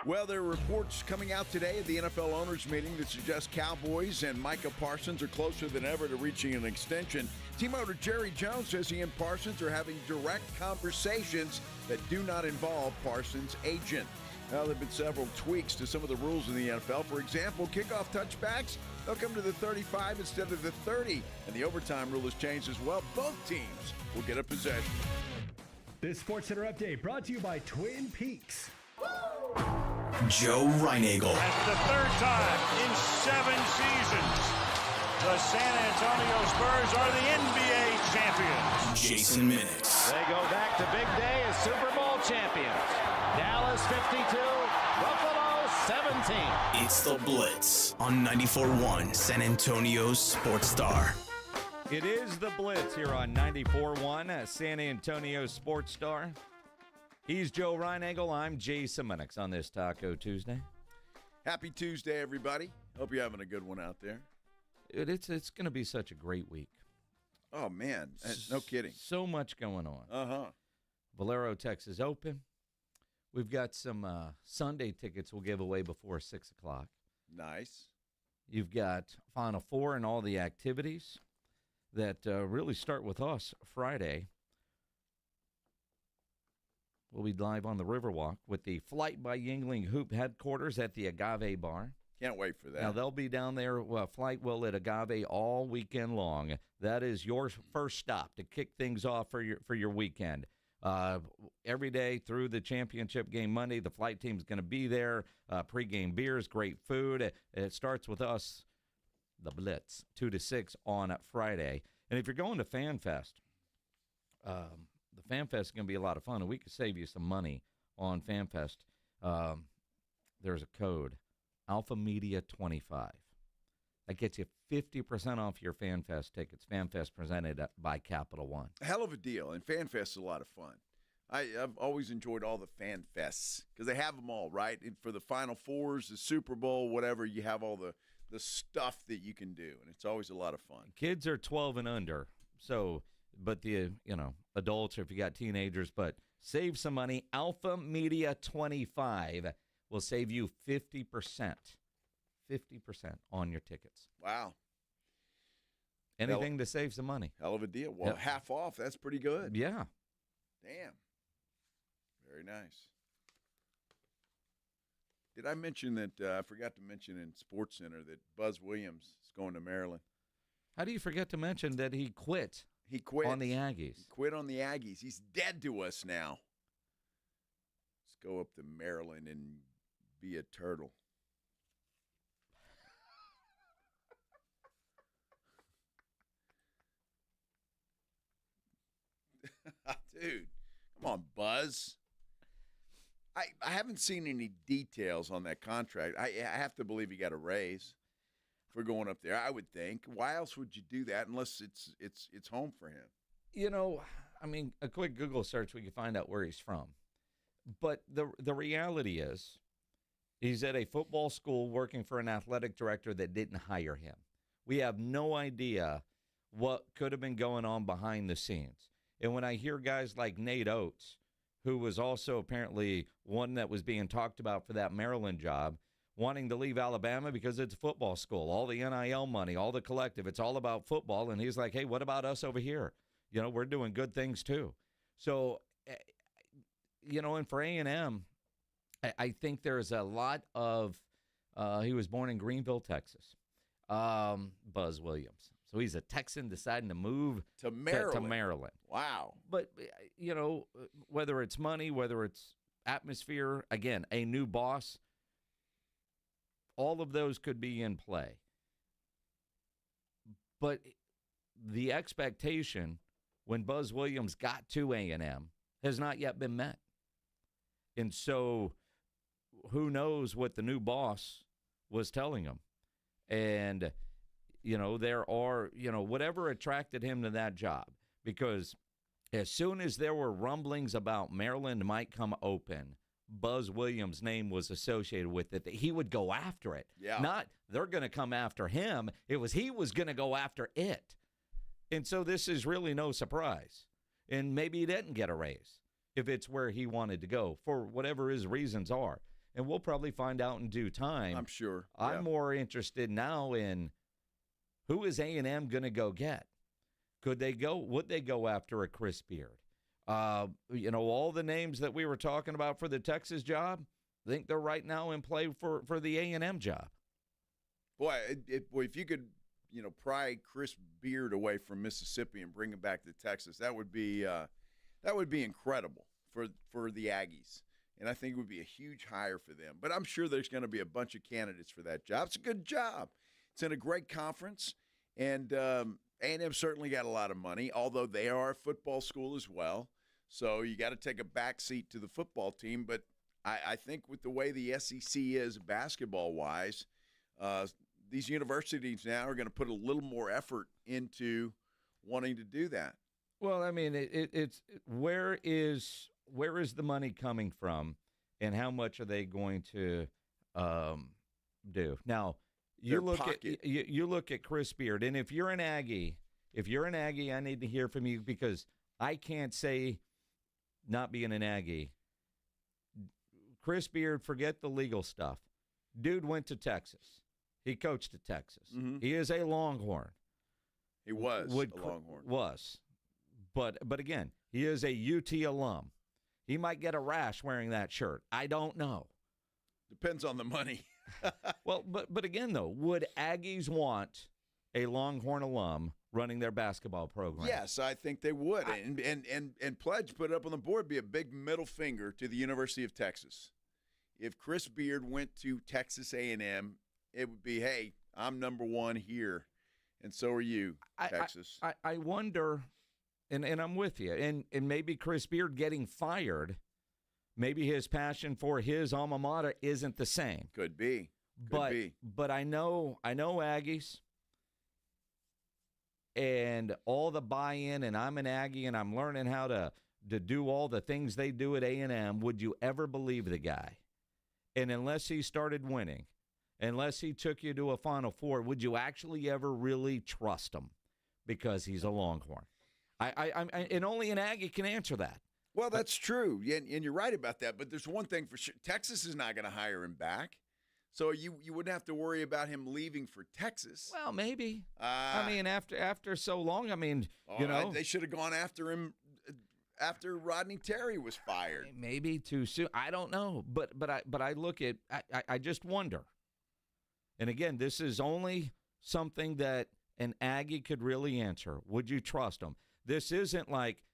Well, there are reports coming out today at the NFL owners meeting that suggest Cowboys and Micah Parsons are closer than ever to reaching an extension. Team owner Jerry Jones says he and Parsons are having direct conversations that do not involve Parsons' agent. Now, there have been several tweaks to some of the rules in the NFL. For example, kickoff touchbacks, they'll come to the 35 instead of the 30. And the overtime rule has changed as well. Both teams will get a possession. This Sports Center update brought to you by Twin Peaks. Joe Reinagel. That's the third time in 7 seasons the San Antonio Spurs are the NBA champions. Jason Minix. They go back to big day as Super Bowl champions. Dallas 52, Buffalo 17. It's the Blitz on 94.1 San Antonio's Sports Star. It is the Blitz here on 94.1 San Antonio Sports Star. He's Joe Reinagel. I'm Jason Minix on this Taco Tuesday. Happy Tuesday, everybody. Hope you're having a good one out there. It's going to be such a great week. Oh, man. No kidding. So much going on. Uh-huh. Valero Texas Open. We've got some Sunday tickets we'll give away before 6 o'clock. Nice. You've got Final Four and all the activities that really start with us Friday. We'll be live on the Riverwalk with the Flight by Yingling Hoop headquarters at the Agave Bar. Can't wait for that. Now, they'll be down there, Flight will at Agave all weekend long. That is your first stop to kick things off for your weekend. Every day through the championship game Monday, the Flight team's going to be there. Pre-game beers, great food. It starts with us, the Blitz, 2 to 6 on Friday. And if you're going to FanFest, the FanFest is going to be a lot of fun, and we could save you some money on FanFest. There's a code, Alpha Media 25. That gets you 50% off your FanFest tickets. FanFest presented by Capital One. Hell of a deal, and FanFest is a lot of fun. I've always enjoyed all the FanFests because they have them all, right? And for the Final Fours, the Super Bowl, whatever, you have all the stuff that you can do, and it's always a lot of fun. Kids are 12 and under, so, but the, adults, or if you got teenagers, but save some money. Alpha Media 25 will save you 50% on your tickets. Wow. Anything to save some money. Hell of a deal. Well, Yep. Half off, that's pretty good. Yeah. Damn. Very nice. Did I mention that, I forgot to mention in Sports Center that Buzz Williams is going to Maryland? How do you forget to mention that he quit? He quit. On the Aggies. He quit on the Aggies. He's dead to us now. Let's go up to Maryland and be a turtle. Dude, come on, Buzz. I haven't seen any details on that contract. I have to believe he got a raise for going up there, I would think. Why else would you do that unless it's home for him? A quick Google search, we can find out where he's from. But the reality is he's at a football school working for an athletic director that didn't hire him. We have no idea what could have been going on behind the scenes. And when I hear guys like Nate Oates, who was also apparently one that was being talked about for that Maryland job, wanting to leave Alabama because it's a football school, all the NIL money, all the collective, it's all about football. And he's like, hey, what about us over here? We're doing good things too. So, and for A&M, I think there's a lot of He was born in Greenville, Texas. Buzz Williams. So he's a Texan deciding to move to Maryland. Maryland. Wow. But, whether it's money, whether it's atmosphere, again, a new boss, all of those could be in play. But the expectation when Buzz Williams got to A&M has not yet been met. And so who knows what the new boss was telling him. And, there are, whatever attracted him to that job. Because as soon as there were rumblings about Maryland might come open, Buzz Williams' name was associated with it, that he would go after it. Yeah. Not they're going to come after him. It was he was going to go after it. And so this is really no surprise. And maybe he didn't get a raise if it's where he wanted to go for whatever his reasons are. And we'll probably find out in due time. I'm sure. I'm more interested now in who is A&M going to go get? Would they go after a Chris Beard? All the names that we were talking about for the Texas job, I think they're right now in play for the A&M job. Boy, if you could, pry Chris Beard away from Mississippi and bring him back to Texas, that would be incredible for the Aggies. And I think it would be a huge hire for them. But I'm sure there's going to be a bunch of candidates for that job. It's a good job. It's in a great conference, and A&M certainly got a lot of money, although they are a football school as well. So you got to take a back seat to the football team. But I think with the way the SEC is basketball-wise, these universities now are going to put a little more effort into wanting to do that. Well, I mean, it's where is the money coming from, and how much are they going to do? Now, you look at Chris Beard, and if you're an Aggie, I need to hear from you, because I can't say, not being an Aggie, Chris Beard, forget the legal stuff. Dude went to Texas. He coached at Texas. Mm-hmm. He is a Longhorn. He was a Longhorn. But again, he is a UT alum. He might get a rash wearing that shirt. I don't know. Depends on the money. Well, but again, though, would Aggies want a Longhorn alum running their basketball program? Yes, I think they would. And Pledge put it up on the board, be a big middle finger to the University of Texas. If Chris Beard went to Texas A&M, it would be, hey, I'm number one here, and so are you, Texas. I wonder, and I'm with you, and maybe Chris Beard getting fired, maybe his passion for his alma mater isn't the same. Could be. But I know Aggies, and all the buy-in, and I'm an Aggie, and I'm learning how to do all the things they do at A&M. Would you ever believe the guy? And unless he started winning, unless he took you to a Final Four, would you actually ever really trust him? Because he's a Longhorn. And only an Aggie can answer that. Well, that's true, and you're right about that. But there's one thing for sure: Texas is not going to hire him back, so you wouldn't have to worry about him leaving for Texas. Well, maybe. I mean, after so long, I mean, they should have gone after him after Rodney Terry was fired. Maybe too soon. I don't know, but I look at I just wonder. And again, this is only something that an Aggie could really answer. Would you trust him? This isn't like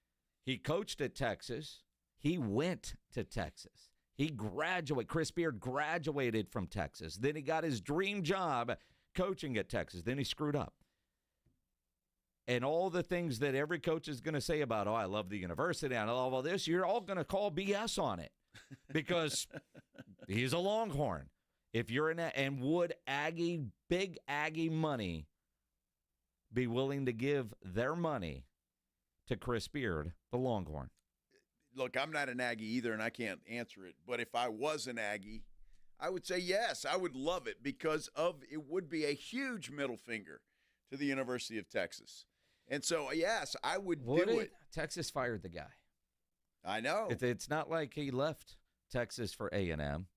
he coached at Texas. He went to Texas. He graduated. Chris Beard graduated from Texas. Then he got his dream job coaching at Texas. Then he screwed up. And all the things that every coach is going to say about, I love the university, I love all this, you're all going to call BS on it because he's a Longhorn. If you're and would big Aggie money be willing to give their money to Chris Beard, the Longhorn? Look, I'm not an Aggie either, and I can't answer it. But if I was an Aggie, I would say yes. I would love it because it would be a huge middle finger to the University of Texas. And so, yes, I would do it. Texas fired the guy. I know. It's not like he left Texas for A&M.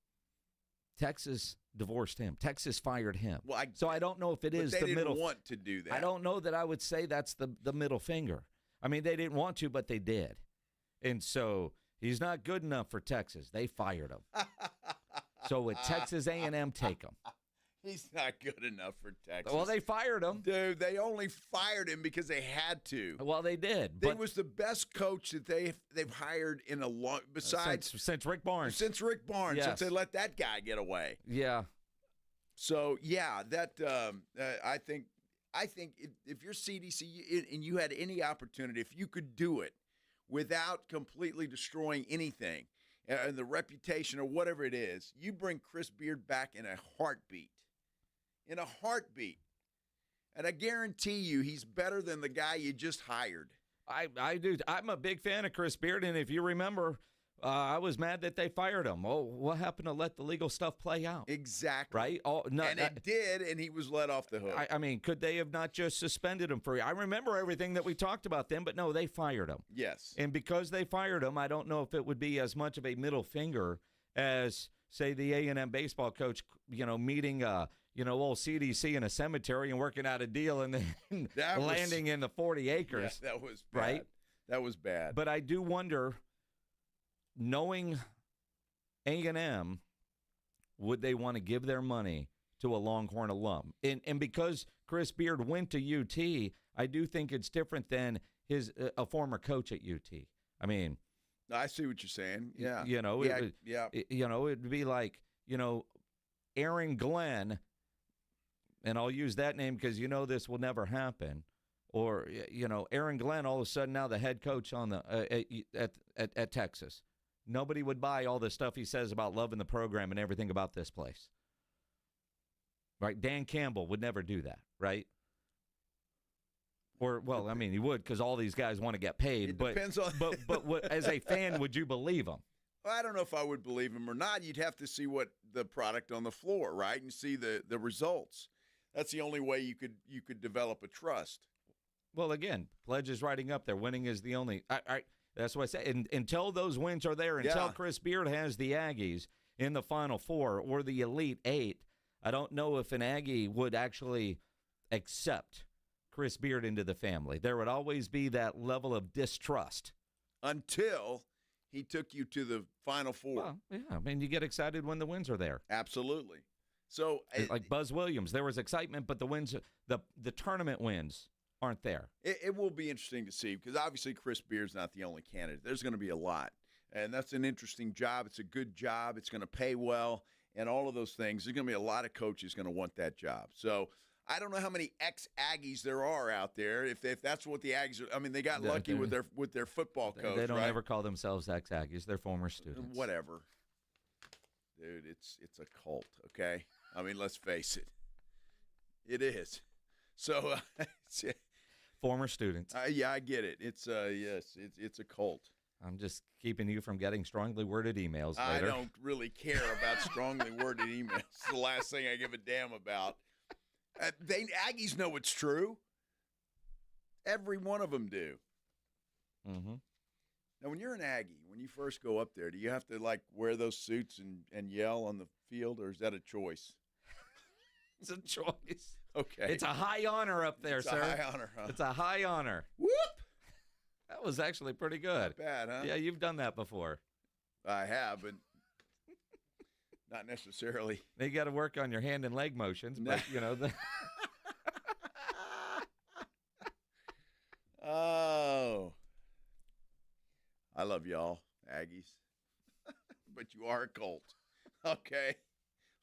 Texas divorced him. Texas fired him. Well, so I don't know if it is the middle. They didn't want to do that. I don't know that I would say that's the middle finger. I mean, they didn't want to, but they did. And so he's not good enough for Texas. They fired him. So would Texas A&M take him? He's not good enough for Texas. Well, they fired him. Dude, they only fired him because they had to. Well, they did. He was the best coach that they've hired in a long besides since Rick Barnes. Since Rick Barnes, yes. since they let that guy get away. Yeah. So yeah, that I think if you're CDC and you had any opportunity, if you could do it without completely destroying anything and the reputation or whatever it is, you bring Chris Beard back in a heartbeat. In a heartbeat. And I guarantee you he's better than the guy you just hired. I do. I'm a big fan of Chris Beard, and if you remember, I was mad that they fired him. Oh, what happened to let the legal stuff play out? Exactly. Right? Oh, no, and it did, and he was let off the hook. I mean, could they have not just suspended him for – I remember everything that we talked about then, but no, they fired him. Yes. And because they fired him, I don't know if it would be as much of a middle finger as, say, the A&M baseball coach, meeting old CDC in a cemetery and working out a deal and then landing in the 40 acres. Yeah, that was bad. Right? That was bad. But I do wonder, knowing A&M, would they want to give their money to a Longhorn alum? And because Chris Beard went to UT, I do think it's different than a former coach at UT. I mean, I see what you're saying. Yeah. It'd be like, Aaron Glenn, and I'll use that name because this will never happen. Or, Aaron Glenn, all of a sudden now the head coach on the at Texas. Nobody would buy all the stuff he says about loving the program and everything about this place. Right? Dan Campbell would never do that, right? Or, well, I mean, he would because all these guys want to get paid. It depends on. But what, as a fan, would you believe him? Well, I don't know if I would believe him or not. You'd have to see what the product on the floor, right, and see the results. That's the only way you could develop a trust. Well, again, Pledge is writing up there. Winning is the only. That's what I say. Until those wins are there, until Chris Beard has the Aggies in the Final Four or the Elite Eight, I don't know if an Aggie would actually accept Chris Beard into the family. There would always be that level of distrust. Until he took you to the Final Four. Well, yeah. I mean, you get excited when the wins are there. Absolutely. So, like Buzz Williams, there was excitement, but the wins, the tournament wins aren't there. It will be interesting to see because obviously Chris Beard's not the only candidate. There's going to be a lot, and that's an interesting job. It's a good job. It's going to pay well, and all of those things. There's going to be a lot of coaches going to want that job. So I don't know how many ex-Aggies there are out there. If that's what the Aggies are, I mean, they got lucky with their football coach. They don't right? ever call themselves ex-Aggies. They're former students. Whatever, dude. It's a cult. Okay, I mean, let's face it. It is. So. Former students. Yeah, I get it. It's it's a cult. I'm just keeping you from getting strongly worded emails later. I don't really care about strongly worded emails. It's the last thing I give a damn about. Aggies know it's true. Every one of them do. Mm-hmm. Now, when you're an Aggie, when you first go up there, do you have to wear those suits and yell on the field, or is that a choice? It's a choice. Okay. It's a high honor up there, sir. It's a high honor, huh? It's a high honor. Whoop! That was actually pretty good. Not bad, huh? Yeah, you've done that before. I have, but not necessarily. You got to work on your hand and leg motions, but, Oh. I love y'all, Aggies. But you are a cult. Okay?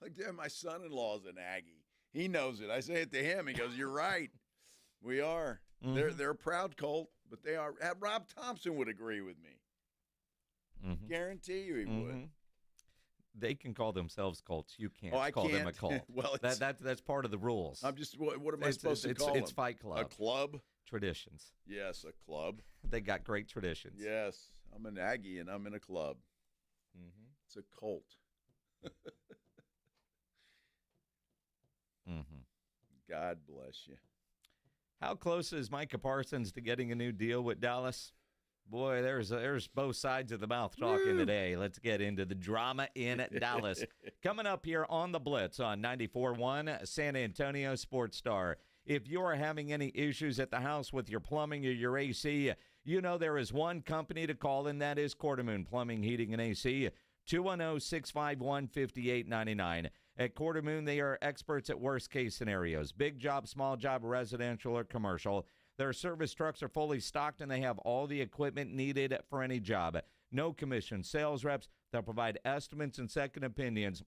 Like, damn, my son-in-law's an Aggie. He knows it. I say it to him. He goes, "You're right. We are. Mm-hmm. They're a proud cult, but they are." Rob Thompson would agree with me. Mm-hmm. Guarantee you he would. They can call themselves cults. You can't call them a cult. Well, that's part of the rules. I'm just. What am I supposed to call them? It's Fight Club. A club. Traditions. Yes, a club. They got great traditions. Yes, I'm an Aggie and I'm in a club. Mm-hmm. It's a cult. Mm-hmm. God bless you. How close is Micah Parsons to getting a new deal with Dallas? Boy, there's both sides of the mouth talking today. Let's get into the drama in Dallas. Coming up here on the Blitz on 94.1 San Antonio Sports Star. If you're having any issues at the house with your plumbing or your AC, there is one company to call, and that is Quartermoon Plumbing, Heating, and AC. 210-651-5899. At Quarter Moon, they are experts at worst-case scenarios. Big job, small job, residential, or commercial. Their service trucks are fully stocked, and they have all the equipment needed for any job. No commission sales reps. They'll provide estimates and second opinions,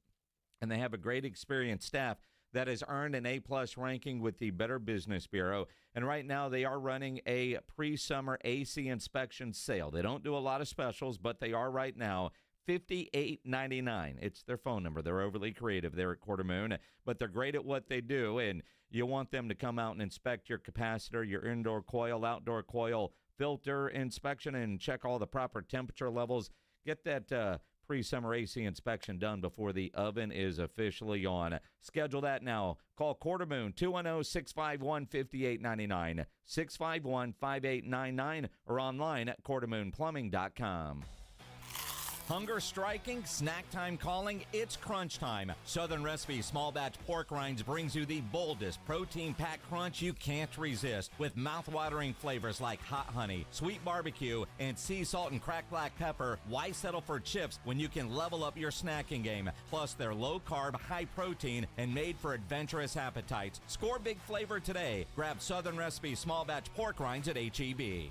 and they have a great experienced staff that has earned an A-plus ranking with the Better Business Bureau. And right now, they are running a pre-summer AC inspection sale. They don't do a lot of specials, but they are right now. $58.99. It's their phone number. They're overly creative there at Quarter Moon, but they're great at what they do, and you want them to come out and inspect your capacitor, your indoor coil, outdoor coil, filter inspection, and check all the proper temperature levels. Get that pre-summer AC inspection done before the oven is officially on. Schedule that now. Call Quarter Moon, 210-651-5899, 651-5899, or online at quartermoonplumbing.com. Hunger striking, snack time calling, it's crunch time. Southern Recipe Small Batch Pork Rinds brings you the boldest protein-packed crunch you can't resist, with mouth-watering flavors like hot honey, sweet barbecue, and sea salt and cracked black pepper. Why settle for chips when you can level up your snacking game? Plus, they're low-carb, high-protein, and made for adventurous appetites. Score big flavor today. Grab Southern Recipe Small Batch Pork Rinds at H-E-B.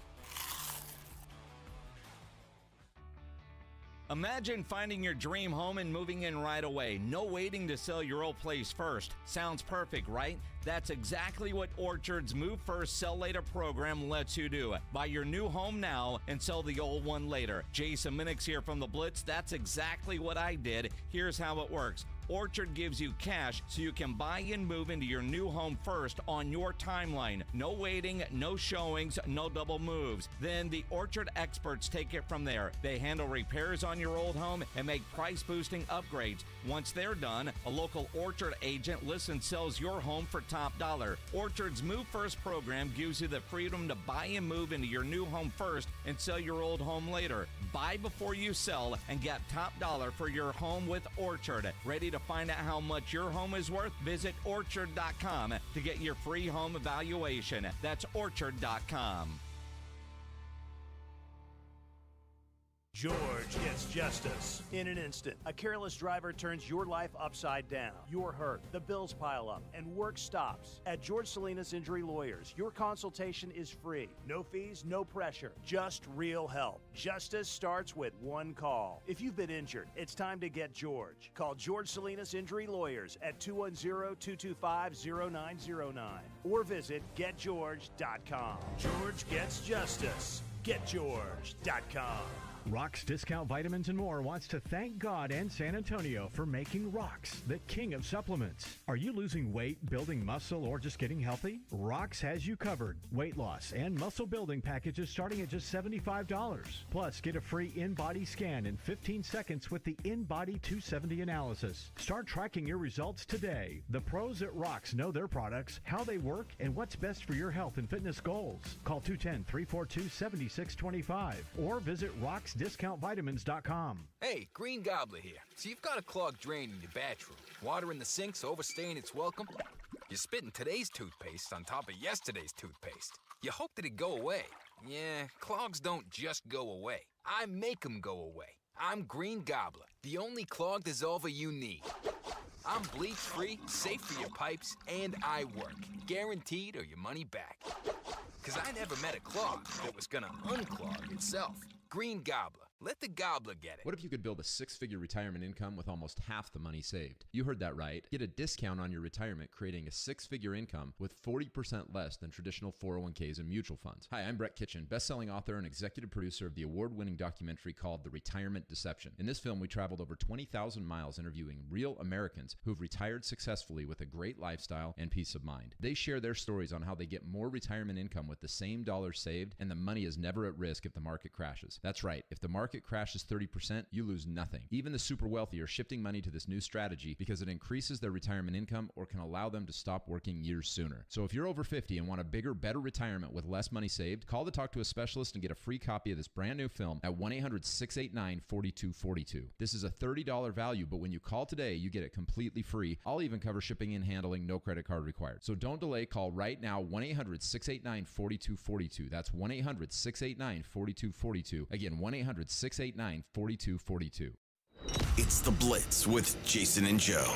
Imagine finding your dream home and moving in right away. No waiting to sell your old place first. Sounds perfect, right? That's exactly what Orchard's Move First, Sell Later program lets you do. Buy your new home now and sell the old one later. Jason Minix here from the Blitz. That's exactly what I did. Here's how it works. Orchard gives you cash so you can buy and move into your new home first on your timeline. No waiting, no showings, no double moves. Then the Orchard experts take it from there. They handle repairs on your old home and make price-boosting upgrades. Once they're done, a local Orchard agent lists and sells your home for top dollar. Orchard's Move First program gives you the freedom to buy and move into your new home first and sell your old home later. Buy before you sell and get top dollar for your home with Orchard. Ready to find out how much your home is worth? Visit Orchard.com to get your free home evaluation. That's Orchard.com. George gets justice in an instant. A careless driver turns your life upside down. You're hurt, the bills pile up, and work stops. At George Salinas Injury Lawyers, your consultation is free. No fees, no pressure, just real help. Justice starts with one call. If you've been injured, it's time to get George. Call George Salinas Injury Lawyers at 210-225-0909 or visit getgeorge.com. George gets justice. Getgeorge.com. Rox Discount Vitamins and More wants to thank God and San Antonio for making Rox the king of supplements. Are you losing weight, building muscle, or just getting healthy? Rox has you covered. Weight loss and muscle building packages starting at just $75. Plus, get a free in-body scan in 15 seconds with the In-Body 270 analysis. Start tracking your results today. The pros at Rox know their products, how they work, and what's best for your health and fitness goals. Call 210-342-7625 or visit RoxDiscountVitamins.com. Hey, Green Gobbler here. So you've got a clogged drain in your bathroom. Water in the sink's overstaying its welcome. You're spitting today's toothpaste on top of yesterday's toothpaste. You hope that it go away. Yeah, clogs don't just go away. I make them go away. I'm Green Gobbler, the only clog dissolver you need. I'm bleach-free, safe for your pipes, and I work. Guaranteed or your money back. Because I never met a clog that was gonna unclog itself. Green Gobbler. Let the gobbler get it. What if you could build a six-figure retirement income with almost half the money saved? You heard that right. Get a discount on your retirement, creating a six-figure income with 40% less than traditional 401ks and mutual funds. Hi, I'm Brett Kitchen, best-selling author and executive producer of the award-winning documentary called The Retirement Deception. In this film, we traveled over 20,000 miles interviewing real Americans who've retired successfully with a great lifestyle and peace of mind. They share their stories on how they get more retirement income with the same dollars saved, and the money is never at risk if the market crashes. That's right. If the market crashes 30%, you lose nothing. Even the super wealthy are shifting money to this new strategy because it increases their retirement income or can allow them to stop working years sooner. So if you're over 50 and want a bigger, better retirement with less money saved, call to talk to a specialist and get a free copy of this brand new film at 1-800-689-4242. This is a $30 value, but when you call today, you get it completely free. I'll even cover shipping and handling, no credit card required. So don't delay. Call right now, 1-800-689-4242. That's 1-800-689-4242. Again, 1-800-689-4242. It's The Blitz with Jason and Joe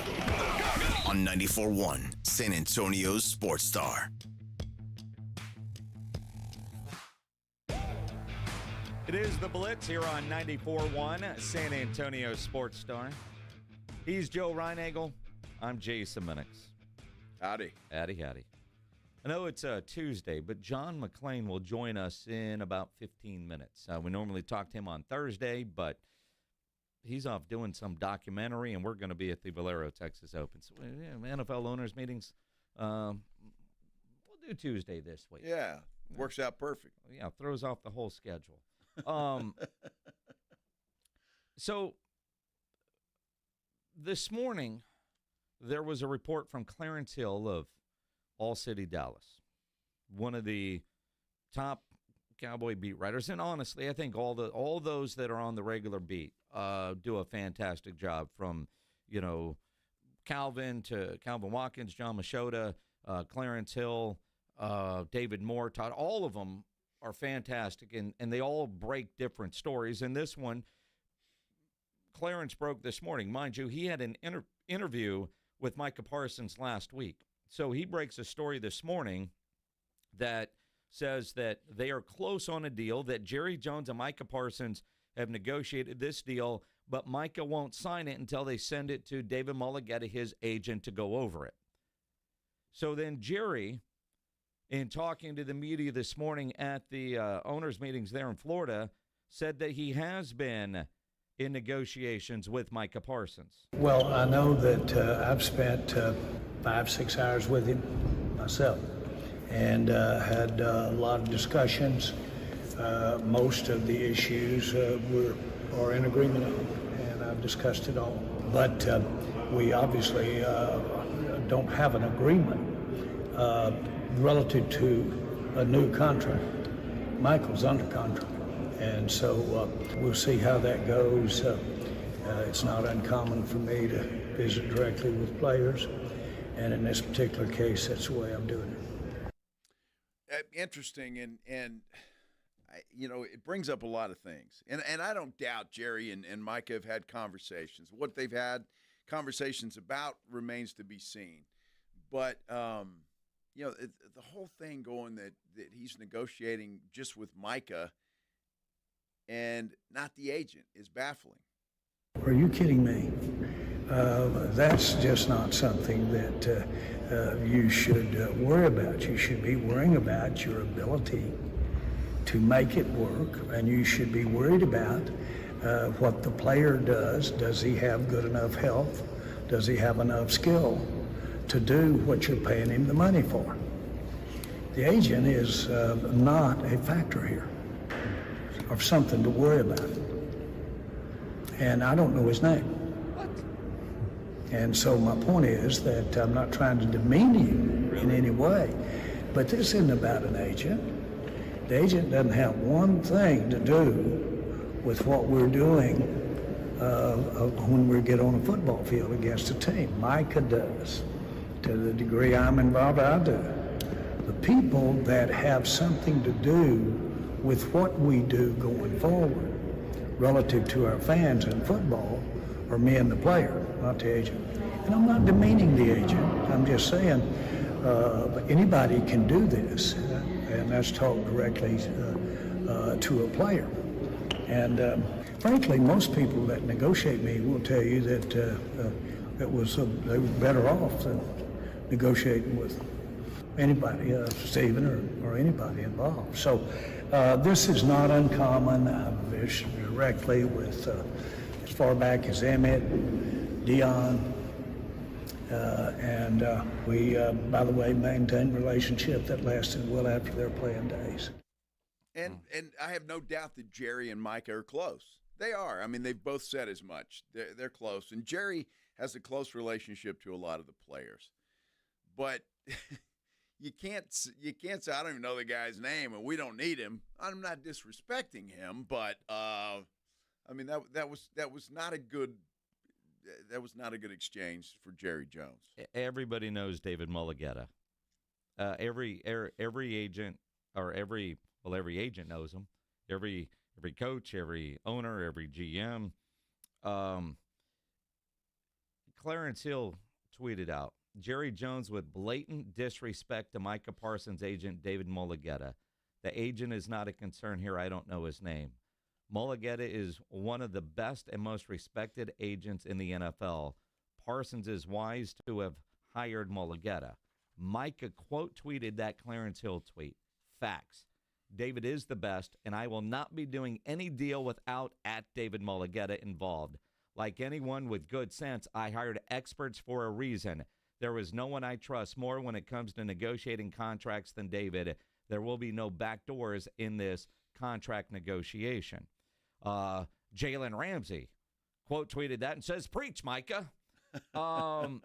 on 94.1 San Antonio's Sports Star. It is The Blitz here on 94.1 San Antonio Sports Star. He's Joe Reinagel. I'm Jason Minix. Howdy. Howdy. I know it's a Tuesday, but John McClain will join us in about 15 minutes. We normally talk to him on Thursday, but he's off doing some documentary, and we're going to be at the Valero, Texas Open. So, NFL owners meetings, we'll do Tuesday this week. Yeah, works out perfect. Yeah, throws off the whole schedule. So this morning, there was a report from Clarence Hill of All City Dallas, one of the top Cowboy beat writers. And honestly, I think all those that are on the regular beat do a fantastic job, from, Calvin Watkins, John Machota, Clarence Hill, David Moore, Todd. All of them are fantastic, and they all break different stories. And this one, Clarence broke this morning. Mind you, he had an interview with Micah Parsons last week. So he breaks a story this morning that says that they are close on a deal, that Jerry Jones and Micah Parsons have negotiated this deal, but Micah won't sign it until they send it to David Mulligetta, his agent, to go over it. So then Jerry, in talking to the media this morning at the owners' meetings there in Florida, said that he has been in negotiations with Micah Parsons. Well, I know that I've spent 5-6 hours with him myself, and had a lot of discussions. Most of the issues are in agreement on, and I've discussed it all. But we obviously don't have an agreement relative to a new contract. Michael's under contract, and so we'll see how that goes. It's not uncommon for me to visit directly with players, and in this particular case, that's the way I'm doing it. Interesting, and it brings up a lot of things. And I don't doubt Jerry and Micah have had conversations. What they've had conversations about remains to be seen. But, the whole thing going that he's negotiating just with Micah and not the agent is baffling. Are you kidding me? That's just not something that you should worry about. You should be worrying about your ability to make it work, and you should be worried about what the player does. Does he have good enough health? Does he have enough skill to do what you're paying him the money for? The agent is not a factor here, or something to worry about. And I don't know his name. What? And so my point is that I'm not trying to demean him in any way, but this isn't about an agent. The agent doesn't have one thing to do with what we're doing when we get on a football field against a team. Micah does. To the degree I'm involved, I do. The people that have something to do with what we do going forward relative to our fans in football are me and the player, not the agent. And I'm not demeaning the agent. I'm just saying anybody can do this, and that's talk directly to a player. And frankly, most people that negotiate me will tell you that they were better off than negotiating with anybody, Stephen or anybody involved. So this is not uncommon. I've visited directly with as far back as Emmett, Dion, and we, by the way, maintained a relationship that lasted well after their playing days. And I have no doubt that Jerry and Micah are close. They are. I mean, they've both said as much. They're close. And Jerry has a close relationship to a lot of the players. But you can't say, I don't even know the guy's name, and we don't need him. I'm not disrespecting him, but I mean that was not a good exchange for Jerry Jones. Everybody knows David Mulligetta. Every agent every agent knows him. Every coach, every owner, every GM. Clarence Hill tweeted out, Jerry Jones with blatant disrespect to Micah Parsons' agent, David Mulligetta. The agent is not a concern here. I don't know his name. Mulligetta is one of the best and most respected agents in the NFL. Parsons is wise to have hired Mulligetta. Micah quote tweeted that Clarence Hill tweet. Facts. David is the best, and I will not be doing any deal without @David Mulligetta involved. Like anyone with good sense, I hired experts for a reason. There is no one I trust more when it comes to negotiating contracts than David. There will be no backdoors in this contract negotiation. Jalen Ramsey quote tweeted that and says, preach, Micah. I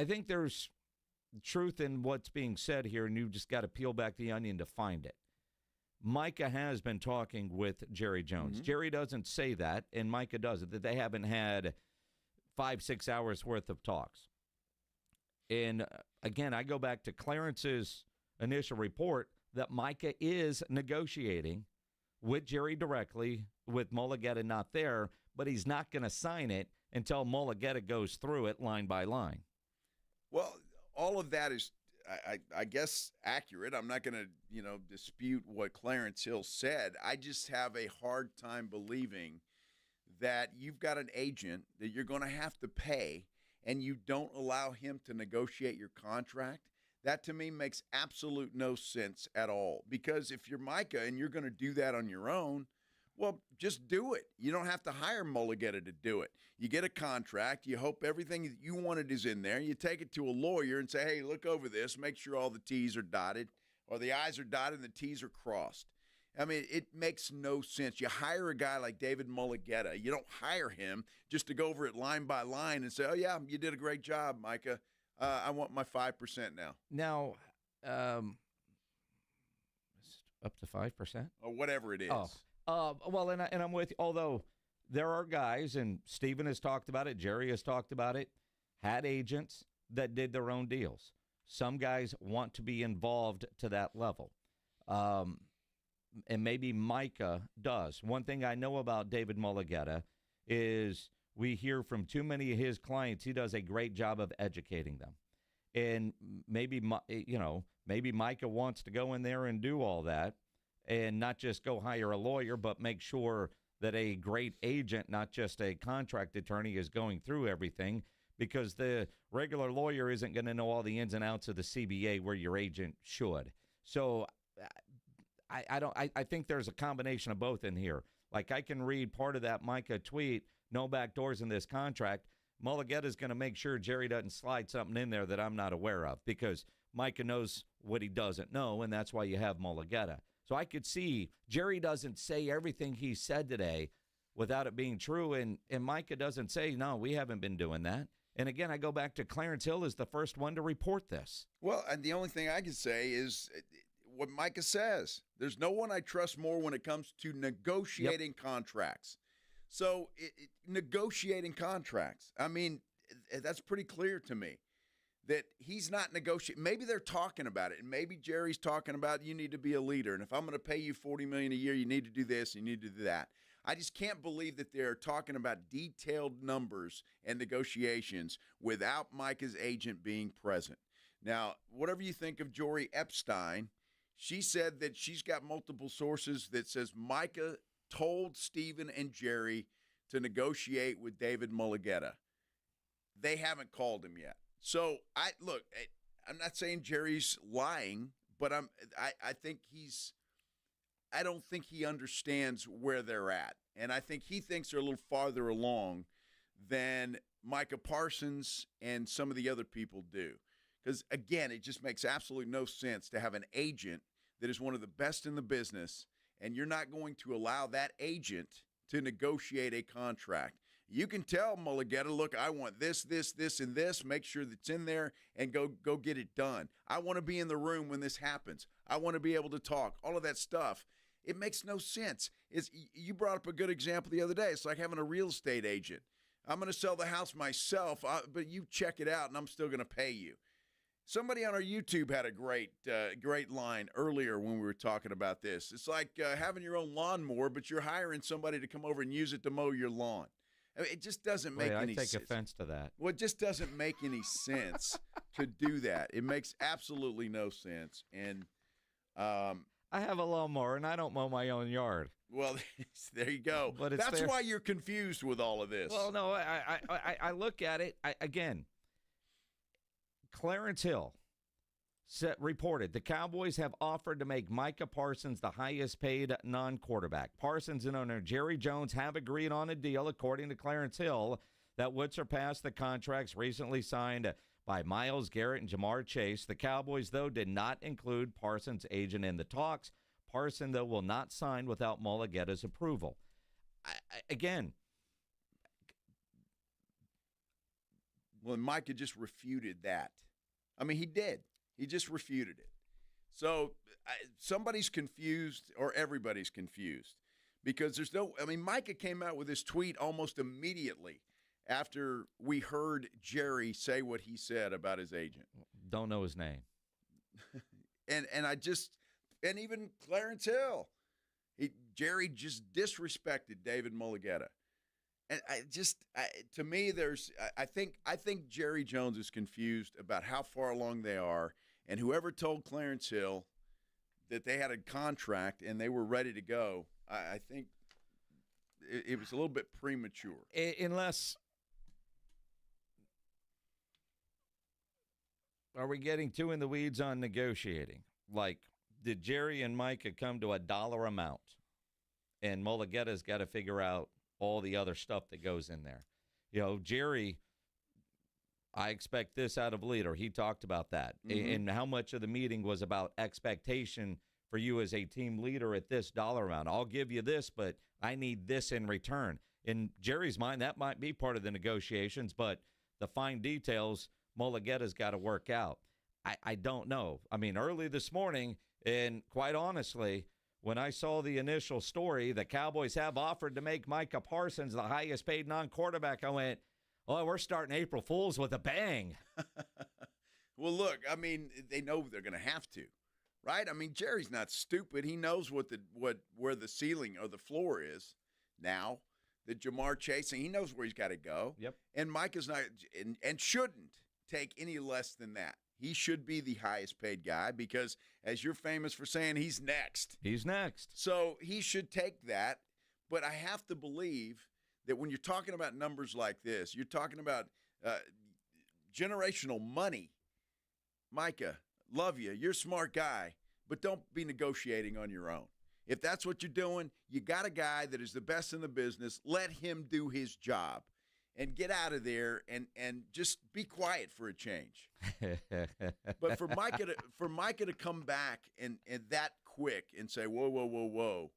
think there's truth in what's being said here, and you've just got to peel back the onion to find it. Micah has been talking with Jerry Jones. Mm-hmm. Jerry doesn't say that, and Micah doesn't, that they haven't had 5-6 hours worth of talks. And again, I go back to Clarence's initial report that Micah is negotiating with Jerry directly, with Mulligetta not there, but he's not going to sign it until Mulligetta goes through it line by line. Well, all of that is, I guess, accurate. I'm not going to, dispute what Clarence Hill said. I just have a hard time believing that you've got an agent that you're going to have to pay and you don't allow him to negotiate your contract. That, to me, makes absolute no sense at all. Because if you're Micah and you're going to do that on your own, well, just do it. You don't have to hire Mulligetta to do it. You get a contract. You hope everything that you wanted is in there. You take it to a lawyer and say, hey, look over this. Make sure all the T's are dotted, or the I's are dotted and the T's are crossed. I mean, it makes no sense. You hire a guy like David Mulligetta. You don't hire him just to go over it line by line and say, oh, yeah, you did a great job, Micah. I want my 5% now. Now, up to 5%? Or whatever it is. Well, and I'm with you, although there are guys, and Steven has talked about it, Jerry has talked about it, had agents that did their own deals. Some guys want to be involved to that level. And maybe Micah does. One thing I know about David Mulligetta is we hear from too many of his clients, he does a great job of educating them. And maybe Micah wants to go in there and do all that and not just go hire a lawyer, but make sure that a great agent, not just a contract attorney, is going through everything, because the regular lawyer isn't going to know all the ins and outs of the CBA where your agent should. So I think there's a combination of both in here. Like, I can read part of that Micah tweet, no backdoors in this contract. Mulligetta's going to make sure Jerry doesn't slide something in there that I'm not aware of, because Micah knows what he doesn't know, and that's why you have Mulligetta. So I could see Jerry doesn't say everything he said today without it being true, and Micah doesn't say, no, we haven't been doing that. And again, I go back to Clarence Hill is the first one to report this. Well, and the only thing I can say is what Micah says. There's no one I trust more when it comes to negotiating contracts. So negotiating contracts, I mean, that's pretty clear to me that he's not negotiating. Maybe they're talking about it, and maybe Jerry's talking about you need to be a leader, and if I'm going to pay you $40 million a year, you need to do this, you need to do that. I just can't believe that they're talking about detailed numbers and negotiations without Micah's agent being present. Now, whatever you think of Jory Epstein, she said that she's got multiple sources that says Micah told Steven and Jerry to negotiate with David Mulligetta. They haven't called him yet. So, I'm not saying Jerry's lying, but I don't think he understands where they're at. And I think he thinks they're a little farther along than Micah Parsons and some of the other people do. Because, again, it just makes absolutely no sense to have an agent that is one of the best in the business, and you're not going to allow that agent to negotiate a contract. You can tell Mulligetta, look, I want this, and this. Make sure that's in there and go get it done. I want to be in the room when this happens. I want to be able to talk. All of that stuff. It makes no sense. You brought up a good example the other day. It's like having a real estate agent. I'm going to sell the house myself, but you check it out, and I'm still going to pay you. Somebody on our YouTube had a great line earlier when we were talking about this. It's like having your own lawnmower, but you're hiring somebody to come over and use it to mow your lawn. I mean, it just doesn't make any sense. I take offense to that. Well, it just doesn't make any sense to do that. It makes absolutely no sense. And I have a lawnmower, and I don't mow my own yard. Well, there you go. But that's why you're confused with all of this. Well, no, I look at it, again, Clarence Hill reported the Cowboys have offered to make Micah Parsons the highest paid non-quarterback. Parsons and owner Jerry Jones have agreed on a deal, according to Clarence Hill, that would surpass the contracts recently signed by Myles Garrett and Jamar Chase. The Cowboys, though, did not include Parsons' agent in the talks. Parsons, though, will not sign without Mulligetta's approval. Well, Micah just refuted that. I mean, he did. He just refuted it. So somebody's confused or everybody's confused because there's no – I mean, Micah came out with his tweet almost immediately after we heard Jerry say what he said about his agent. Don't know his name. And even Clarence Hill. Jerry just disrespected David Mulligetta. And to me, I think Jerry Jones is confused about how far along they are, and whoever told Clarence Hill that they had a contract and they were ready to go, I think it was a little bit premature. Unless, are we getting too in the weeds on negotiating? Like, did Jerry and Micah come to a dollar amount, and Mulligetta's got to figure out all the other stuff that goes in there? You know, Jerry, I expect this out of leader. He talked about that. Mm-hmm. And how much of the meeting was about expectation for you as a team leader at this dollar amount. I'll give you this, but I need this in return. In Jerry's mind, that might be part of the negotiations, but the fine details, Mulligetta's got to work out. I don't know. I mean, early this morning, and quite honestly, when I saw the initial story, the Cowboys have offered to make Micah Parsons the highest paid non-quarterback, I went, oh, we're starting April Fools with a bang. Well, look, I mean, they know they're going to have to, right? I mean, Jerry's not stupid. He knows where the ceiling or the floor is now. That Jamar Chase, he knows where he's got to go. Yep. And Micah's not and shouldn't take any less than that. He should be the highest paid guy because, as you're famous for saying, he's next. He's next. So he should take that. But I have to believe that when you're talking about numbers like this, you're talking about generational money. Micah, love you. You're a smart guy, but don't be negotiating on your own. If that's what you're doing, you got a guy that is the best in the business. Let him do his job. And get out of there and just be quiet for a change. But for Micah to come back and that quick and say, whoa,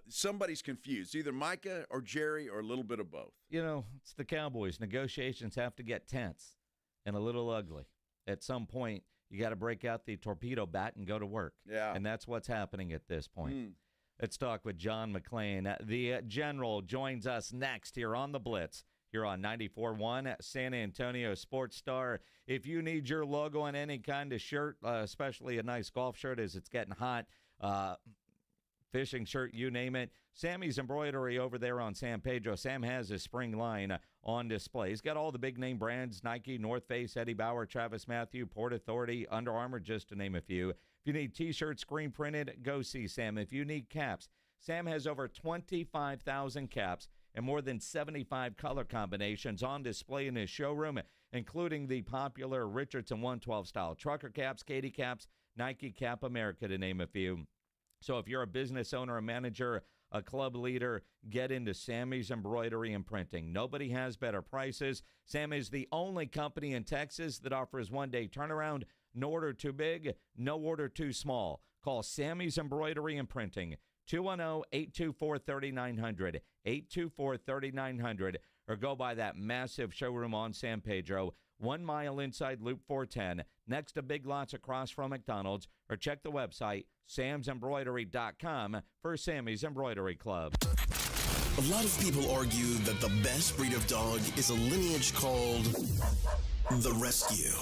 somebody's confused. Either Micah or Jerry or a little bit of both. You know, it's the Cowboys. Negotiations have to get tense and a little ugly. At some point, you got to break out the torpedo bat and go to work. Yeah. And that's what's happening at this point. Let's talk with John McClain. The General joins us next here on the Blitz, here on 94.1 San Antonio Sports Star. If you need your logo on any kind of shirt, especially a nice golf shirt as it's getting hot, fishing shirt, you name it, Sammy's Embroidery over there on San Pedro. Sam has his spring line on display. He's got all the big name brands, Nike, North Face, Eddie Bauer, Travis Matthew, Port Authority, Under Armour, just to name a few. If you need T-shirts, screen printed, go see Sam. If you need caps, Sam has over 25,000 caps and more than 75 color combinations on display in his showroom, including the popular Richardson 112 style trucker caps, Katie caps, Nike Cap America, to name a few. So if you're a business owner, a manager, a club leader, get into Sammy's Embroidery and Printing. Nobody has better prices. Sam is the only company in Texas that offers one-day turnaround. No order too big, no order too small. Call Sammy's Embroidery and Printing, 210-824-3900, 824-3900, or go by that massive showroom on San Pedro, 1 mile inside Loop 410, next to Big Lots across from McDonald's, or check the website, samsembroidery.com, for Sammy's Embroidery Club. A lot of people argue that the best breed of dog is a lineage called the Rescue.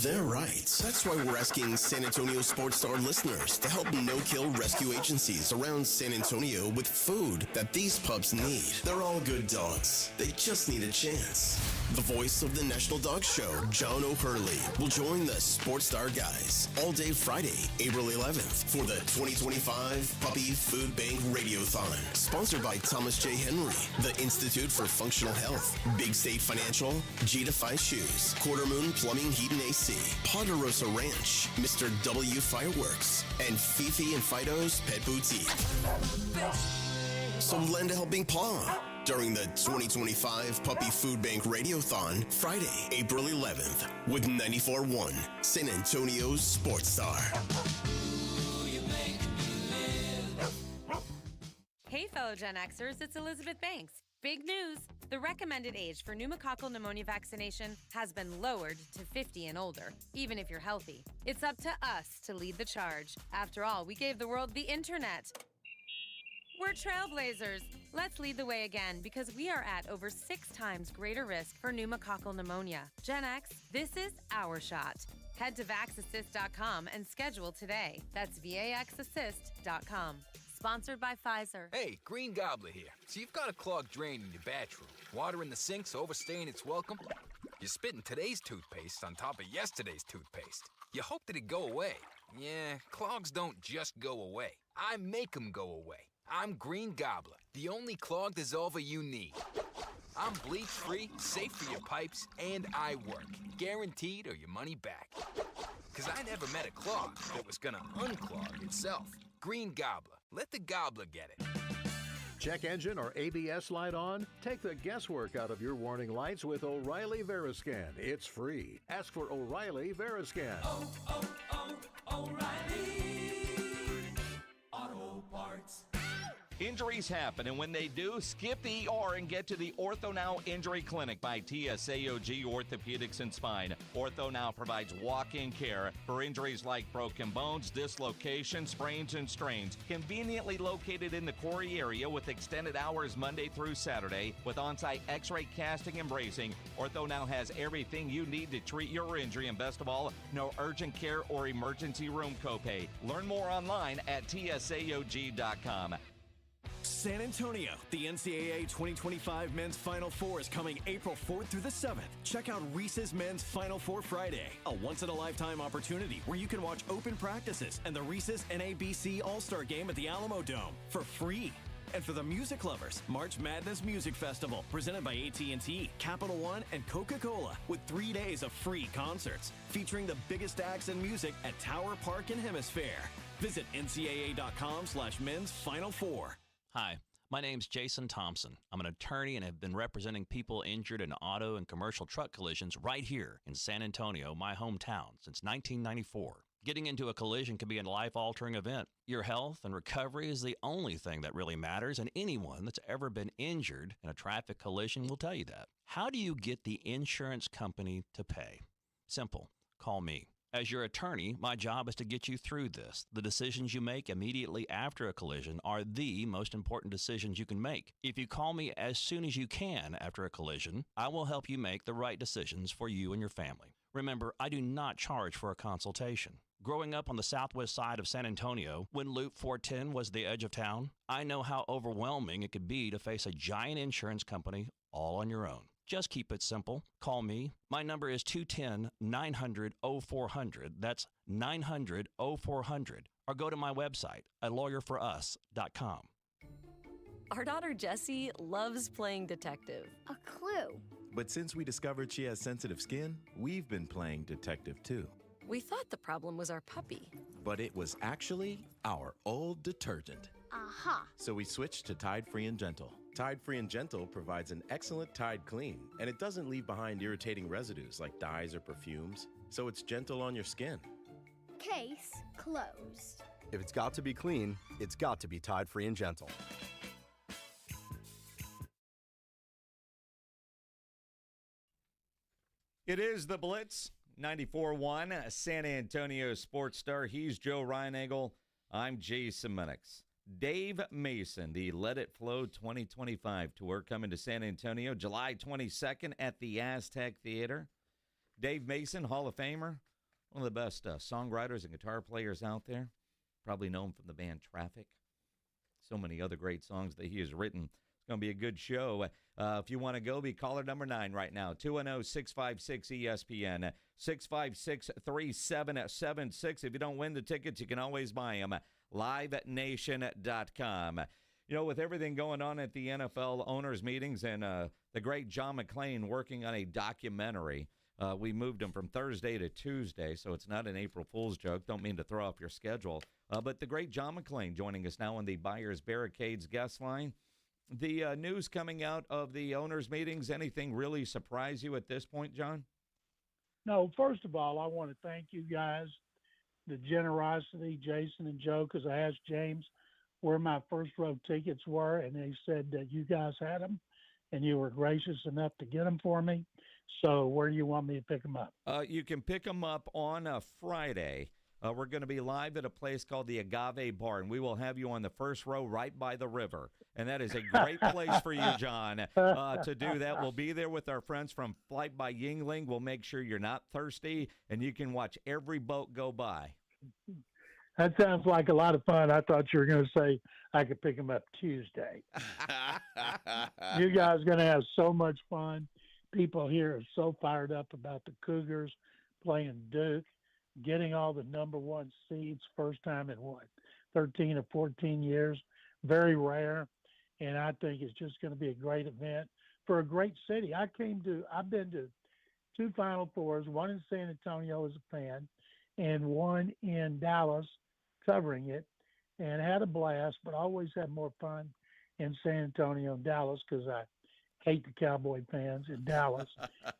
They're right. That's why we're asking San Antonio Sports Star listeners to help no-kill rescue agencies around San Antonio with food that these pups need. They're all good dogs. They just need a chance. The voice of the National Dog Show, John O'Hurley, will join the Sports Star guys all day Friday, April 11th for the 2025 Puppy Food Bank Radiothon. Sponsored by Thomas J. Henry, the Institute for Functional Health, Big State Financial, G-Defy Shoes, Quarter Moon Plumbing, Heat and AC, Ponderosa Ranch, Mr. W Fireworks, and Fifi and Fido's Pet Boutique. So lend a helping paw during the 2025 Puppy Food Bank Radiothon, Friday, April 11th, with 94.1 San Antonio's Sports Star. Hey, fellow Gen Xers, it's Elizabeth Banks. Big news! The recommended age for pneumococcal pneumonia vaccination has been lowered to 50 and older, even if you're healthy. It's up to us to lead the charge. After all, we gave the world the internet. We're trailblazers. Let's lead the way again because we are at over 6 times greater risk for pneumococcal pneumonia. Gen X, this is our shot. Head to vaxassist.com and schedule today. That's vaxassist.com. Sponsored by Pfizer. Hey, Green Gobbler here. So you've got a clogged drain in your bathroom. Water in the sinks overstaying its welcome. You're spitting today's toothpaste on top of yesterday's toothpaste. You hope that it go away. Yeah, clogs don't just go away. I make them go away. I'm Green Gobbler, the only clog dissolver you need. I'm bleach-free, safe for your pipes, and I work. Guaranteed or your money back. Because I never met a clog that was gonna unclog itself. Green Gobbler. Let the gobbler get it. Check engine or ABS light on? Take the guesswork out of your warning lights with O'Reilly Veriscan. It's free. Ask for O'Reilly Veriscan. O'Reilly Auto Parts. Injuries happen, and when they do, skip the ER and get to the Ortho Now Injury Clinic by TSAOG Orthopedics and Spine. Ortho Now provides walk-in care for injuries like broken bones, dislocations, sprains, and strains. Conveniently located in the Quarry area with extended hours Monday through Saturday with on-site x-ray casting and bracing, Ortho Now has everything you need to treat your injury, and best of all, no urgent care or emergency room copay. Learn more online at TSAOG.com. San Antonio, the NCAA 2025 Men's Final Four is coming April 4th through the 7th. Check out Reese's Men's Final Four Friday, a once-in-a-lifetime opportunity where you can watch open practices and the Reese's NABC All-Star Game at the Alamo Dome for free. And for the music lovers, March Madness Music Festival, presented by AT&T, Capital One, and Coca-Cola, with 3 days of free concerts, featuring the biggest acts in music at Tower Park and Hemisphere. Visit ncaa.com/men's Final Four. Hi, my name's Jason Thompson. I'm an attorney and have been representing people injured in auto and commercial truck collisions right here in San Antonio, my hometown, since 1994. Getting into a collision can be a life-altering event. Your health and recovery is the only thing that really matters, and anyone that's ever been injured in a traffic collision will tell you that. How do you get the insurance company to pay? Simple. Call me. As your attorney, my job is to get you through this. The decisions you make immediately after a collision are the most important decisions you can make. If you call me as soon as you can after a collision, I will help you make the right decisions for you and your family. Remember, I do not charge for a consultation. Growing up on the southwest side of San Antonio, when Loop 410 was the edge of town, I know how overwhelming it could be to face a giant insurance company all on your own. Just keep it simple. Call me. My number is 210-900-0400. That's 900-0400. Or go to my website at lawyerforus.com. Our daughter Jessie loves playing detective. A clue. But since we discovered she has sensitive skin, we've been playing detective too. We thought the problem was our puppy. But it was actually our old detergent. Aha. So we switched to Tide Free and Gentle. Tide Free and Gentle provides an excellent Tide clean, and it doesn't leave behind irritating residues like dyes or perfumes, so it's gentle on your skin. Case closed. If it's got to be clean, it's got to be Tide Free and Gentle. It is the Blitz, 94.1, San Antonio Sports Star. He's Joe Reinagel. I'm Jason Minix. Dave Mason, the Let It Flow 2025 tour coming to San Antonio July 22nd at the Aztec Theater. Dave Mason, Hall of Famer, One of the best songwriters and guitar players out there. Probably know him from the band Traffic. So many other great songs that he has written. It's going to be a good show. If you want to go, be caller number 9 right now. 210-656-ESPN, 656-3776. If you don't win the tickets, you can always buy them. LiveNation.com. You know, with everything going on at the NFL owners' meetings and the great John McClain working on a documentary, we moved him from Thursday to Tuesday, so it's not an April Fool's joke. Don't mean to throw off your schedule. But the great John McClain joining us now on the Buyers Barricades guest line. The news coming out of the owners' meetings, anything really surprise you at this point, John? No, first of all, I want to thank you guys, the generosity, Jason and Joe, because I asked James where my first row tickets were, and they said that you guys had them, and you were gracious enough to get them for me. So where do you want me to pick them up? You can pick them up on a Friday. We're going to be live at a place called the Agave Bar, and we will have you on the first row right by the river. And that is a great place for you, John, to do that. We'll be there with our friends from Flight by Yingling. We'll make sure you're not thirsty, and you can watch every boat go by. That sounds like a lot of fun. I thought you were going to say I could pick them up Tuesday. You guys are going to have so much fun. People here are so fired up about the Cougars playing Duke, getting all the number 1 seeds, first time in 13 or 14 years. Very rare. And I think it's just going to be a great event for a great city. I've been to 2 Final Fours, one in San Antonio as a fan and one in Dallas covering it, and had a blast, but always had more fun in San Antonio and Dallas because I hate the Cowboy fans in Dallas.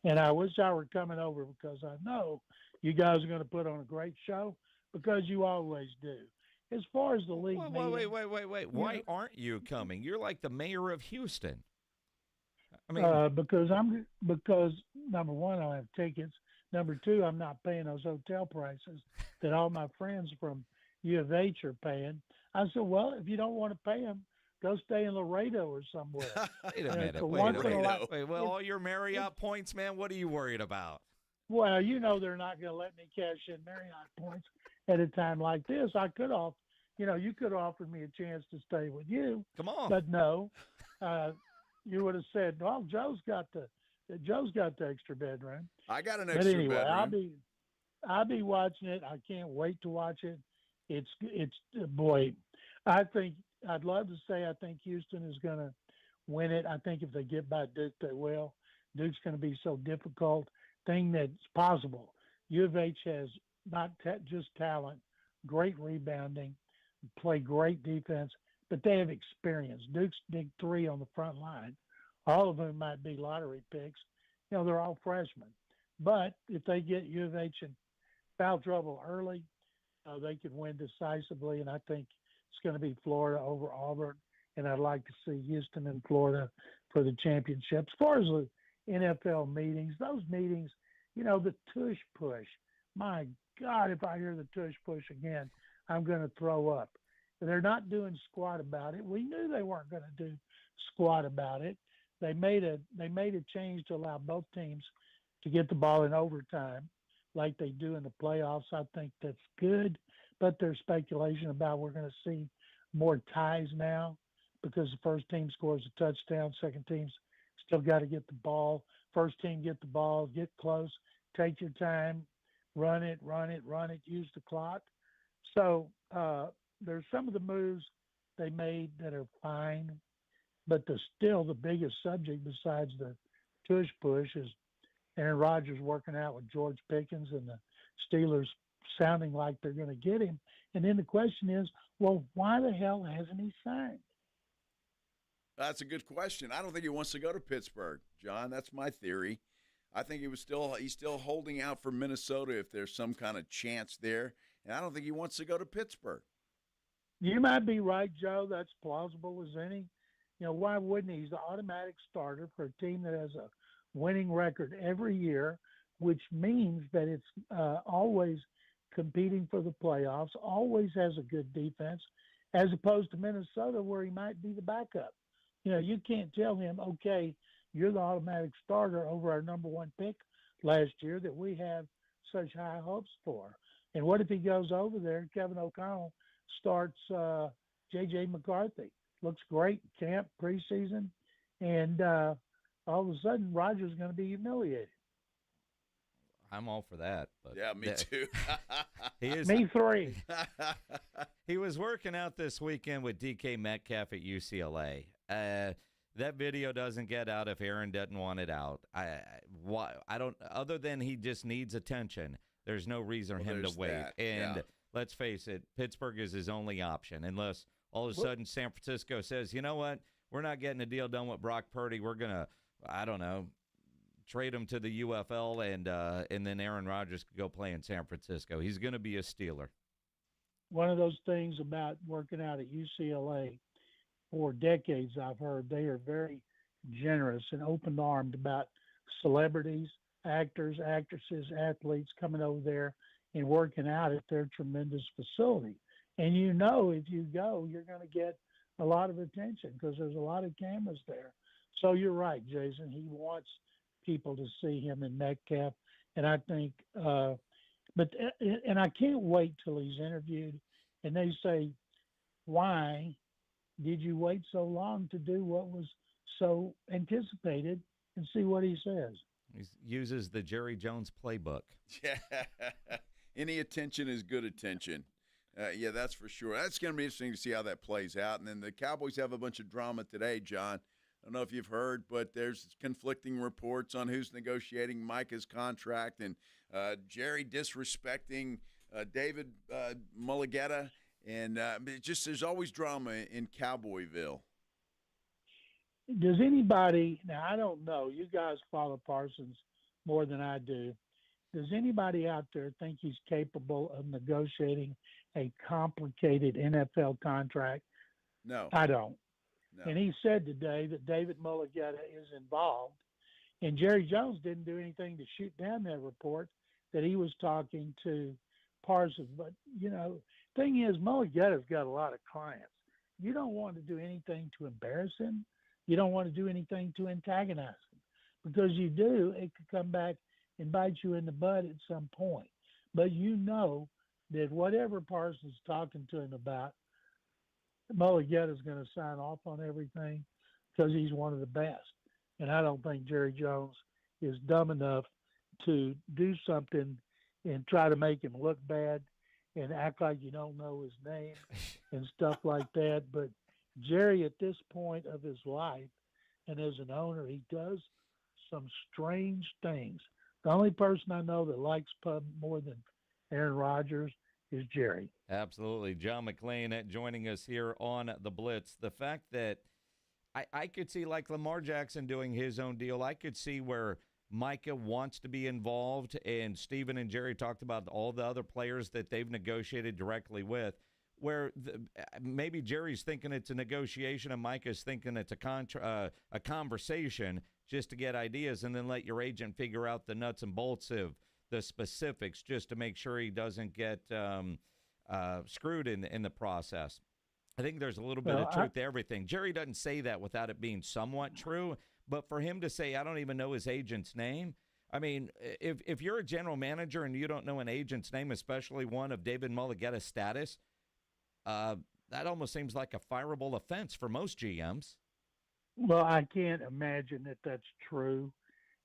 And I wish I were coming over because I know you guys are going to put on a great show because you always do. As far as the league Wait. Why aren't you coming? You're like the mayor of Houston. I mean, because number 1, I don't have tickets. Number 2, I'm not paying those hotel prices that all my friends from U of H are paying. I said, well, if you don't want to pay them, go stay in Laredo or somewhere. Wait a minute. Wait, well, all your Marriott points, man, what are you worried about? Well, you know they're not going to let me cash in Marriott points at a time like this. I could have, you could have offered me a chance to stay with you. Come on. But no, you would have said, well, Joe's got the extra bedroom. I got an extra bedroom. I'll be watching it. I can't wait to watch it. It's boy, I'd love to say I think Houston is going to win it. I think if they get by Duke, they will. Duke's going to be so difficult. Thing that's possible. U of H has not just talent, great rebounding, play great defense, but they have experience. Duke's big 3 on the front line. All of them might be lottery picks. They're all freshmen. But if they get U of H in foul trouble early, they could win decisively, and I think it's going to be Florida over Auburn, and I'd like to see Houston and Florida for the championship. As far as the NFL meetings, those meetings, the tush push. My God, if I hear the tush push again, I'm going to throw up. They're not doing squat about it. We knew they weren't going to do squat about it. They made a change to allow both teams to get the ball in overtime like they do in the playoffs. I think that's good, but there's speculation about we're going to see more ties now because the first team scores a touchdown, second team's still got to get the ball. First team get the ball, get close, take your time, run it, use the clock. So there's some of the moves they made that are fine, but still the biggest subject besides the tush push is Aaron Rodgers working out with George Pickens and the Steelers sounding like they're going to get him. And then the question is, well, why the hell hasn't he signed? That's a good question. I don't think he wants to go to Pittsburgh, John. That's my theory. I think he's still holding out for Minnesota if there's some kind of chance there. And I don't think he wants to go to Pittsburgh. You might be right, Joe. That's plausible as any. Why wouldn't he? He's the automatic starter for a team that has a winning record every year, which means that it's always competing for the playoffs, always has a good defense, as opposed to Minnesota where he might be the backup. You can't tell him, okay, you're the automatic starter over our number 1 pick last year that we have such high hopes for? And what if he goes over there and Kevin O'Connell starts J.J. McCarthy? Looks great in camp, preseason, and all of a sudden Rodgers is going to be humiliated. I'm all for that. But yeah, me too. He is. Me three. He was working out this weekend with DK Metcalf at UCLA. That video doesn't get out if Aaron doesn't want it out. I don't. Other than he just needs attention. There's no reason for him to wait. And let's face it, Pittsburgh is his only option unless all of a sudden San Francisco says, you know what, we're not getting a deal done with Brock Purdy. We're gonna, I don't know, trade him to the UFL, and then Aaron Rodgers could go play in San Francisco. He's going to be a Steeler. One of those things about working out at UCLA for decades, I've heard they are very generous and open-armed about celebrities, actors, actresses, athletes coming over there and working out at their tremendous facility. And you know, if you go, you're going to get a lot of attention because there's a lot of cameras there. So you're right, Jason. He wants people to see him in Metcalf, and I think, and I can't wait till he's interviewed, and they say, "Why did you wait so long to do what was so anticipated?" And see what he says. He uses the Jerry Jones playbook. Yeah, any attention is good attention. Yeah, that's for sure. That's going to be interesting to see how that plays out. And then the Cowboys have a bunch of drama today, John. I don't know if you've heard, but there's conflicting reports on who's negotiating Micah's contract, and Jerry disrespecting David Mulligetta, and there's always drama in Cowboyville. Does anybody, now I don't know, you guys follow Parsons more than I do. Does anybody out there think he's capable of negotiating a complicated NFL contract? No. I don't. No. And he said today that David Mulligetta is involved, and Jerry Jones didn't do anything to shoot down that report that he was talking to Parsons. But, you know, thing is, Mulligetta's got a lot of clients. You don't want to do anything to embarrass him. You don't want to do anything to antagonize him, because you do, it could come back and bite you in the butt at some point. But you know that whatever Parsons is talking to him about, Mulligetta is going to sign off on everything because he's one of the best. And I don't think Jerry Jones is dumb enough to do something and try to make him look bad and act like you don't know his name and stuff like that. But Jerry, at this point of his life and as an owner, he does some strange things. The only person I know that likes pub more than Aaron Rodgers is Jerry. Absolutely. John McClain joining us here on the Blitz. The fact that I could see like Lamar Jackson doing his own deal. I could see where Micah wants to be involved, and Steven and Jerry talked about all the other players that they've negotiated directly with, where maybe Jerry's thinking it's a negotiation and Micah's thinking it's a conversation just to get ideas, and then let your agent figure out the nuts and bolts of the specifics just to make sure he doesn't get screwed in the process. I think there's a little bit of truth to everything. Jerry doesn't say that without it being somewhat true, but for him to say, I don't even know his agent's name, I mean, if you're a general manager and you don't know an agent's name, especially one of David Mulligetta's status, that almost seems like a fireable offense for most GMs. Well, I can't imagine that that's true.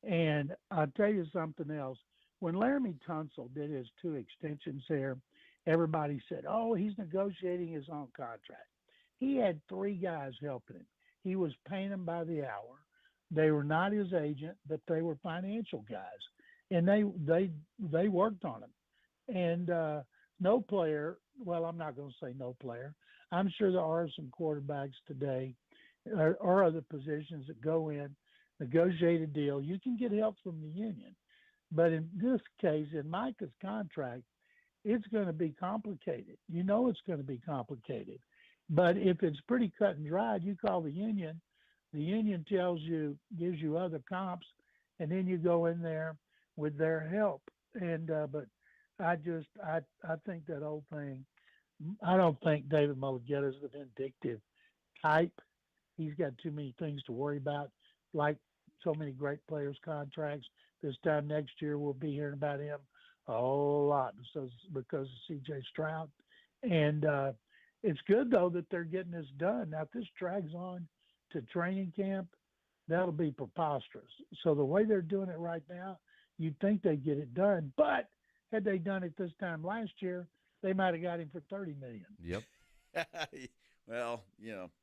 And I'll tell you something else. When Laramie Tunsil did his 2 extensions there, everybody said, oh, he's negotiating his own contract. He had 3 guys helping him. He was paying them by the hour. They were not his agent, but they were financial guys. And they worked on him. And no player, well, I'm not going to say no player. I'm sure there are some quarterbacks today or other positions that go in, negotiate a deal. You can get help from the union. But in this case, in Micah's contract, it's going to be complicated. You know it's going to be complicated. But if it's pretty cut and dried, you call the union tells you, gives you other comps, and then you go in there with their help. And but I think that whole thing, I don't think David Mulligetta is the vindictive type. He's got too many things to worry about, like so many great players' contracts. This time next year, we'll be hearing about him a whole lot because of C.J. Stroud. And it's good, though, that they're getting this done. Now, if this drags on to training camp, that'll be preposterous. So the way they're doing it right now, you'd think they'd get it done. But had they done it this time last year, they might have got him for $30 million. Yep. Well,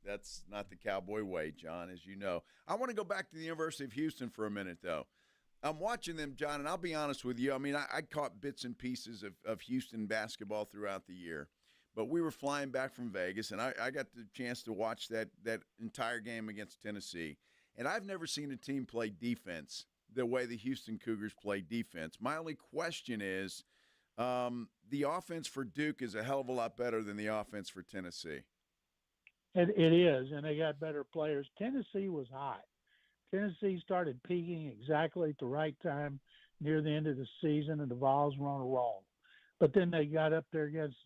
that's not the Cowboy way, John, as you know. I want to go back to the University of Houston for a minute, though. I'm watching them, John, and I'll be honest with you. I mean, I caught bits and pieces of Houston basketball throughout the year. But we were flying back from Vegas, and I got the chance to watch that entire game against Tennessee. And I've never seen a team play defense the way the Houston Cougars play defense. My only question is, the offense for Duke is a hell of a lot better than the offense for Tennessee. It is, and they got better players. Tennessee was hot. Tennessee started peaking exactly at the right time near the end of the season, and the Vols were on a roll. But then they got up there against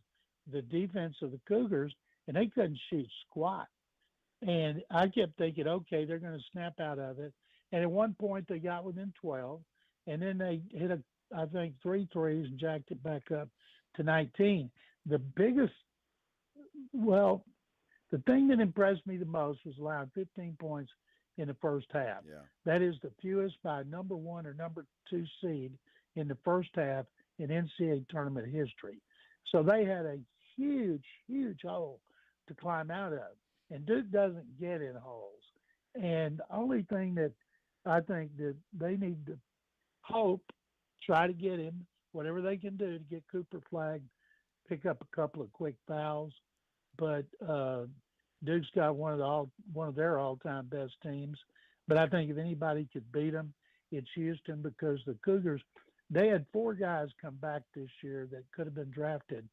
the defense of the Cougars, and they couldn't shoot squat. And I kept thinking, okay, they're going to snap out of it. And at one point, they got within 12, and then they hit, I think, 3 threes and jacked it back up to 19. The thing that impressed me the most was allowing 15 points in the first half. Yeah. That is the fewest by number 1 or number 2 seed in the first half in NCAA tournament history. So they had a huge, huge hole to climb out of. And Duke doesn't get in holes. And the only thing that I think that they need to try to get him, whatever they can do to get Cooper Flagg, pick up a couple of quick fouls. But Duke's got one of their all-time best teams. But I think if anybody could beat them, it's Houston, because the Cougars, they had 4 guys come back this year that could have been drafted,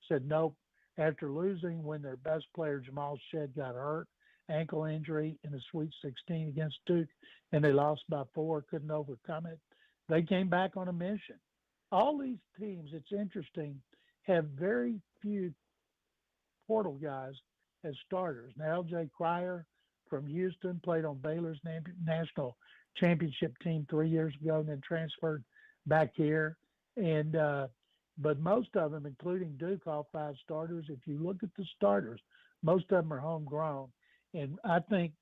said nope. After losing when their best player, Jamal Shedd, got hurt, ankle injury in the Sweet 16 against Duke, and they lost by 4, couldn't overcome it. They came back on a mission. All these teams, it's interesting, have very few portal guys as starters. Now, L.J. Cryer from Houston played on Baylor's national championship team 3 years ago and then transferred back here. And but most of them, including Duke, all 5 starters, if you look at the starters, most of them are homegrown. And I think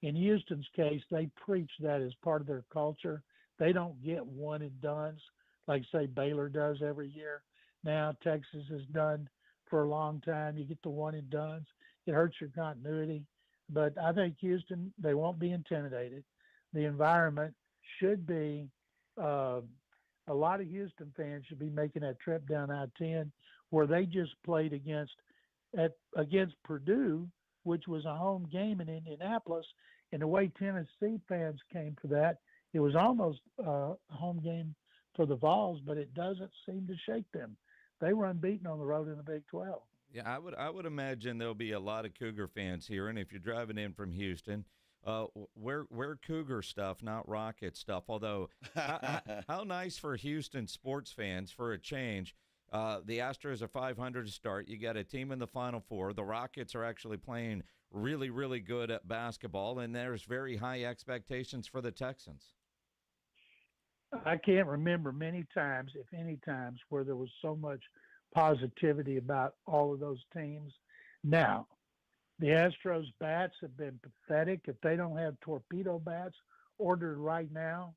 in Houston's case, they preach that as part of their culture. They don't get one and dones like, say, Baylor does every year. Now Texas has done for a long time. You get the one and dones. It hurts your continuity. But I think Houston, they won't be intimidated. The environment should be a lot of Houston fans should be making that trip down I-10, where they just played against Purdue, which was a home game in Indianapolis. And the way Tennessee fans came for that, it was almost a home game for the Vols, but it doesn't seem to shake them. They were unbeaten on the road in the Big 12. Yeah, I would imagine there'll be a lot of Cougar fans here, and if you're driving in from Houston, wear Cougar stuff, not Rocket stuff. Although, how nice for Houston sports fans for a change. The Astros are 500 to start. You got a team in the Final Four. The Rockets are actually playing really, really good at basketball, and there's very high expectations for the Texans. I can't remember many times, if any times, where there was so much positivity about all of those teams. Now, the Astros bats have been pathetic. If they don't have torpedo bats ordered right now,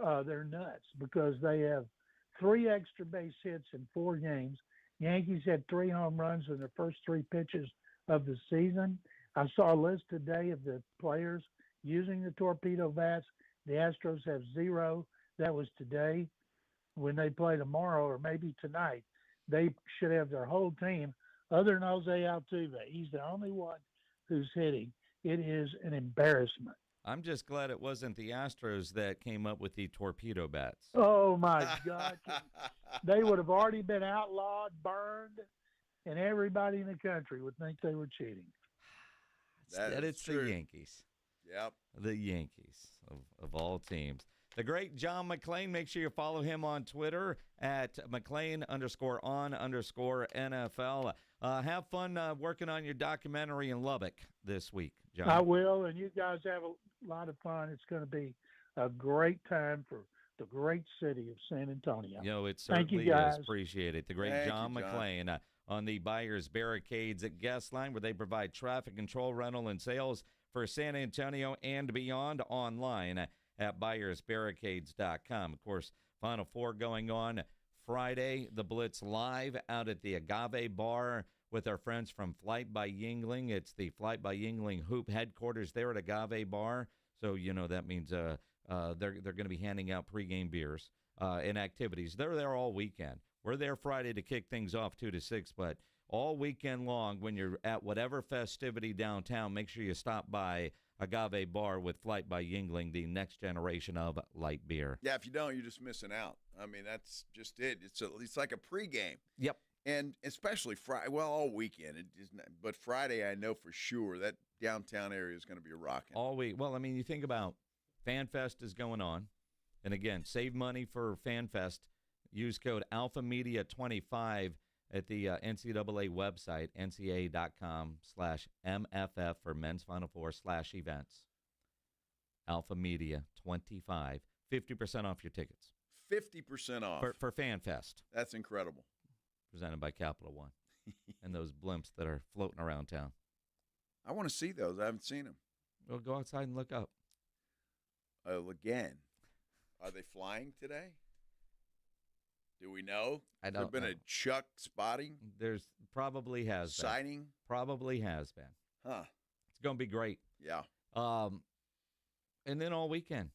they're nuts, because they have 3 extra base hits in 4 games. Yankees had 3 home runs in their first 3 pitches of the season. I saw a list today of the players using the torpedo bats. The Astros have 0. That was today. When they play tomorrow, or maybe tonight, they should have their whole team, other than Jose Altuve. He's the only one who's hitting. It is an embarrassment. I'm just glad it wasn't the Astros that came up with the torpedo bats. Oh, my God. They would have already been outlawed, burned, and everybody in the country would think they were cheating. It's true. The Yankees. Yep. The Yankees of all teams. The great John McClain. Make sure you follow him on Twitter at McClain_on_NFL. Have fun working on your documentary in Lubbock this week, John. I will, and you guys have a lot of fun. It's going to be a great time for the great city of San Antonio. It Thank you, certainly guys. is. Appreciate it. The great Thank John you, John. McClain on the Buyers Barricades at Guest Line, where they provide traffic control, rental, and sales for San Antonio and beyond, online at buyersbarricades.com. Of course, Final Four going on Friday. The Blitz live out at the Agave Bar with our friends from Flight by Yingling. It's the Flight by Yingling Hoop headquarters there at Agave Bar. So, that means they're going to be handing out pregame beers and activities. They're there all weekend. We're there Friday to kick things off 2 to 6, but all weekend long, when you're at whatever festivity downtown, make sure you stop by Agave Bar with Flight by Yingling, the next generation of light beer. Yeah, if you don't, you're just missing out. I mean, that's just it. It's like a pregame. Yep. And especially Friday, well, all weekend. But Friday, I know for sure that downtown area is going to be rocking. All week. Well, I mean, you think about FanFest is going on. And again, save money for FanFest. Use code AlphaMedia25 at the NCAA website, ncaa.com/MFF for Men's Final Four/events. AlphaMedia25. 50% off your tickets. 50% off. For FanFest. That's incredible. Presented by Capital One. And those blimps that are floating around town. I want to see those. I haven't seen them. Well, go outside and look up. Again, are they flying today? Do we know? I don't Has there been a Chuck spotting? There's probably has been. Sighting? Probably has been. Huh. It's going to be great. Yeah. And then all weekend,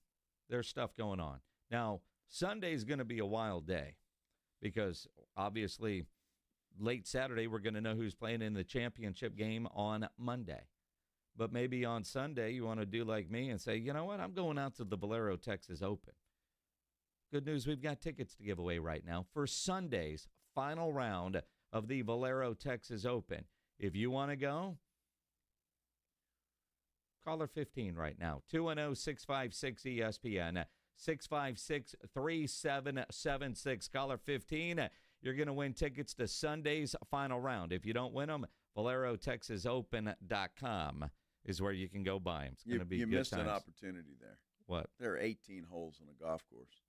there's stuff going on. Now, Sunday's going to be a wild day because obviously late Saturday we're going to know who's playing in the championship game on Monday. But maybe on Sunday you want to do like me and say, you know what, I'm going out to the Valero Texas Open. Good news, we've got tickets to give away right now for Sunday's final round of the Valero Texas Open. If you want to go, caller 15 right now, 210-656-ESPN, 656-3776. Caller 15, you're going to win tickets to Sunday's final round. If you don't win them, ValeroTexasOpen.com is where you can go buy them. It's going to be good missed times. an opportunity there. What? There are 18 holes on a golf course.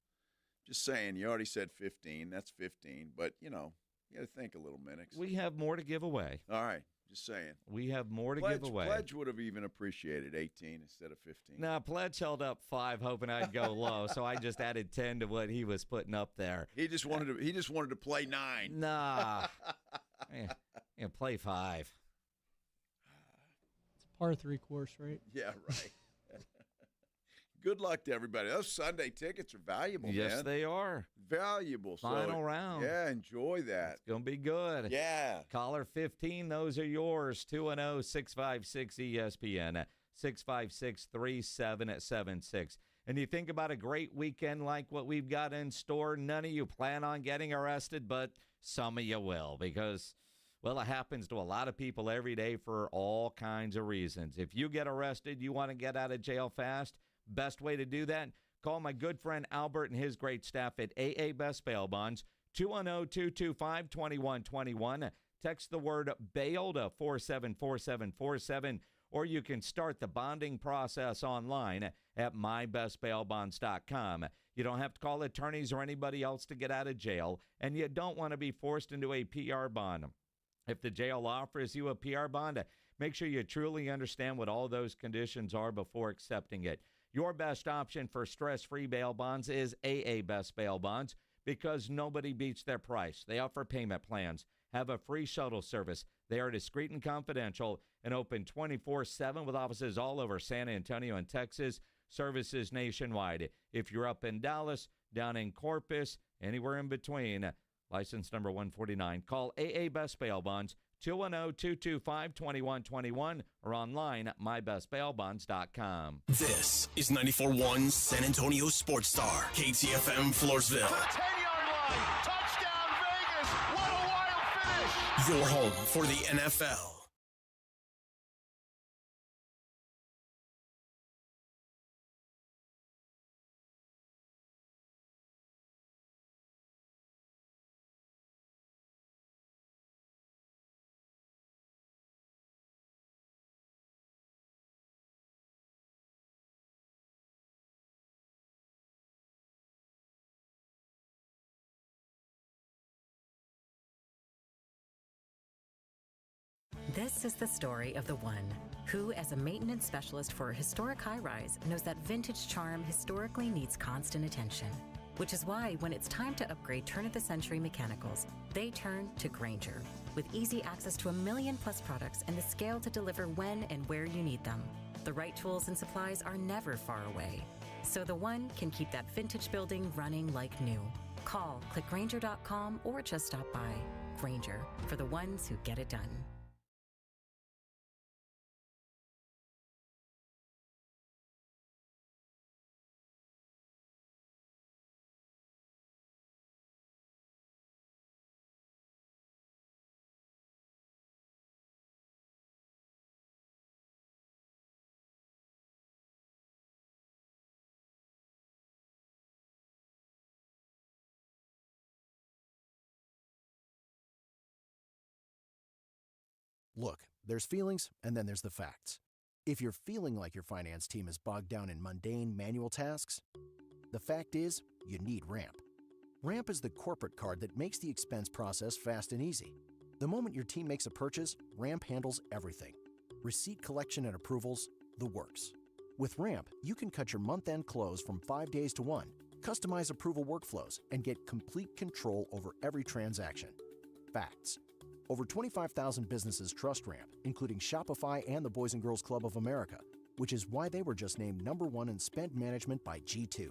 Just saying, you already said 15. That's 15. But, you got to think a little, Minix. We have more to give away. All right. Just saying. We have more to give away. Pledge would have even appreciated 18 instead of 15. No, Pledge held up 5, hoping I'd go low, so I just added 10 to what he was putting up there. He just wanted to play 9. Nah. Yeah, play 5. It's a par 3 course, right? Yeah, right. Good luck to everybody. Those Sunday tickets are valuable, yes, man. they are. Valuable. Final round. Yeah, enjoy that. It's going to be good. Yeah. Caller 15, those are yours. 210-656-ESPN, 656-3776. And you think about a great weekend like what we've got in store, none of you plan on getting arrested, but some of you will because, well, it happens to a lot of people every day for all kinds of reasons. If you get arrested, you want to get out of jail fast, best way to do that, call my good friend Albert and his great staff at AA Best Bail Bonds, 210-225-2121. Text the word bail to 474747, or you can start the bonding process online at mybestbailbonds.com. You don't have to call attorneys or anybody else to get out of jail, and you don't want to be forced into a PR bond. If the jail offers you a PR bond, make sure you truly understand what all those conditions are before accepting it. Your best option for stress-free bail bonds is AA Best Bail Bonds because nobody beats their price. They offer payment plans, have a free shuttle service. They are discreet and confidential and open 24/7 with offices all over San Antonio and Texas, services nationwide. If you're up in Dallas, down in Corpus, anywhere in between, license number 149, call AA Best Bail Bonds, 210-225-2121 or online at mybestbailbonds.com. This is 94.1 San Antonio Sports Star, KTFM Floresville. 10-yard line. Touchdown Vegas. What a wild finish. Your home for the NFL. This is the story of the one who, as a maintenance specialist for a historic high-rise, knows that vintage charm historically needs constant attention. Which is why when it's time to upgrade turn-of-the-century mechanicals, they turn to Grainger. With easy access to 1 million-plus products and the scale to deliver when and where you need them. The right tools and supplies are never far away. So the one can keep that vintage building running like new. Call, click Grainger.com, or just stop by. Grainger, for the ones who get it done. Look, there's feelings, and then there's the facts. If you're feeling like your finance team is bogged down in mundane manual tasks, the fact is, you need Ramp. Ramp is the corporate card that makes the expense process fast and easy. The moment your team makes a purchase, Ramp handles everything. Receipt collection and approvals, the works. With Ramp, you can cut your month-end close from 5 days to 1, customize approval workflows, and get complete control over every transaction. Facts. Over 25,000 businesses trust Ramp, including Shopify and the Boys and Girls Club of America, which is why they were just named #1 in spend management by G2.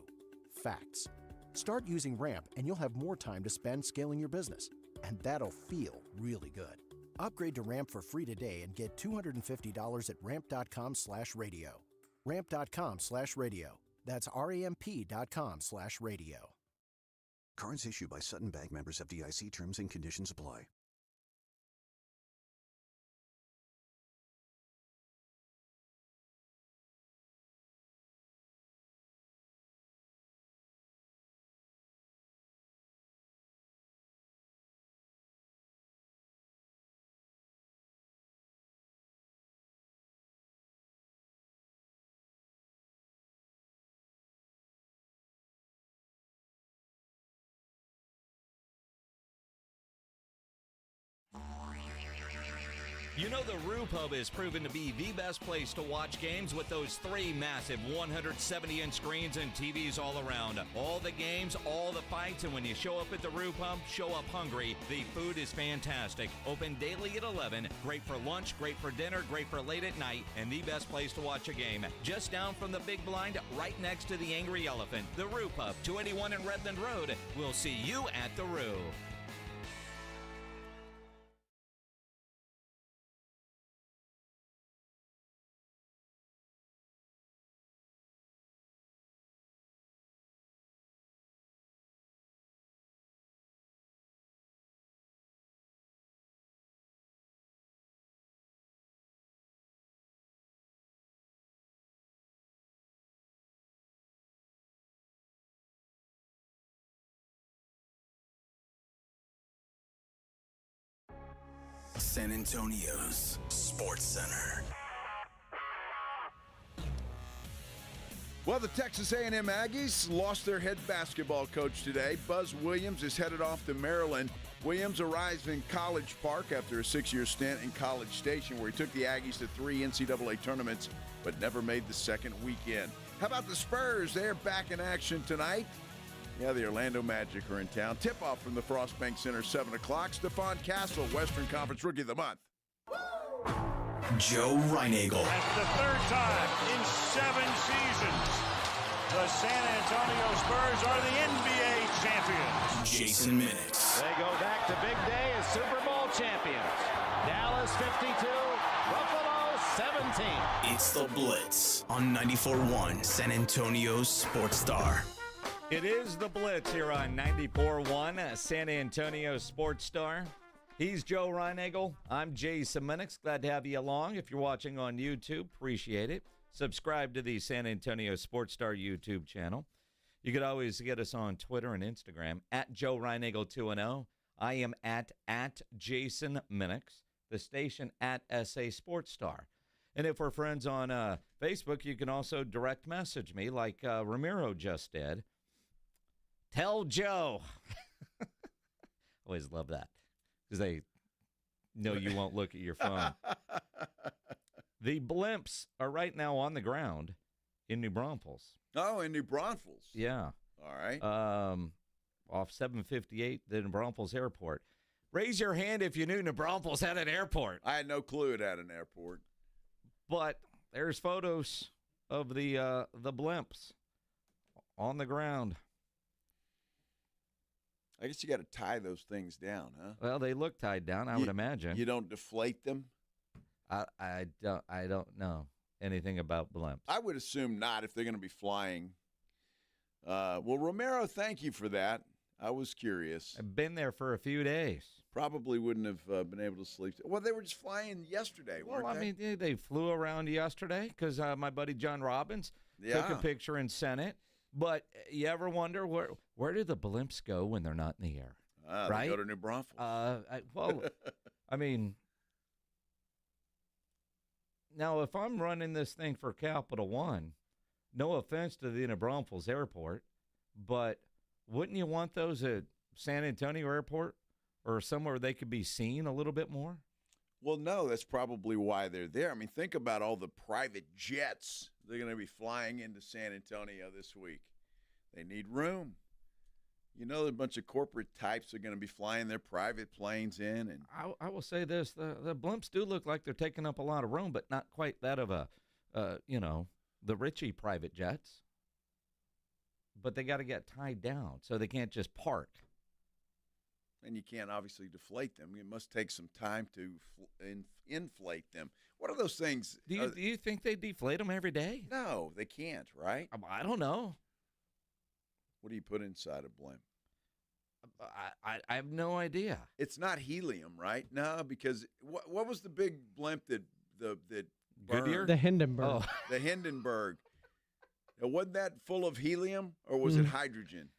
Facts. Start using Ramp and you'll have more time to spend scaling your business, and that'll feel really good. Upgrade to Ramp for free today and get $250 at ramp.com/radio. Ramp.com/radio. That's ramp.com/radio. Cards issued by Sutton Bank, members FDIC. Terms and conditions apply. You know the Roo Pub has proven to be the best place to watch games with those 3 massive 170-inch screens and TVs all around. All the games, all the fights, and when you show up at the Roo Pub, show up hungry. The food is fantastic. Open daily at 11. Great for lunch, great for dinner, great for late at night, and the best place to watch a game. Just down from the big blind, right next to the Angry Elephant. The Roo Pub, 281 in Redland Road. We'll see you at the Roo. San Antonio's Sports Center. Well, the Texas A&M Aggies lost their head basketball coach today. Buzz Williams is headed off to Maryland. Williams arrives in College Park after a 6-year stint in College Station, where he took the Aggies to 3 NCAA tournaments, but never made the second weekend. How about the Spurs? They're back in action tonight. Yeah, the Orlando Magic are in town. Tip-off from the Frost Bank Center, 7 o'clock. Stephon Castle, Western Conference Rookie of the Month. Joe Reinagel. That's the 3rd time in 7 seasons. The San Antonio Spurs are the NBA champions. Jason Minix. They go back to big day as Super Bowl champions. Dallas 52, Buffalo 17. It's the Blitz on 94.1 San Antonio's Sports Star. It is the Blitz here on 94.1 San Antonio Sports Star. He's Joe Reinagel. I'm Jason Minix. Glad to have you along. If you're watching on YouTube, appreciate it. Subscribe to the San Antonio Sports Star YouTube channel. You could always get us on Twitter and Instagram, at Joe Reinagel 210. I am at Jason Minix. The station at SA Sports Star. And if we're friends on Facebook, you can also direct message me like Ramiro just did. Tell Joe. Always love that because they No, you won't look at your phone. The Blimps are right now on the ground in New Braunfels. Oh, in New Braunfels. Yeah. All right. Off 758, the New Braunfels Airport. Raise your hand if you knew New Braunfels had an airport. I had no clue it had an airport. But there's photos of the Blimps on the ground. I guess you got to tie those things down, huh? Well, they look tied down, I would imagine. You don't deflate them? I don't know anything about Blimps. I would assume not if they're going to be flying. Well, Romero, thank you for that. I was curious. I've been there for a few days. Probably wouldn't have been able to sleep. Well, they were just flying yesterday, weren't they? Well, I mean, they flew around yesterday because my buddy John Robbins took a picture and sent it. But you ever wonder where do the Blimps go when they're not in the air? Right? They go to New Braunfels. I mean, now if I'm running this thing for Capital One, no offense to the New Braunfels Airport, but wouldn't you want those at San Antonio Airport or somewhere they could be seen a little bit more? Well, no, that's probably why they're there. I mean, think about all the private jets they're going to be flying into San Antonio this week. They need room. You know, a bunch of corporate types are going to be flying their private planes in. And I will say this, the Blimps do look like they're taking up a lot of room, but not quite that of the Ritchie private jets. But they got to get tied down, so they can't just park. And you can't obviously deflate them. It must take some time to inflate them. What are those things? Do you think they deflate them every day? No, they can't, right? I don't know. What do you put inside a blimp? I have no idea. It's not helium, right? No, because what was the big blimp that Goodyear? The Hindenburg. Oh. The Hindenburg. Wasn't that full of helium or was it hydrogen?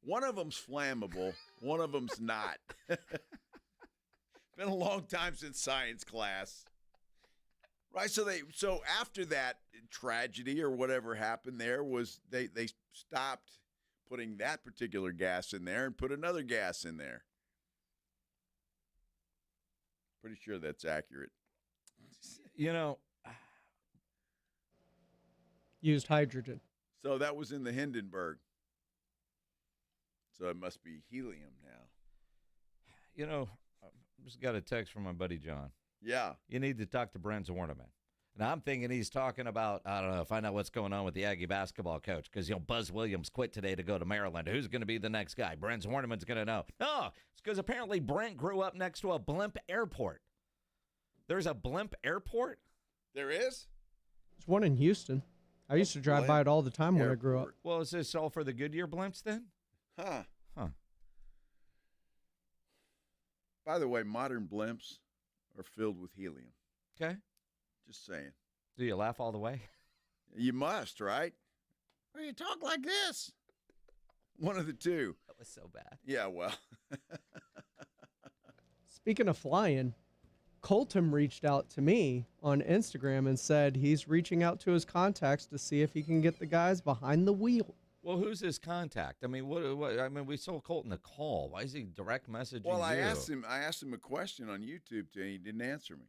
One of them's flammable. One of them's not. Been a long time since science class. Right, so after that tragedy or whatever happened there was they stopped putting that particular gas in there and put another gas in there. Pretty sure that's accurate. You know, used hydrogen. So that was in the Hindenburg. So it must be helium now. You know, I just got a text from my buddy John. Yeah. You need to talk to Brent Zorneman. And I'm thinking he's talking about, I don't know, find out what's going on with the Aggie basketball coach. Because, Buzz Williams quit today to go to Maryland. Who's going to be the next guy? Brent Zorneman's going to know. No, it's because apparently Brent grew up next to a blimp airport. There's a blimp airport? There is? There's one in Houston. I used to drive by it all the time when I grew up. Well, is this all for the Goodyear blimps then? Huh. Huh. By the way, modern blimps are filled with helium. Okay. Just saying. Do you laugh all the way? You must, right? Well, you talk like this. One of the two. That was so bad. Yeah, well. Speaking of flying, Colton reached out to me on Instagram and said he's reaching out to his contacts to see if he can get the guys behind the wheel. Well, who's his contact? I mean, what? I mean, we sold Colton a call. Why is he direct messaging you? Well, I asked him a question on YouTube, and he didn't answer me.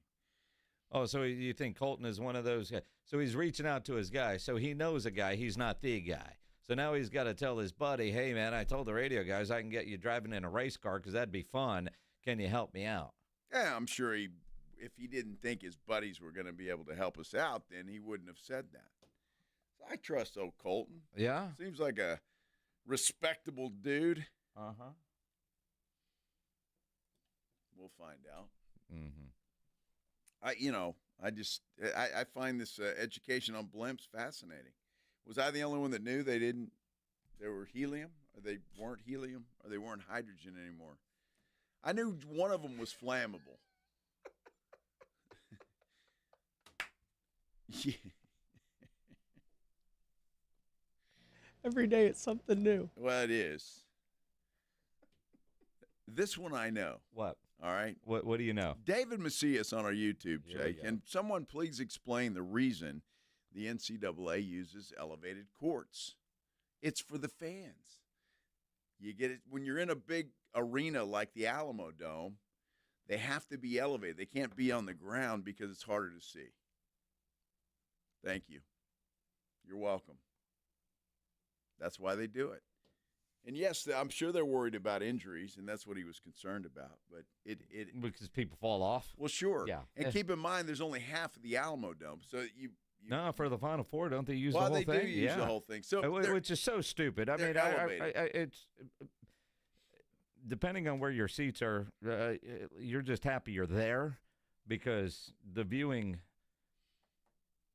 Oh, so you think Colton is one of those guys? So he's reaching out to his guy. So he knows a guy. He's not the guy. So now he's got to tell his buddy, hey, man, I told the radio guys I can get you driving in a race car because that'd be fun. Can you help me out? Yeah, I'm sure if he didn't think his buddies were going to be able to help us out, then he wouldn't have said that. So I trust old Colton. Yeah? Seems like a respectable dude. Uh-huh. We'll find out. Mm-hmm. I find this education on blimps fascinating. Was I the only one that knew they were helium, or they weren't helium, or they weren't hydrogen anymore? I knew one of them was flammable. Yeah. Every day it's something new. Well, it is. This one I know. What? All right. What do you know? David Macias on our YouTube, Jake. And someone please explain the reason the NCAA uses elevated courts. It's for the fans. You get it when you're in a big arena like the Alamo Dome. They have to be elevated. They can't be on the ground because it's harder to see. Thank you. You're welcome. That's why they do it. And yes, I'm sure they're worried about injuries, and that's what he was concerned about. But it because people fall off. Well, sure. Yeah. And keep in mind, there's only half of the Alamo Dome, so you no, for the Final Four, don't they use well, the whole thing? They do use the whole thing. So which is so stupid. I mean, it's depending on where your seats are, you're just happy you're there because the viewing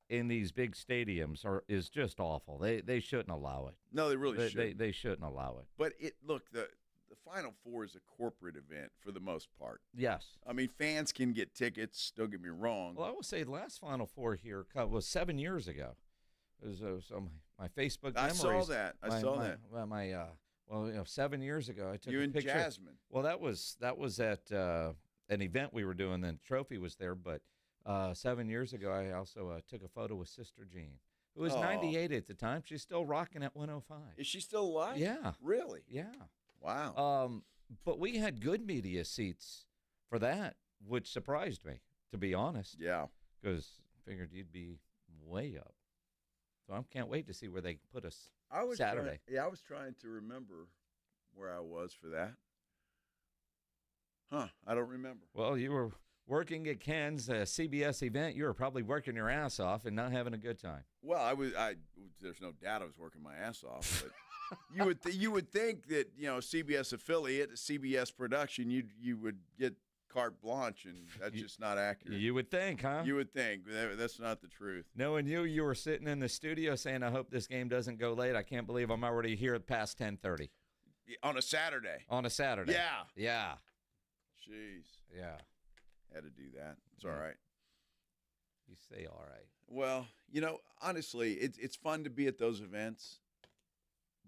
in these big stadiums is just awful. They shouldn't allow it. No, they really shouldn't. They shouldn't allow it. But look, the Final Four is a corporate event for the most part. Yes. I mean, fans can get tickets. Don't get me wrong. Well, I will say the last Final Four here was 7 years ago. It was my Facebook memories. I saw that. Well, 7 years ago, I took you a and picture. Jasmine. Well, that was at an event we were doing. Then Trophy was there, but 7 years ago, I also took a photo with Sister Jean, who was 98 at the time. She's still rocking at 105. Is she still alive? Yeah. Really? Yeah. Wow. But we had good media seats for that, which surprised me, to be honest. Yeah. Because I figured you'd be way up. So I can't wait to see where they put us Saturday. I was trying to remember where I was for that. I don't remember. Well, you were working at Ken's CBS event. You were probably working your ass off and not having a good time. Well, there's no doubt I was working my ass off, but you would think that, CBS affiliate, CBS production, you would get carte blanche, and that's just not accurate. You would think, huh? You would think. That's not the truth. Knowing you were sitting in the studio saying, I hope this game doesn't go late. I can't believe I'm already here past 10:30. On a Saturday. Yeah. Yeah. Jeez. Yeah. Had to do that. It's all right. You say all right. Well, honestly, it's fun to be at those events,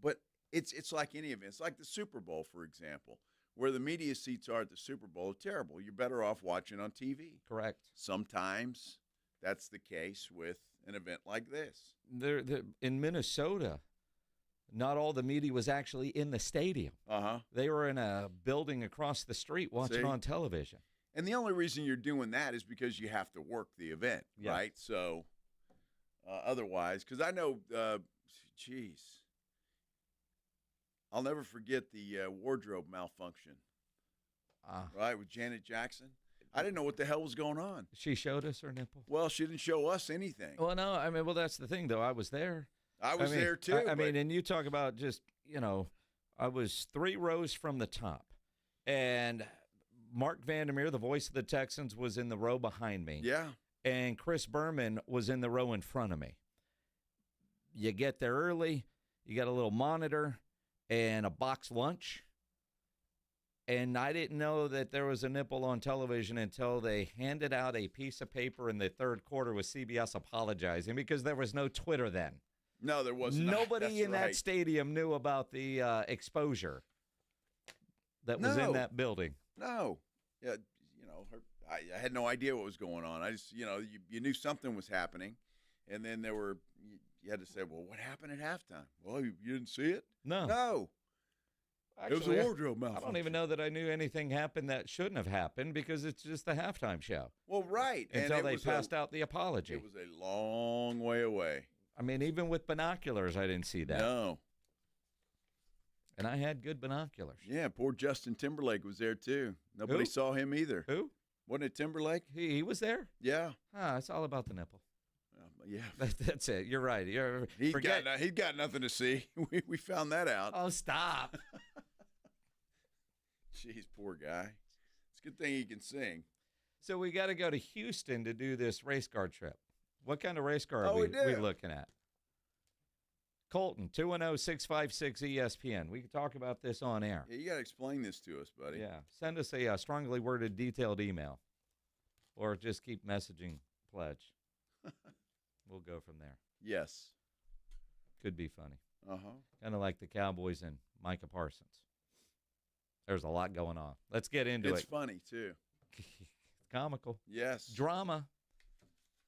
but it's like any event. It's like the Super Bowl, for example, where the media seats are at the Super Bowl are terrible. You're better off watching on TV. Correct. Sometimes that's the case with an event like this. In Minnesota, not all the media was actually in the stadium. They were in a building across the street watching on television. And the only reason you're doing that is because you have to work the event, right? So otherwise, because I know, I'll never forget the wardrobe malfunction, right, with Janet Jackson. I didn't know what the hell was going on. She showed us her nipple? Well, she didn't show us anything. Well, no, I mean, that's the thing, though. I was there. I was there, too. I mean, and you talk about just, I was 3 rows from the top, and Mark Vandermeer, the voice of the Texans, was in the row behind me. Yeah. And Chris Berman was in the row in front of me. You get there early, you got a little monitor and a box lunch. And I didn't know that there was a nipple on television until they handed out a piece of paper in the third quarter with CBS apologizing because there was no Twitter then. No, there wasn't. Nobody in that stadium knew about the exposure that was in that building. No. Yeah, I had no idea what was going on. I just, you knew something was happening, and then you had to say, well, what happened at halftime? Well, you didn't see it? No. Actually, it was a wardrobe malfunction. I don't even know that I knew anything happened that shouldn't have happened because it's just the halftime show. Well, right. Until they passed out the apology. It was a long way away. I mean, even with binoculars, I didn't see that. No. And I had good binoculars. Yeah, poor Justin Timberlake was there, too. Nobody saw him either. Who? Wasn't it Timberlake? He was there? Yeah. It's all about the nipple. Yeah. That's it. You're right. He's got nothing to see. We found that out. Oh, stop. Jeez, poor guy. It's a good thing he can sing. So we got to go to Houston to do this race car trip. What kind of race car are we looking at? Colton, 210-656-ESPN. We can talk about this on air. Yeah, you got to explain this to us, buddy. Yeah. Send us a strongly worded, detailed email. Or just keep messaging pledge. We'll go from there. Yes. Could be funny. Uh-huh. Kind of like the Cowboys and Micah Parsons. There's a lot going on. Let's get into it. It's funny, too. Comical. Yes. Drama.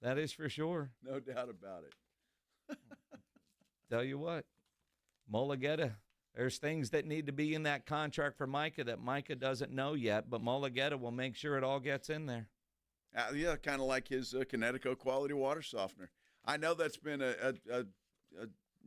That is for sure. No doubt about it. Tell you what, Mulligetta There's things that need to be in that contract for Micah that Micah doesn't know yet, but Mulugeta will make sure it all gets in there. Yeah, kind of like his Connecticut quality water softener. I know that's been a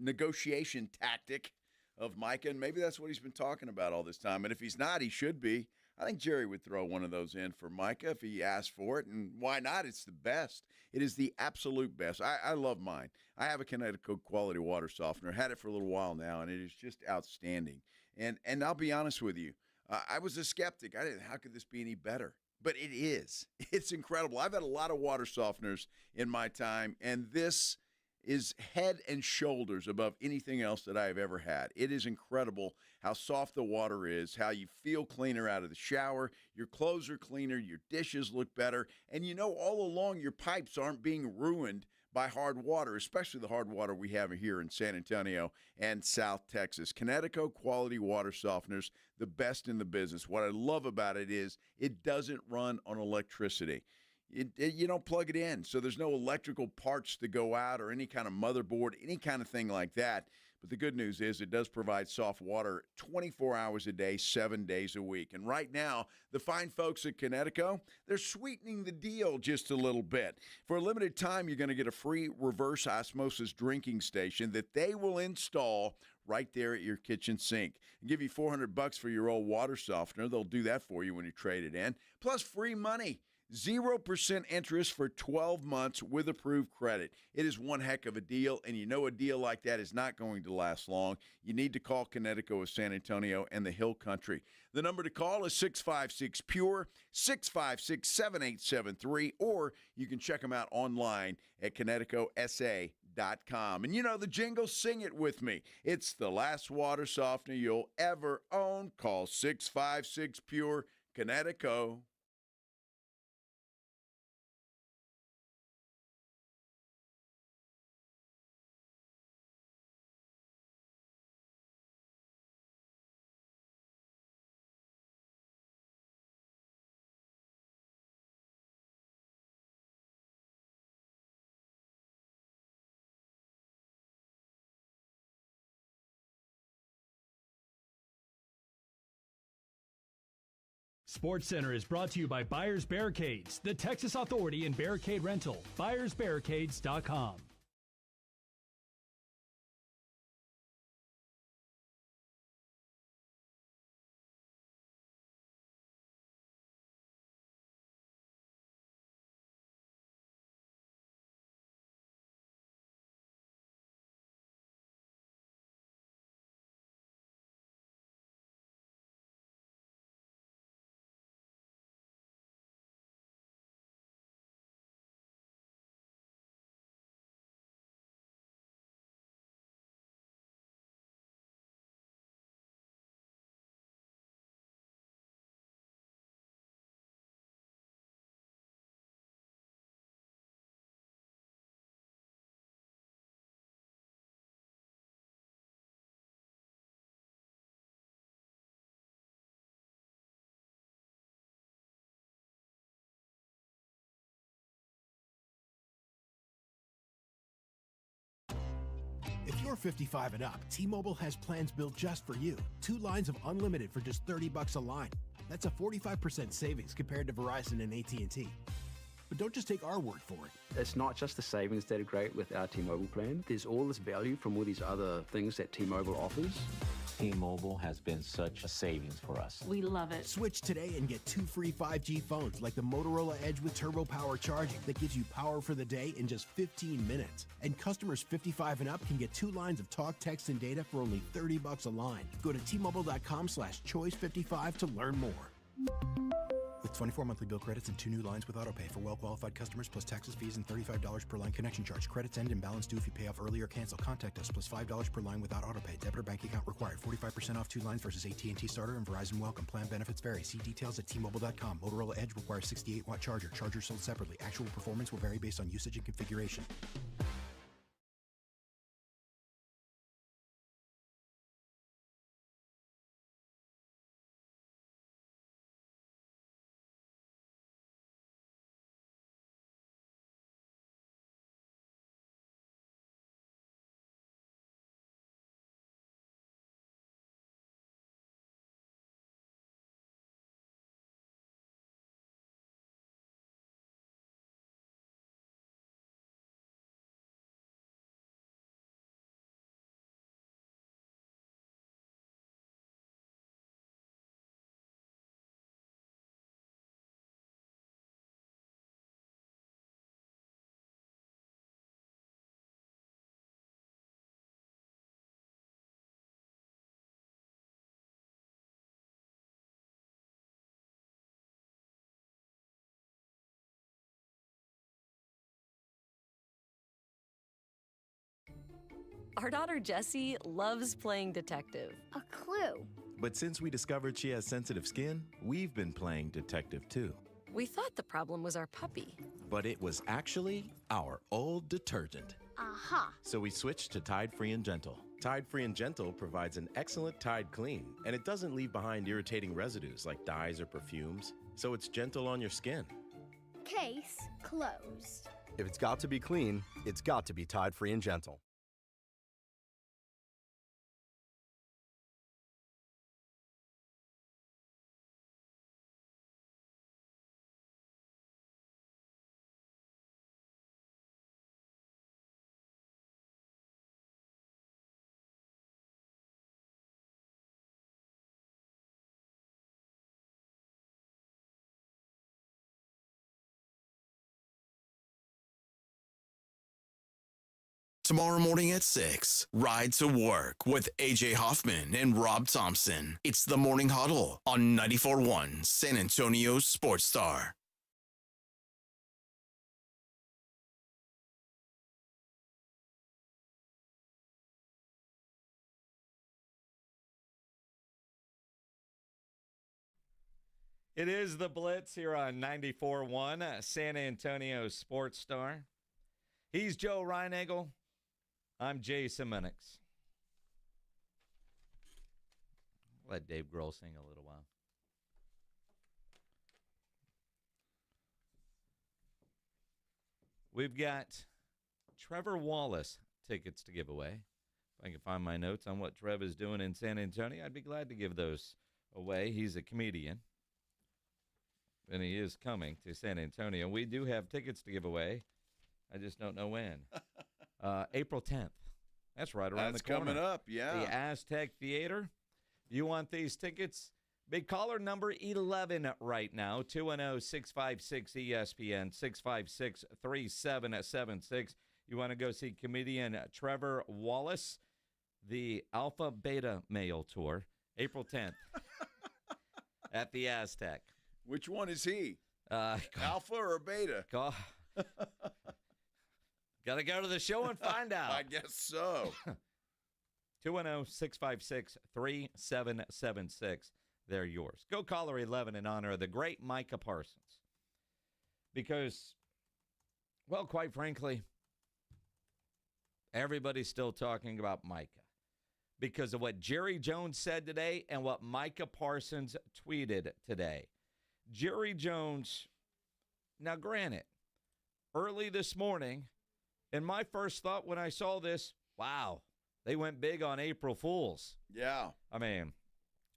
negotiation tactic of Micah, and maybe that's what he's been talking about all this time. And if he's not, he should be. I think Jerry would throw one of those in for Micah if he asked for it, and why not? It's the best. It is the absolute best. I love mine. I have a Connecticut quality water softener. Had it for a little while now, and it is just outstanding. And I'll be honest with you, I was a skeptic. How could this be any better? But it is. It's incredible. I've had a lot of water softeners in my time, and this is head and shoulders above anything else that I have ever had. It is incredible how soft the water is, how you feel cleaner out of the shower, your clothes are cleaner, your dishes look better, and you know all along your pipes aren't being ruined by hard water, especially the hard water we have here in San Antonio and South Texas. Connecticut quality water softeners, the best in the business. What I love about it is it doesn't run on electricity. You don't plug it in, so there's no electrical parts to go out or any kind of motherboard, any kind of thing like that. But the good news is it does provide soft water 24 hours a day, 7 days a week. And right now, the fine folks at Connecticut, they're sweetening the deal just a little bit. For a limited time, you're going to get a free reverse osmosis drinking station that they will install right there at your kitchen sink and give you $400 for your old water softener. They'll do that for you when you trade it in, plus free money. 0% interest for 12 months with approved credit. It is one heck of a deal, and you know a deal like that is not going to last long. You need to call Connecticut with San Antonio and the Hill Country. The number to call is 656-PURE, 656-7873, or you can check them out online at ConnecticutSA.com. And you know the jingle, sing it with me. It's the last water softener you'll ever own. Call 656-PURE, Connecticut. SportsCenter is brought to you by Buyers Barricades, the Texas authority in barricade rental. BuyersBarricades.com. If you're 55 and up, T-Mobile has plans built just for you. 2 lines of unlimited for just $30 a line. That's a 45% savings compared to Verizon and AT&T. But don't just take our word for it. It's not just the savings that are great with our T-Mobile plan. There's all this value from all these other things that T-Mobile offers. T-Mobile has been such a savings for us. We love it. Switch today and get 2 free 5G phones like the Motorola Edge with Turbo Power charging that gives you power for the day in just 15 minutes. And customers 55 and up can get 2 lines of talk, text, and data for only $30 a line. Go to T-Mobile.com/choice55 to learn more. With 24 monthly bill credits and 2 new lines with autopay for well-qualified customers plus taxes, fees, and $35 per line connection charge. Credits end and balance due if you pay off early or cancel. Contact us plus $5 per line without autopay. Debit or bank account required. 45% off 2 lines versus AT&T Starter and Verizon Welcome. Plan benefits vary. See details at T-Mobile.com. Motorola Edge requires 68-watt charger. Charger sold separately. Actual performance will vary based on usage and configuration. Our daughter Jessie loves playing detective. A clue. But since we discovered she has sensitive skin, we've been playing detective too. We thought the problem was our puppy. But it was actually our old detergent. Aha. So we switched to Tide Free and Gentle. Tide Free and Gentle provides an excellent Tide clean, and it doesn't leave behind irritating residues like dyes or perfumes, so it's gentle on your skin. Case closed. If it's got to be clean, it's got to be Tide Free and Gentle. Tomorrow morning at 6, Ride to Work with AJ Hoffman and Rob Thompson. It's the Morning Huddle on 94.1 San Antonio Sports Star. It is the Blitz here on 94.1 San Antonio Sports Star. He's Joe Reinagel. I'm Jason Minix. Let Dave Grohl sing a little while. We've got Trevor Wallace tickets to give away. If I can find my notes on what Trev is doing in San Antonio, I'd be glad to give those away. He's a comedian, and he is coming to San Antonio. We do have tickets to give away. I just don't know when. April 10th. That's right around the corner. That's coming up, yeah. The Aztec Theater. You want these tickets? Big caller number 11 right now, 210-656-ESPN, 656-3776. You want to go see comedian Trevor Wallace, the Alpha Beta Male Tour, April 10th at the Aztec. Which one is he? Alpha or Beta? Got to go to the show and find out. I guess so. 210-656-3776. They're yours. Go caller 11 in honor of the great Micah Parsons. Because, well, quite frankly, everybody's still talking about Micah because of what Jerry Jones said today and what Micah Parsons tweeted today. Jerry Jones, now granted, early this morning, and my first thought when I saw this, wow, they went big on April Fools. Yeah. I mean,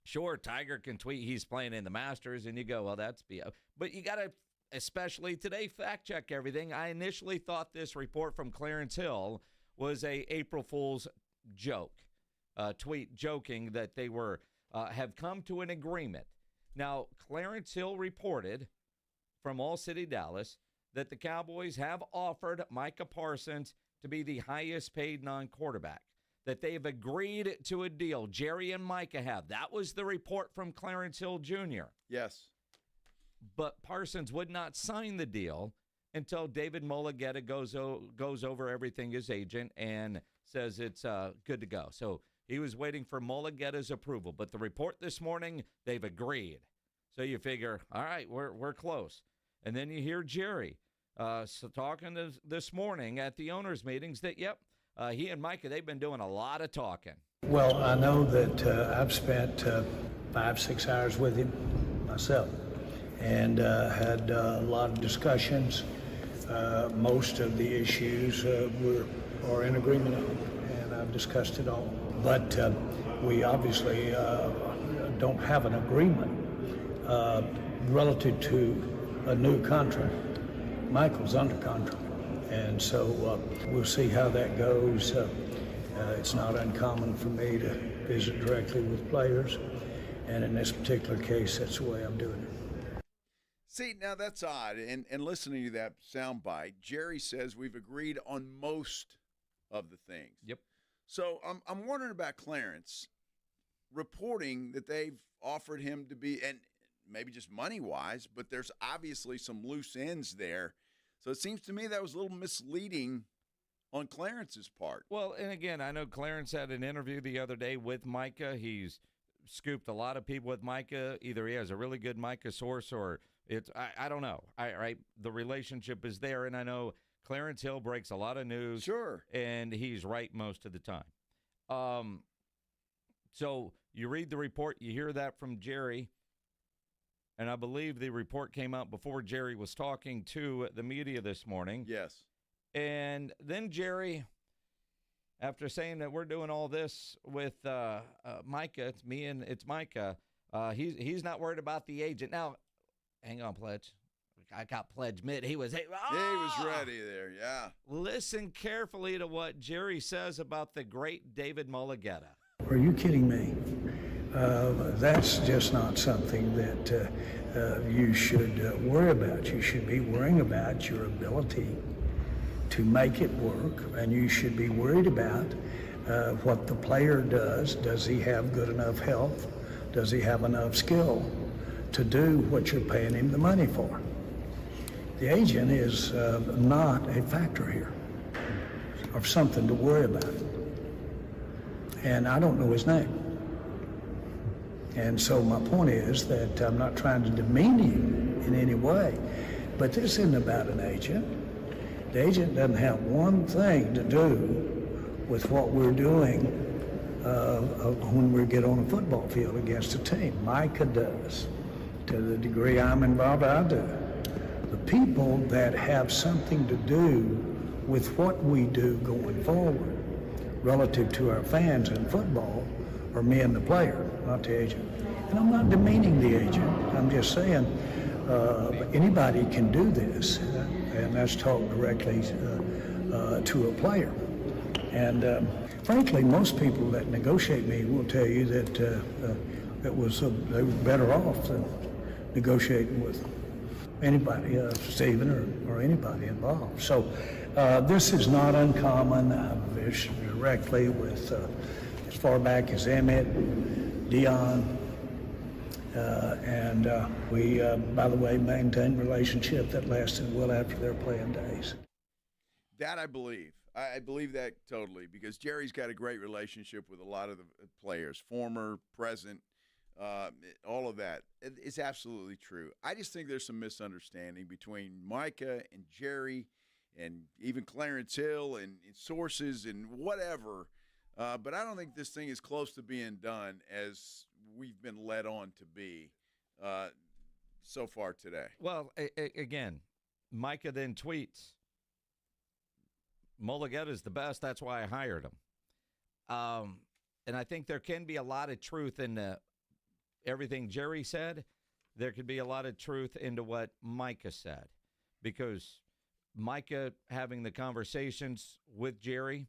sure, Tiger can tweet he's playing in the Masters, and you go, well, that's BS. But you got to, especially today, fact check everything. I initially thought this report from Clarence Hill was a April Fool's joke, tweet joking that they were have come to an agreement. Now, Clarence Hill reported from All City Dallas that the Cowboys have offered Micah Parsons to be the highest paid non-quarterback, that they've agreed to a deal. Jerry and Micah have. That was the report from Clarence Hill Jr. Yes. But Parsons would not sign the deal until David Mulligetta goes over everything, his agent, and says it's good to go. So he was waiting for Mulligetta's approval. But the report this morning, they've agreed. So you figure, all right, we're close. And then you hear Jerry talking this morning at the owners' meetings that, yep, he and Micah, they've been doing a lot of talking. Well, I know that I've spent 5-6 hours with him myself and had a lot of discussions. Most of the issues are in agreement on, and I've discussed it all. But we obviously don't have an agreement relative to a new contract. Michael's under contract, and so we'll see how that goes. It's not uncommon for me to visit directly with players, and in this particular case, that's the way I'm doing it. See, now that's odd, and listening to that soundbite, Jerry says we've agreed on most of the things. Yep. So I'm wondering about Clarence reporting that they've offered him to be, and maybe just money-wise, but there's obviously some loose ends there. So it seems to me that was a little misleading on Clarence's part. Well, and again, I know Clarence had an interview the other day with Micah. He's scooped a lot of people with Micah. Either he has a really good Micah source or it's I don't know. Right? The relationship is there, and I know Clarence Hill breaks a lot of news. Sure. And he's right most of the time. So you read the report, you hear that from Jerry, and I believe the report came out before Jerry was talking to the media this morning. Yes. And then Jerry, after saying that we're doing all this with Micah, it's Micah, he's not worried about the agent. Now, hang on, Pledge. I got Pledge mid. He was ready there, yeah. Listen carefully to what Jerry says about the great David Mulligetta. Are you kidding me? That's just not something that you should worry about. You should be worrying about your ability to make it work, and you should be worried about what the player does. Does he have good enough health? Does he have enough skill to do what you're paying him the money for? The agent is not a factor here, or something to worry about. And I don't know his name. And so my point is that I'm not trying to demean him in any way, but this isn't about an agent. The agent doesn't have one thing to do with what we're doing when we get on a football field against a team. Micah does. To the degree I'm involved, I do. The people that have something to do with what we do going forward relative to our fans in football are me and the player, not the agent. And I'm not demeaning the agent. I'm just saying anybody can do this, and that's talk directly to a player. And frankly, most people that negotiate me will tell you that they were better off than negotiating with anybody, Stephen or anybody involved. So this is not uncommon. I've fished directly with as far back as Emmett, Dion, and we, by the way, maintained a relationship that lasted well after their playing days. That I believe. I believe that totally, because Jerry's got a great relationship with a lot of the players, former, present, all of that. It's absolutely true. I just think there's some misunderstanding between Micah and Jerry and even Clarence Hill and sources and whatever. But I don't think this thing is close to being done as we've been led on to be so far today. Well, again, Micah then tweets, Mulligetta's the best, that's why I hired him. And I think there can be a lot of truth in everything Jerry said. There could be a lot of truth into what Micah said, because Micah having the conversations with Jerry,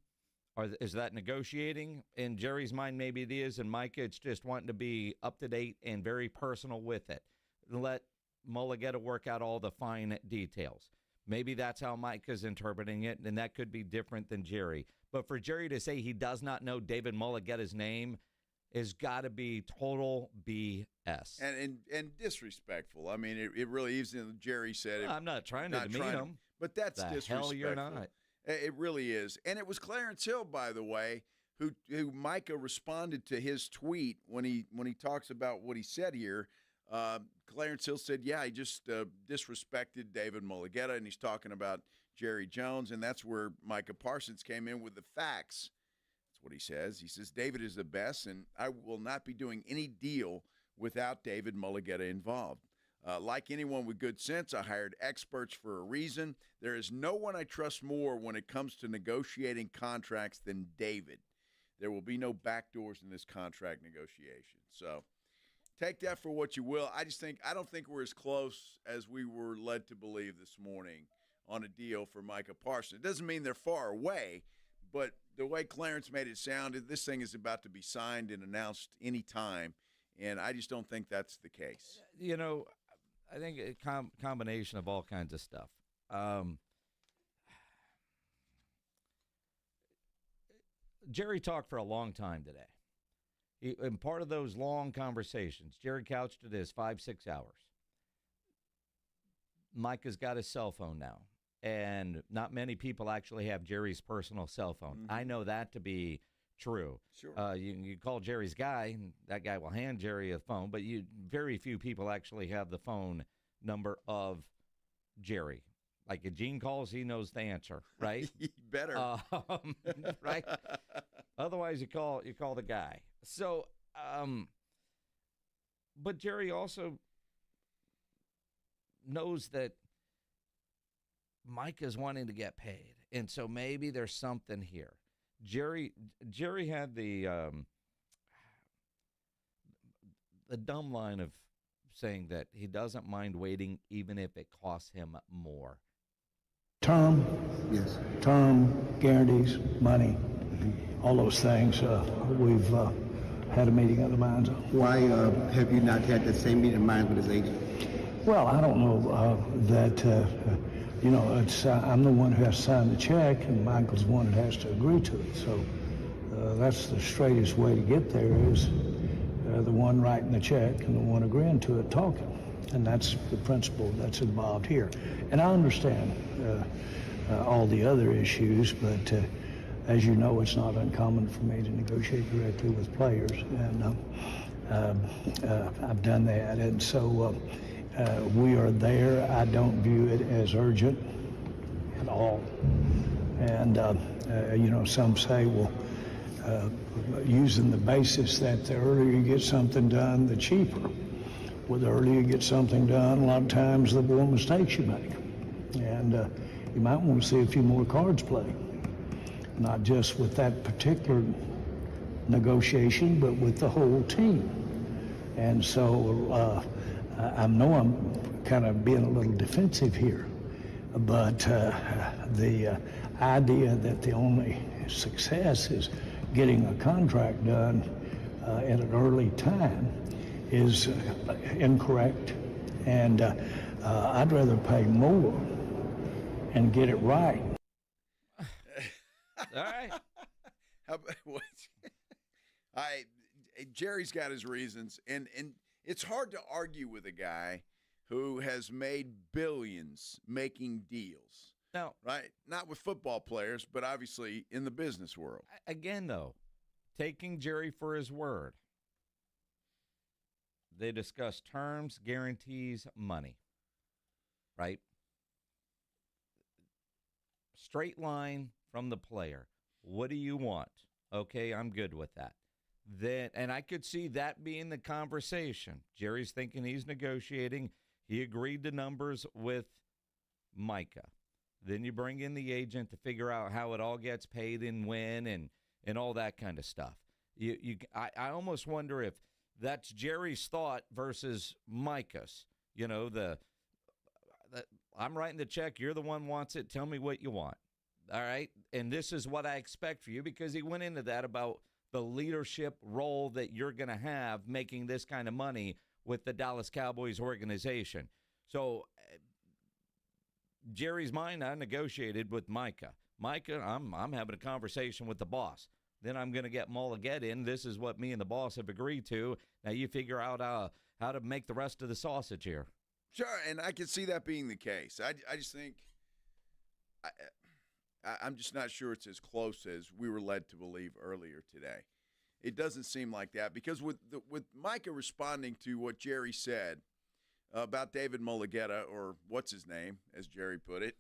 is that negotiating? In Jerry's mind, maybe it is, and Micah, it's just wanting to be up-to-date and very personal with it. Let Mulligetta work out all the fine details. Maybe that's how Micah's interpreting it, and that could be different than Jerry. But for Jerry to say he does not know David Mulligetta's name has got to be total BS. And disrespectful. I mean, it really is. Jerry said it. I'm not trying to demean him. But that's the disrespectful. Hell you're not. It really is. And it was Clarence Hill, by the way, who Micah responded to his tweet when he talks about what he said here. Clarence Hill said, yeah, he just disrespected David Mulligetta, and he's talking about Jerry Jones, and that's where Micah Parsons came in with the facts. That's what he says. He says, David is the best, and I will not be doing any deal without David Mulligetta involved. Like anyone with good sense, I hired experts for a reason. There is no one I trust more when it comes to negotiating contracts than David. There will be no backdoors in this contract negotiation. So take that for what you will. I don't think we're as close as we were led to believe this morning on a deal for Micah Parsons. It doesn't mean they're far away, but the way Clarence made it sound, this thing is about to be signed and announced any time, and I just don't think that's the case. You know, I think a combination of all kinds of stuff. Jerry talked for a long time today. And part of those long conversations, Jerry couched it as 5-6 hours. Micah's got his cell phone now. and not many people actually have Jerry's personal cell phone. I know that to be true. Sure. You call Jerry's guy, and that guy will hand Jerry a phone, but very few people actually have the phone number of Jerry. Like if Gene calls, he knows the answer, right? You better. Right? Otherwise, you call the guy. So, but Jerry also knows that Micah's wanting to get paid, and so maybe there's something here. Jerry had the dumb line of saying that he doesn't mind waiting even if it costs him more. Term, yes. Term, guarantees, money, all those things. We've had a meeting of the minds on. Why have you not had the same meeting of minds with his agent? Well, I don't know that, it's, I'm the one who has to sign the check, and Michael's the one that has to agree to it. So that's the straightest way to get there is the one writing the check and the one agreeing to it talking. And that's the principle that's involved here. And I understand all the other issues, but as you know, it's not uncommon for me to negotiate directly with players. And I've done that. And so we are there. I don't view it as urgent at all. And, some say, well, using the basis that the earlier you get something done, the cheaper. Well, the earlier you get something done, a lot of times the more mistakes you make. And you might want to see a few more cards played. Not just with that particular negotiation, but with the whole team. And so I know I'm kind of being a little defensive here, but the idea that the only success is getting a contract done at an early time is incorrect. And I'd rather pay more and get it right. All right. Jerry's got his reasons, and it's hard to argue with a guy who has made billions making deals. Now, right? Not with football players, but obviously in the business world. Again, though, taking Jerry for his word, they discuss terms, guarantees, money, right? Straight line from the player. What do you want? Okay, I'm good with that. Then, and I could see that being the conversation. Jerry's thinking he's negotiating. He agreed to numbers with Micah. Then you bring in the agent to figure out how it all gets paid and when and all that kind of stuff. I almost wonder if that's Jerry's thought versus Micah's. You know, I'm writing the check. You're the one who wants it. Tell me what you want. All right? And this is what I expect for you, because he went into that about the leadership role that you're going to have making this kind of money with the Dallas Cowboys organization. So Jerry's mind, I negotiated with Micah. Micah, I'm having a conversation with the boss. Then I'm going to get Mulligan in. This is what me and the boss have agreed to. Now you figure out how to make the rest of the sausage here. Sure, and I can see that being the case. I just think I'm just not sure it's as close as we were led to believe earlier today. It doesn't seem like that, because with Micah responding to what Jerry said about David Mulligetta, or what's his name, as Jerry put it.